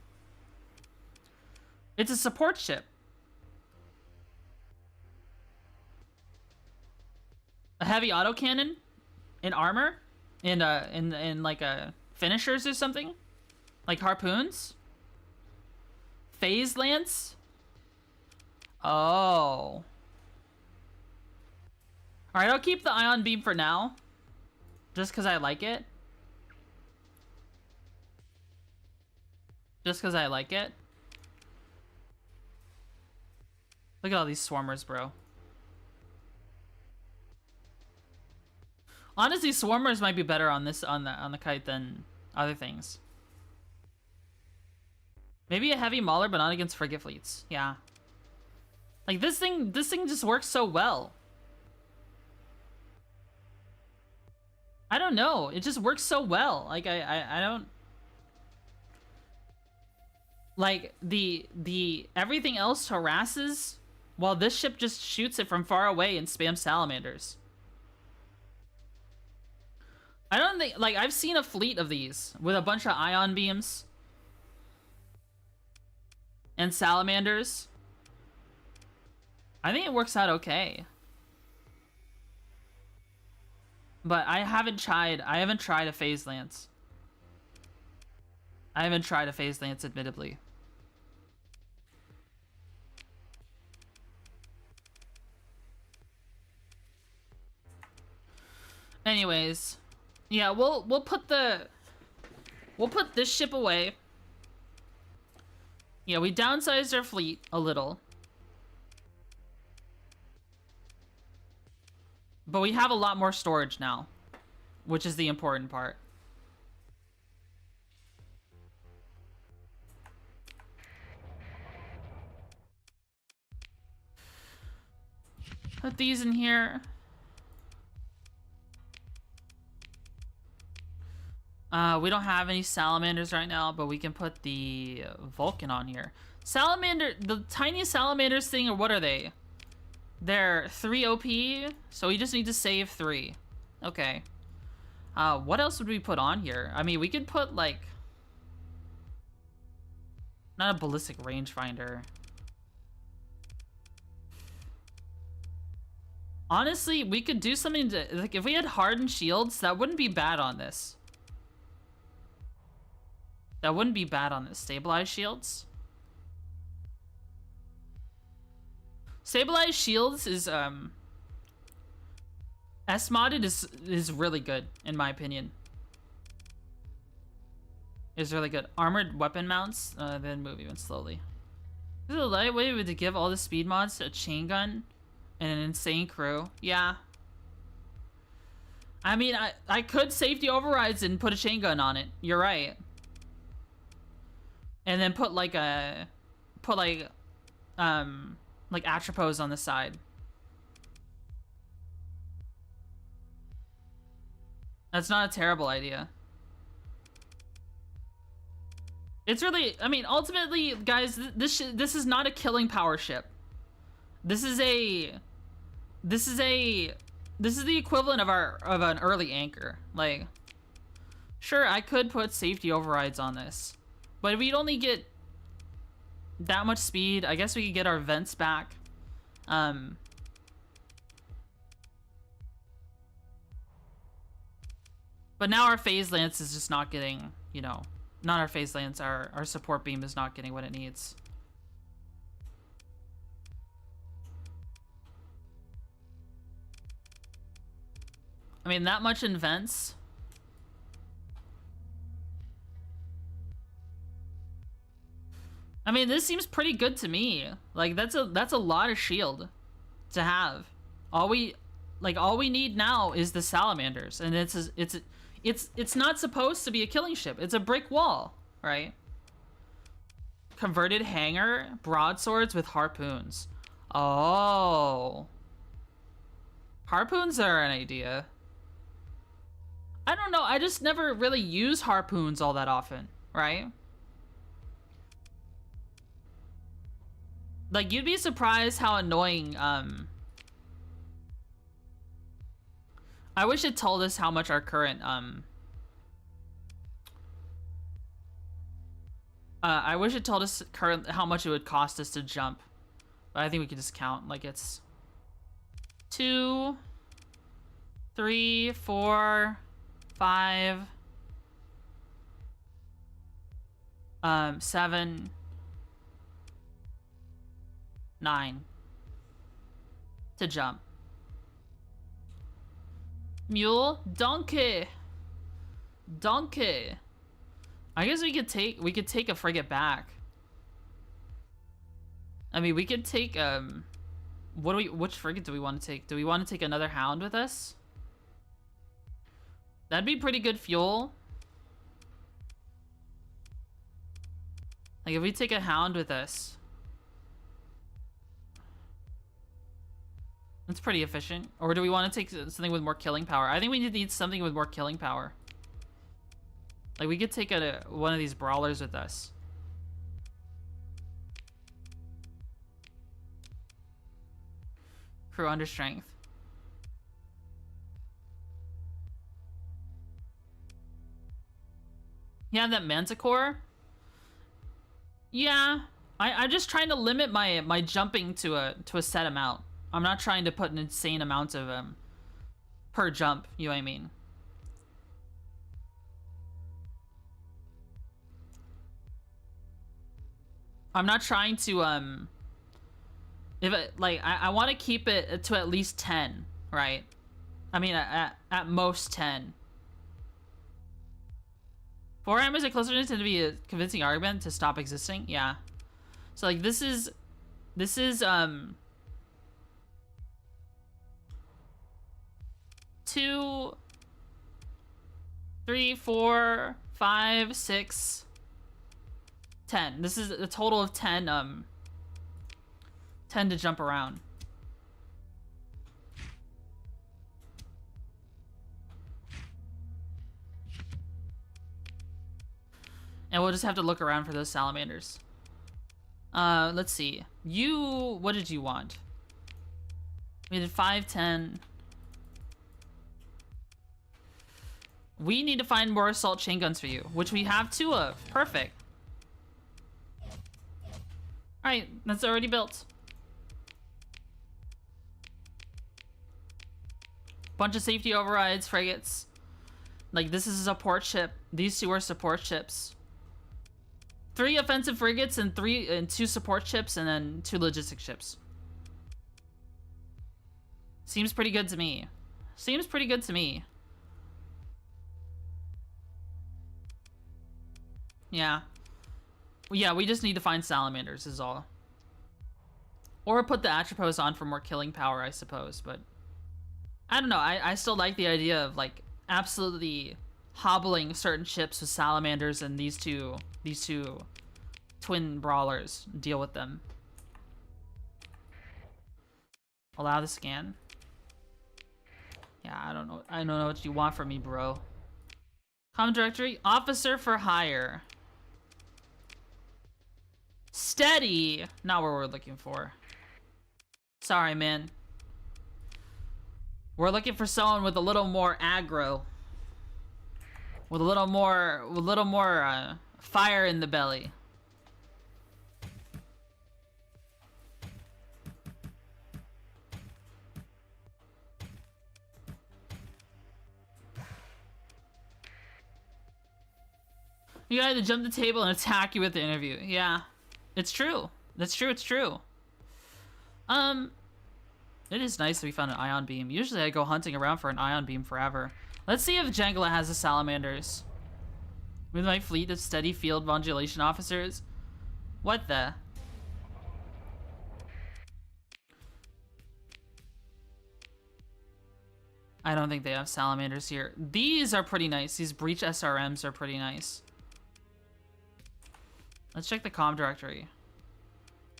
It's a support ship. A heavy autocannon? In armor? In like a finishers or something? Like harpoons? Phase lance? Oh. Alright, I'll keep the ion beam for now. Just because I like it. Just because I like it. Look at all these swarmers, bro. Honestly, swarmers might be better on this on the kite than other things. Maybe a heavy mauler, but not against frigate fleets. Yeah. Like this thing just works so well. I don't know. It just works so well. Like I don't like the everything else harasses while this ship just shoots it from far away and spams salamanders. I don't think, like, I've seen a fleet of these with a bunch of ion beams. and salamanders. I think it works out okay. But I haven't tried a phase lance. Admittedly. Anyways, yeah, we'll put this ship away. Yeah, we downsized our fleet a little. But we have a lot more storage now, which is the important part. Put these in here. We don't have any salamanders right now, but we can put the Vulcan on here. Salamander, the tiny salamanders thing, or what are they? They're 3 OP, so we just need to save 3. Okay. What else would we put on here? I mean, we could put, like... Not a ballistic rangefinder. Honestly, we could do something to... Like, if we had hardened shields, that wouldn't be bad on this. That wouldn't be bad on this. Stabilized shields. Stabilized shields is, S-modded is really good, in my opinion. Is really good. Armored weapon mounts, then move even slowly. This is a lightweight to give all the speed mods a chain gun and an insane crew. Yeah. I mean, I could safety overrides and put a chain gun on it. You're right. And then put like Atropos on the side. That's not a terrible idea. It's really, I mean, ultimately, guys, this is not a killing power ship. This is the equivalent of an early anchor. Like, sure, I could put safety overrides on this, but we'd only get that much speed. I guess we could get our vents back. But now our phase lance is just not getting, you know, not our phase lance, our support beam is not getting what it needs. I mean, that much in vents. I mean, this seems pretty good to me. Like, that's a lot of shield to have. All we need now is the salamanders, and it's not supposed to be a killing ship. It's a brick wall, right? Converted hangar, broadswords with harpoons. Oh. Harpoons are an idea. I don't know, I just never really use harpoons all that often, right? Like, you'd be surprised how annoying, I wish it told us how much our current, I wish it told us how much it would cost us to jump. But I think we could just count, like it's 2, 3, 4, 5, 7, 9 to jump. Mule, donkey. I guess we could take a frigate back. I mean, we could take which frigate do we want to take? Do we want to take another hound with us? That'd be pretty good fuel. Like, if we take a hound with us, that's pretty efficient. Or do we want to take something with more killing power? I think we need something with more killing power. Like, we could take one of these brawlers with us. Crew under strength. Yeah, that manticore. Yeah, I'm just trying to limit my jumping to a set amount. I'm not trying to put an insane amount of per jump, you know what I mean? I'm not trying to if it, like I want to keep it to at least 10, right? I mean at most 10. 4 hammers at closer tend to be a convincing argument to stop existing. Yeah. So like this is 2, 3, 4, 5, 6, 10. This is a total of 10 10 to jump around. And we'll just have to look around for those salamanders. Let's see. What did you want? We did 5, 10. We need to find more assault chain guns for you, which we have 2 of. Perfect. Alright, that's already built. Bunch of safety overrides, frigates. Like, this is a support ship. These 2 are support ships. 3 offensive frigates and 2 support ships, and then 2 logistic ships. Seems pretty good to me. Seems pretty good to me. Yeah. Yeah, we just need to find salamanders is all. Or put the Atropos on for more killing power, I suppose, but I don't know. I still like the idea of like absolutely hobbling certain ships with salamanders and these two twin brawlers. Deal with them. Allow the scan. Yeah, I don't know what you want from me, bro. Common directory, officer for hire. Steady. Not what we're looking for. Sorry, man. We're looking for someone with a little more aggro. With a little more fire in the belly. You gotta either jump the table and attack you with the interview. Yeah. It's true. That's true, it's true. It is nice that we found an ion beam. Usually I go hunting around for an ion beam forever. Let's see if Jangala has the salamanders. With my fleet of steady field modulation officers. What the? I don't think they have salamanders here. These are pretty nice. These breach SRMs are pretty nice. Let's check the comm directory.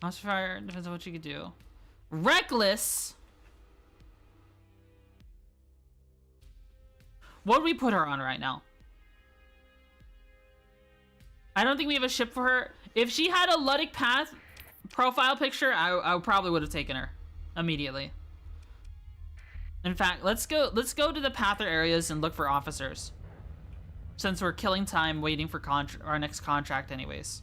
Monster fire, depends on what you could do. Reckless! What would we put her on right now? I don't think we have a ship for her. If she had a Luddic Path profile picture, I probably would have taken her immediately. In fact, let's go to the Pather areas and look for officers. Since we're killing time waiting for our next contract anyways.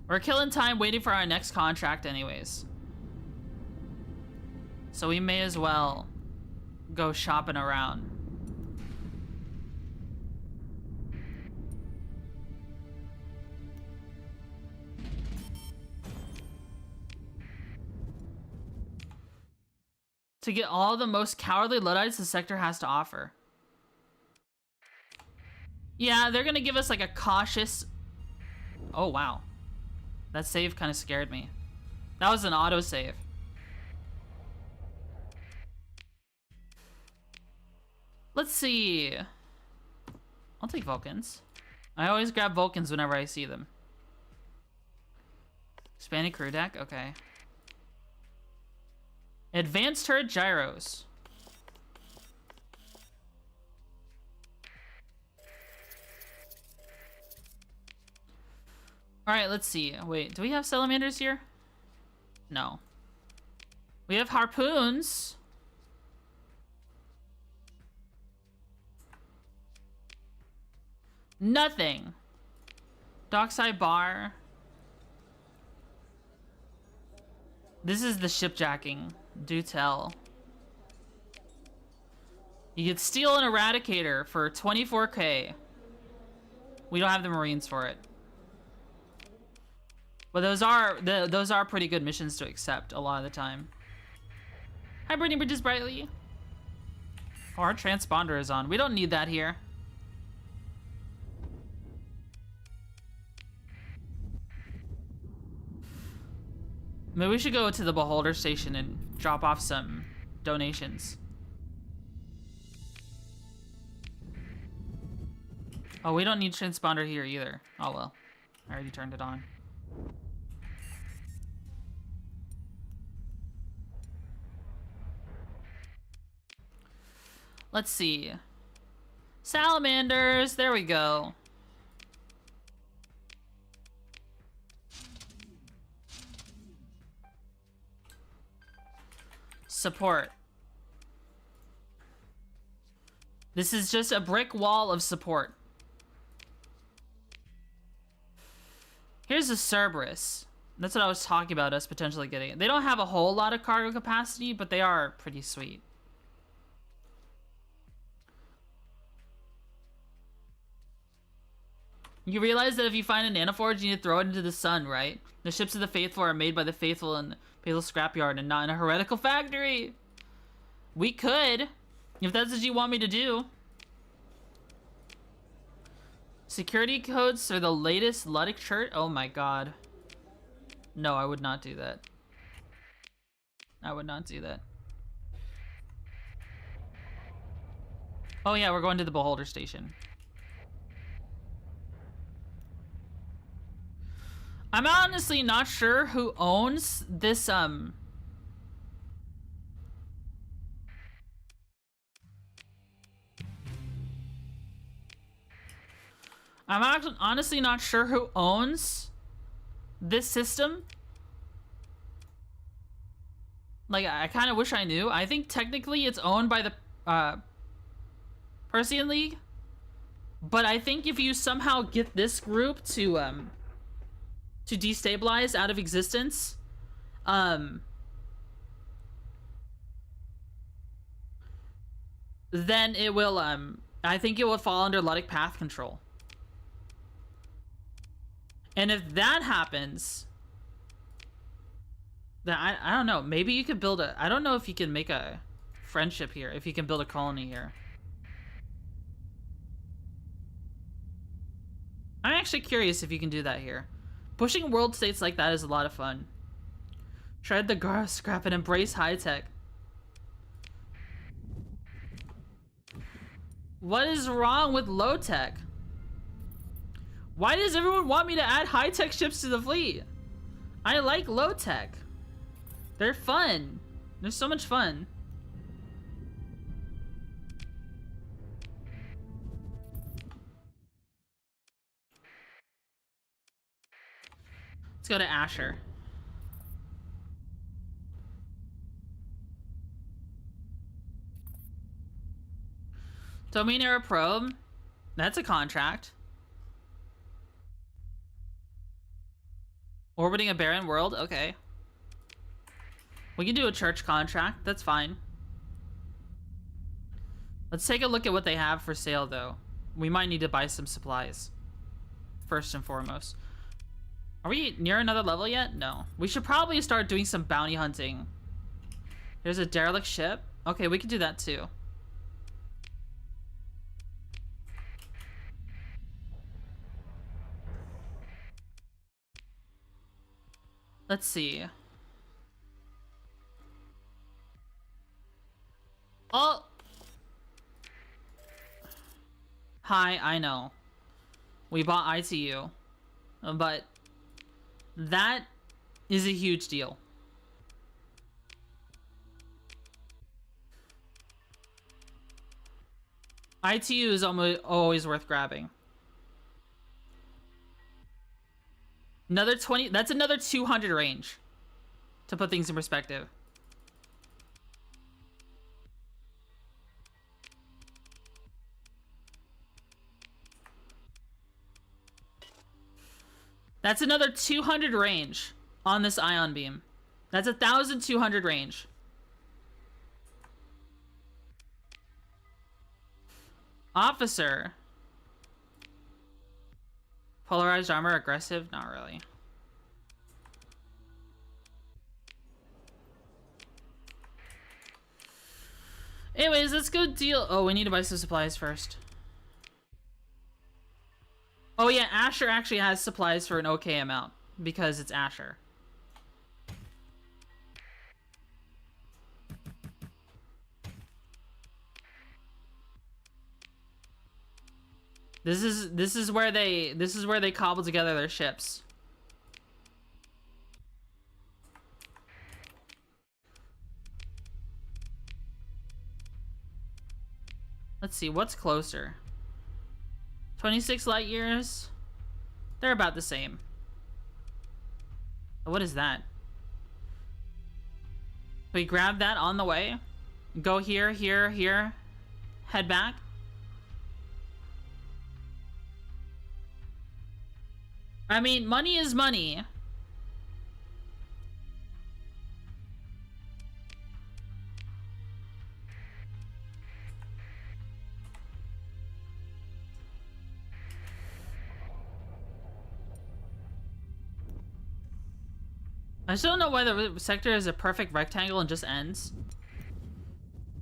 We're killing time waiting for our next contract anyways. So we may as well go shopping around. To get all the most cowardly Luddites the sector has to offer. Yeah, they're gonna give us like a cautious... Oh, wow. That save kind of scared me. That was an autosave. Let's see. I'll take Vulcans. I always grab Vulcans whenever I see them. Expanded crew deck, okay. Advanced turret gyros. Alright, let's see. Wait, do we have salamanders here? No. We have harpoons. Nothing. Dockside bar. This is the shipjacking. Do tell. You could steal an eradicator for 24k. We don't have the Marines for it. But those are pretty good missions to accept a lot of the time. Hi, Brittany Bridges Brightly. Oh, our transponder is on. We don't need that here. Maybe we should go to the Beholder Station and drop off some donations. Oh, we don't need transponder here either. Oh well. I already turned it on. Let's see. Salamanders, there we go. Support. This is just a brick wall of support. Here's a Cerberus. That's what I was talking about, us potentially getting. They don't have a whole lot of cargo capacity, but they are pretty sweet. You realize that if you find a nanoforge, you need to throw it into the sun, right? The ships of the faithful are made by the faithful in the faithful scrapyard and not in a heretical factory. We could, if that's what you want me to do. Security codes are the latest Ludic shirt. Oh my god. No, I would not do that. I would not do that. Oh yeah, we're going to the Beholder Station. I'm honestly not sure who owns this, I'm honestly not sure who owns this system. Like, I kind of wish I knew. I think technically it's owned by the, Persian League. But I think if you somehow get this group to destabilize out of existence, then it will, I think it will fall under Ludic path control. And if that happens, then I don't know, maybe you could build a, I don't know if you can make a friendship here, if you can build a colony here. I'm actually curious if you can do that here. Pushing world states like that is a lot of fun. Shred the gar scrap and embrace high tech. What is wrong with low tech? Why does everyone want me to add high tech ships to the fleet? I like low tech. They're fun. They're so much fun. Let's go to Asher. Domain era probe. That's a contract. Orbiting a barren world. Okay. We can do a church contract. That's fine. Let's take a look at what they have for sale, though. We might need to buy some supplies. First and foremost. Are we near another level yet? No. We should probably start doing some bounty hunting. There's a derelict ship. Okay, we can do that too. Let's see. Oh! Hi, I know. We bought ITU. But that is a huge deal. ITU is always worth grabbing. Another 20, that's another 200 range. To put things in perspective. That's another 200 range on this ion beam. That's 1,200 range. Officer. Polarized armor, aggressive? Not really. Anyways, let's go deal. Oh, we need to buy some supplies first. Oh yeah, Asher actually has supplies for an okay amount because it's Asher. This is where they cobble together their ships. Let's see, what's closer? 26 light years? They're about the same. What is that? We grab that on the way. Go here, here, here. Head back. I mean, money is money. I still don't know why the sector is a perfect rectangle and just ends.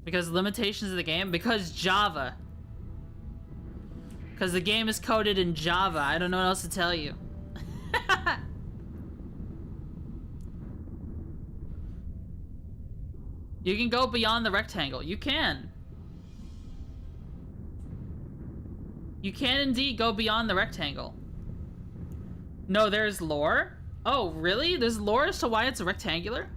Because limitations of the game? Because Java. Because the game is coded in Java. I don't know what else to tell you. You can go beyond the rectangle. You can. You can indeed go beyond the rectangle. No, there's lore? Oh, really? There's lore as to why it's rectangular?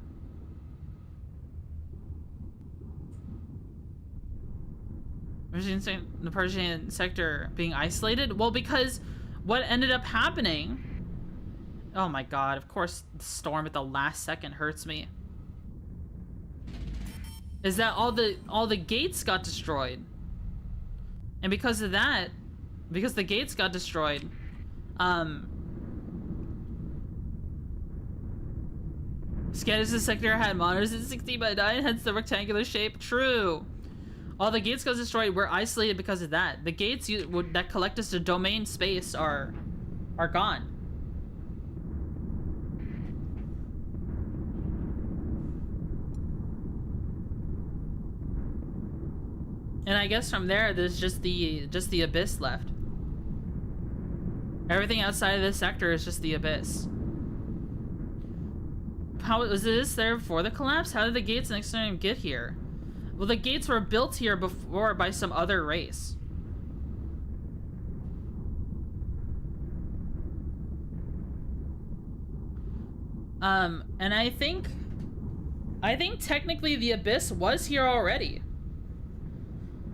The Persian sector being isolated? Well, because what ended up happening... Oh my god, of course the storm at the last second hurts me. Is that all the gates got destroyed. And because of that, because the gates got destroyed, Scandus' sector had monitors in 16 by 9, hence the rectangular shape. True. All the gates got destroyed. We're isolated because of that. The gates that collect us to domain space are gone. And I guess from there, there's just the abyss left. Everything outside of this sector is just the abyss. How was this there before the collapse? How did the gates next time get here? Well, the gates were built here before by some other race. And I think technically the abyss was here already.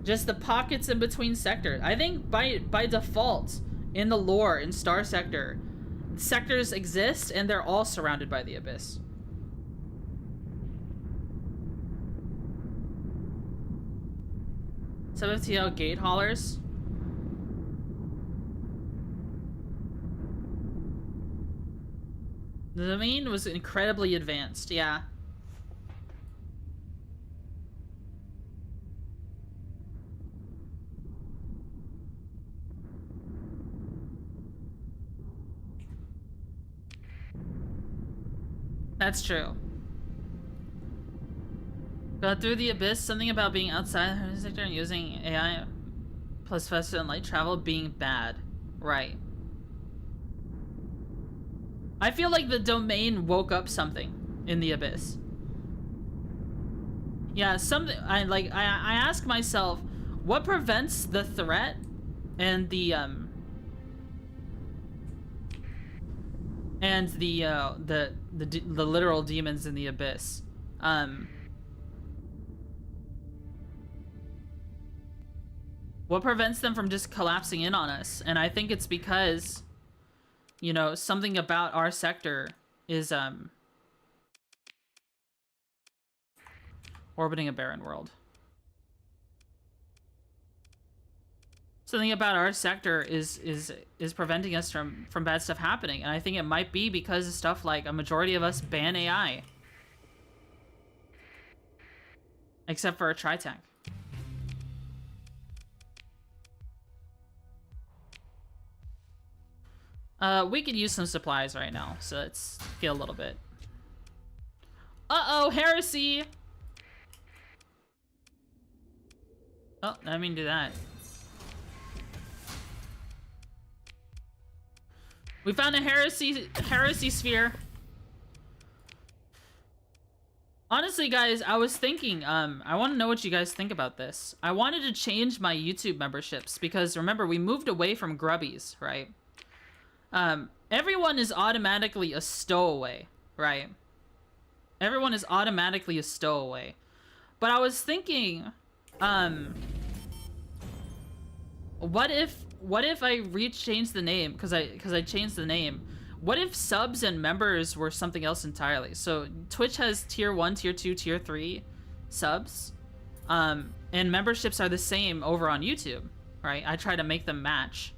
Just the pockets in between sectors. I think by default in the lore in Star Sector, sectors exist and they're all surrounded by the abyss. Sub-FTL gate haulers. The domain was incredibly advanced, yeah. That's true. Got through the abyss, something about being outside the sector and using AI plus faster than light travel being bad. Right. I feel like the domain woke up something in the abyss. Yeah, something I ask myself, what prevents the threat and the literal demons in the abyss? What prevents them from just collapsing in on us? And I think it's because, you know, something about our sector is orbiting a barren world. Something about our sector is preventing us from bad stuff happening, and I think it might be because of stuff like a majority of us ban AI. Except for a tri-tank. We could use some supplies right now, so let's get a little bit. Uh-oh, heresy! Oh, I didn't mean to do that. We found a heresy sphere. Honestly, guys, I was thinking, I want to know what you guys think about this. I wanted to change my YouTube memberships because, remember, we moved away from grubbies, right? Everyone is automatically a stowaway, right? Everyone is automatically a stowaway. But I was thinking, what if I changed the name, because I changed the name. What if subs and members were something else entirely? So Twitch has tier 1, tier 2, tier 3 subs. And memberships are the same over on YouTube, right? I try to make them match.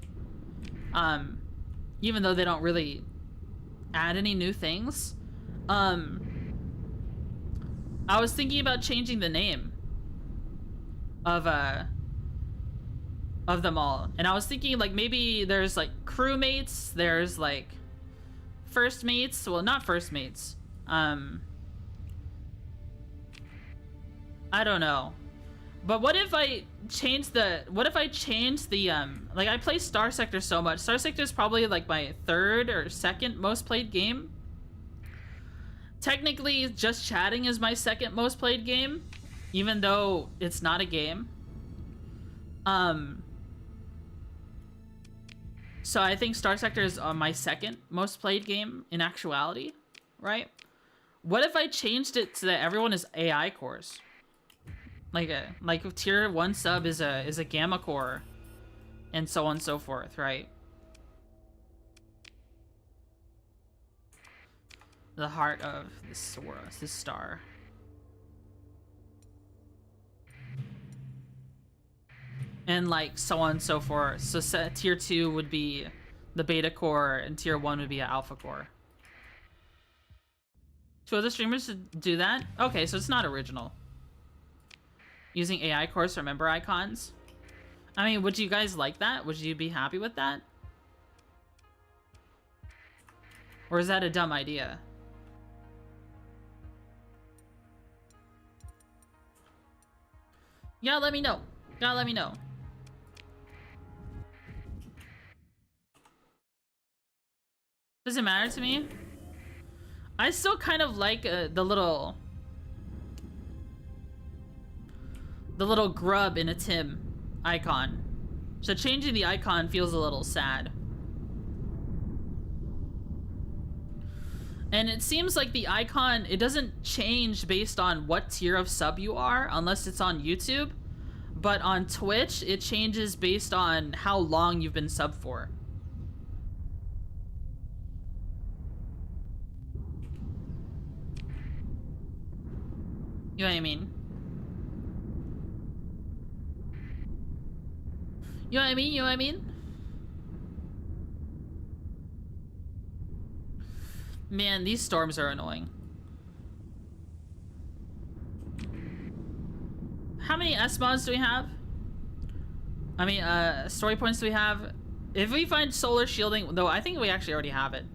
Even though they don't really add any new things. I was thinking about changing the name of them all. And I was thinking like maybe there's like crewmates, there's like first mates, well, not first mates. I don't know. But what if I change the, like I play Star Sector so much. Star Sector is probably like my 3rd or 2nd most played game. Technically, Just Chatting is my 2nd most played game, even though it's not a game. So I think Star Sector is my 2nd most played game in actuality, right? What if I changed it so that everyone is AI cores? Like tier 1 sub is a gamma core, and so on and so forth, right? The heart of this world, this star. And like so on and so forth. So tier 2 would be the beta core, and tier 1 would be an alpha core. 2 other streamers to do that? Okay, so it's not original. Using AI cores for member icons. I mean, would you guys like that? Would you be happy with that? Or is that a dumb idea? Yeah, let me know. Yeah, let me know. Does it matter to me? I still kind of like the little grub in a Tim icon. So changing the icon feels a little sad. And it seems like the icon, it doesn't change based on what tier of sub you are, unless it's on YouTube. But on Twitch, it changes based on how long you've been subbed for. You know what I mean? You know what I mean? You know what I mean? Man, these storms are annoying. How many S-mods do we have? I mean, story points do we have? If we find solar shielding, though I think we actually already have it.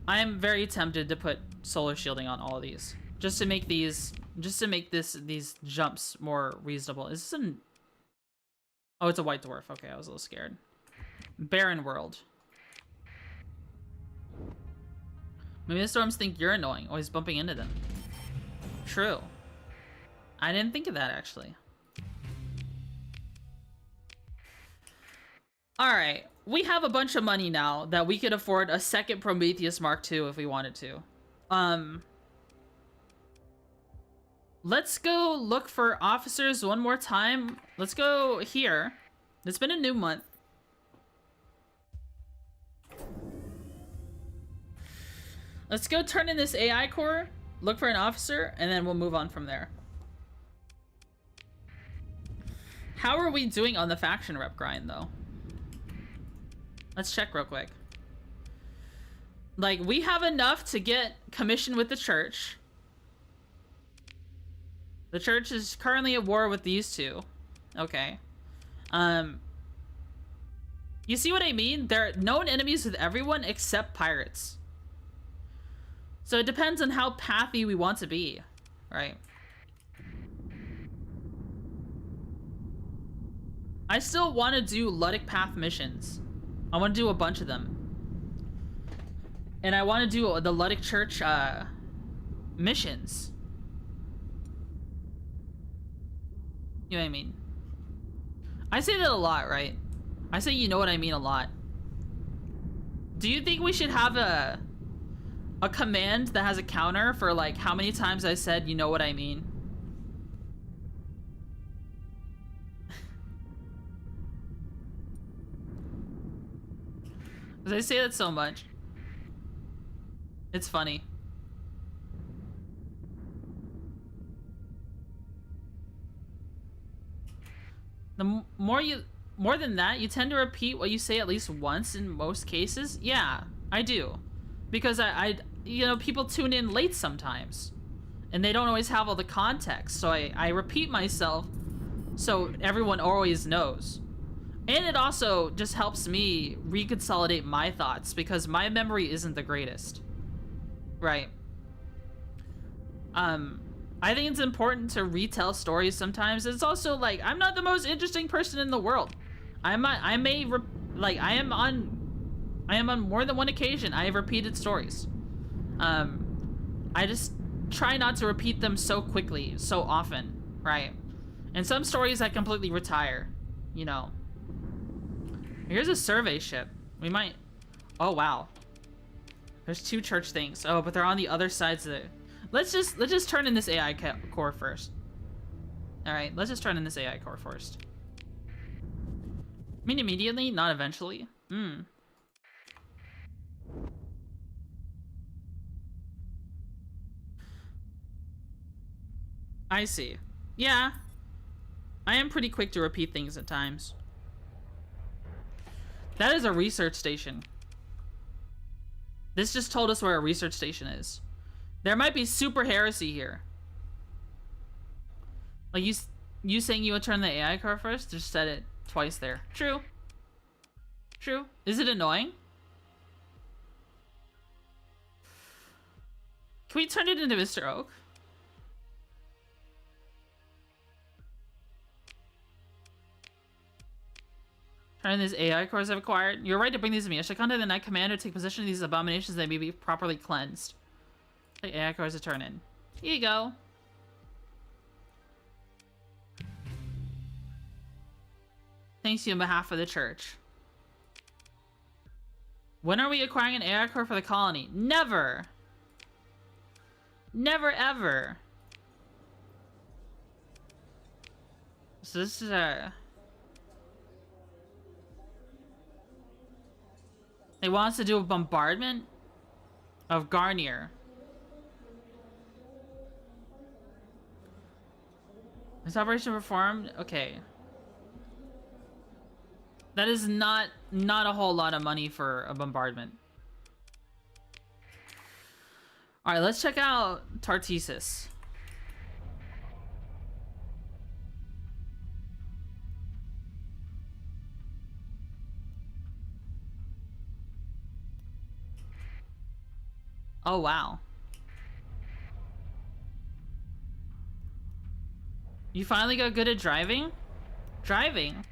I am very tempted to put solar shielding on all of these. Just to make these, these jumps more reasonable. Is this an... Oh, it's a white dwarf. Okay, I was a little scared. Barren world. Maybe the storms think you're annoying, always bumping into them. True. I didn't think of that, actually. Alright, we have a bunch of money now that we could afford a second Prometheus Mark II if we wanted to. Let's go look for officers one more time. Let's go here. It's been a new month. Let's go turn in this AI core, look for an officer, and then we'll move on from there. How are we doing on the faction rep grind, though? Let's check real quick. Like, we have enough to get commission with the church. The church is currently at war with these two. Okay. You see what I mean? They're known enemies with everyone except pirates. So it depends on how pathy we want to be, right? I still want to do Luddic Path missions. I want to do a bunch of them. And I want to do the Luddic Church missions. You know what I mean? I say that a lot, right? I say you know what I mean a lot. Do you think we should have a command that has a counter for like how many times I said you know what I mean? Because I say that so much. It's funny. The more than that, you tend to repeat what you say at least once in most cases. Yeah, I do. Because I you know, people tune in late sometimes. And they don't always have all the context. So I repeat myself so everyone always knows. And it also just helps me reconsolidate my thoughts because my memory isn't the greatest. Right. I think it's important to retell stories sometimes. It's also like, I'm not the most interesting person in the world. I am on more than one occasion I have repeated stories. I just try not to repeat them so quickly, so often, right? And some stories I completely retire, you know. Here's a survey ship. We might... Oh, wow. There's 2 church things. Oh, but they're on the other sides of it. Let's just turn in this AI core first. All right, let's just turn in this AI core first. I mean, immediately, not eventually. I see. Yeah. I am pretty quick to repeat things at times. That is a research station. This just told us where a research station is. There might be super heresy here. Like you saying you would turn the AI car first? Just said it twice there. True. True. Is it annoying? Can we turn it into Mr. Oak? Turn these AI cores I've acquired. You're right to bring these to me. I should contact the Knight Commander to take possession of these abominations that may be properly cleansed. The AI cores to turn in. Here you go. Thanks to you on behalf of the church. When are we acquiring an AI core for the colony? Never! Never ever! So this is a... They want us to do a bombardment of Garnier. This operation performed? Okay. That is not a whole lot of money for a bombardment. Alright, let's check out Tartessus. Oh, wow. You finally got good at driving? Driving?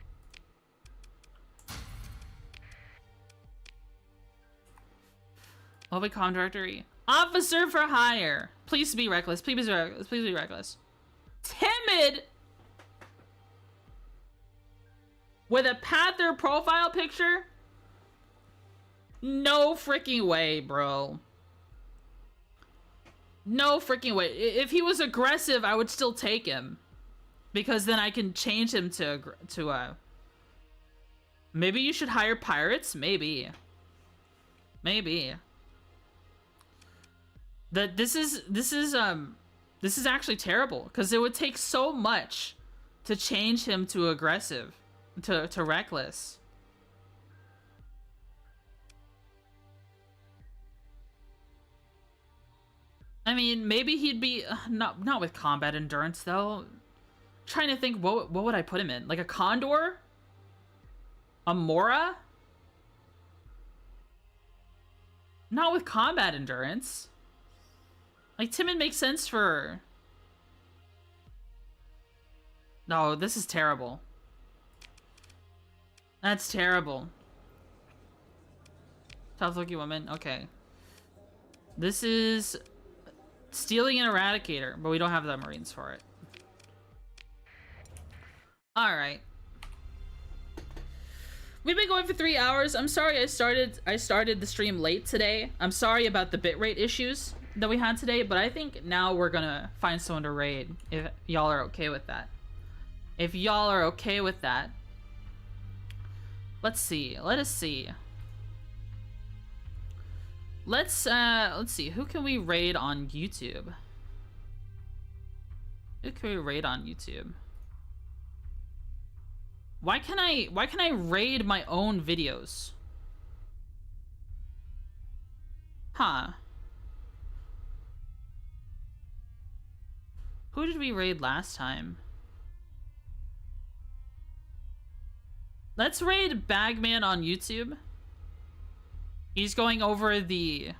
Obicom directory. Officer for hire. Please be reckless. Please be reckless. Please be reckless. Timid? With a Panther profile picture? No freaking way, bro. No freaking way. If he was aggressive, I would still take him. Because then I can change him to maybe you should hire pirates? Maybe. Maybe. This is actually terrible because it would take so much to change him to aggressive, to reckless. I mean, maybe he'd be not with combat endurance though. Trying to think, what would I put him in? Like a Condor? A Mora? Not with combat endurance. Like, Timid makes sense for... No, this is terrible. That's terrible. Tough looking woman. Okay. This is stealing an Eradicator, but we don't have the Marines for it. Alright. We've been going for 3 hours. I'm sorry I started the stream late today. I'm sorry about the bitrate issues that we had today, but I think now we're gonna find someone to raid if y'all are okay with that. If y'all are okay with that. Let's see. Let us see. Let's see. Who can we raid on YouTube? Who can we raid on YouTube? Why can I raid my own videos? Huh. Who did we raid last time? Let's raid Bagman on YouTube. He's going over the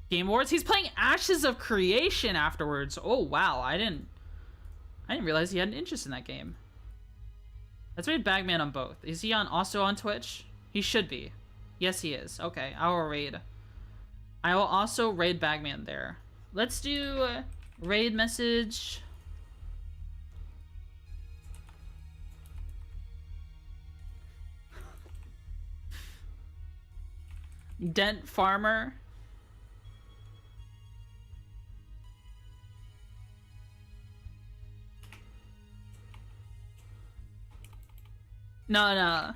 Game Awards. He's playing Ashes of Creation afterwards. Oh wow, I didn't realize he had an interest in that game. Let's raid Bagman on both. Is he also on Twitch? He should be. Yes, he is. Okay, I will raid. I will also raid Bagman there. Let's do raid message. Dent Farmer. No.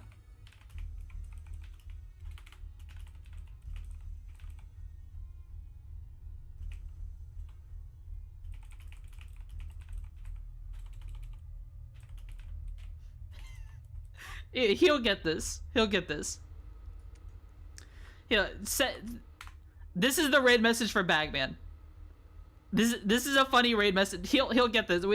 He'll get this. He'll get this. This is the raid message for Bagman. This is a funny raid message. He'll get this.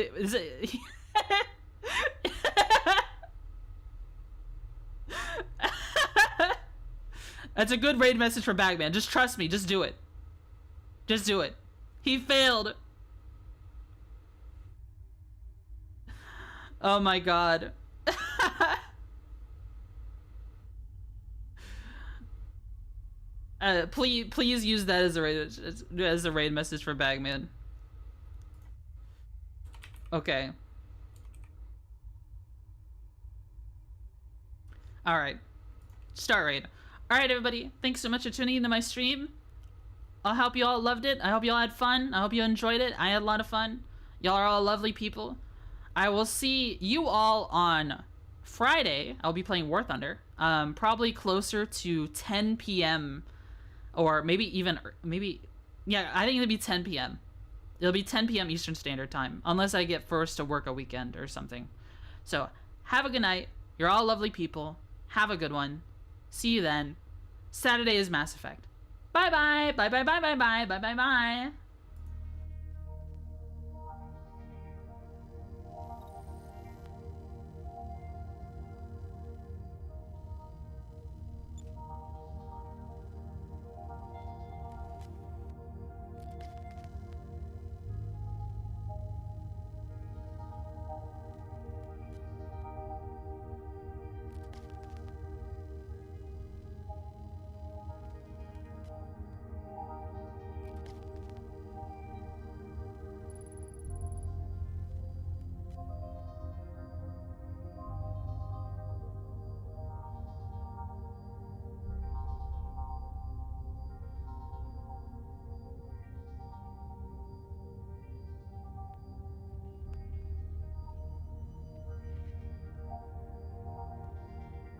That's a good raid message for Bagman. Just trust me. Just do it. Just do it. He failed. Oh my god. Please use that as a raid message for Bagman. Okay. All right. Start raid. All right, everybody. Thanks so much for tuning into my stream. I hope you all loved it. I hope you all had fun. I hope you enjoyed it. I had a lot of fun. Y'all are all lovely people. I will see you all on Friday. I'll be playing War Thunder. Probably closer to 10 p.m. Or maybe, yeah, I think it'll be 10 p.m. It'll be 10 p.m. Eastern Standard Time, unless I get forced to work a weekend or something. So, have a good night. You're all lovely people. Have a good one. See you then. Saturday is Mass Effect. Bye-bye. Bye-bye-bye-bye-bye. Bye-bye-bye.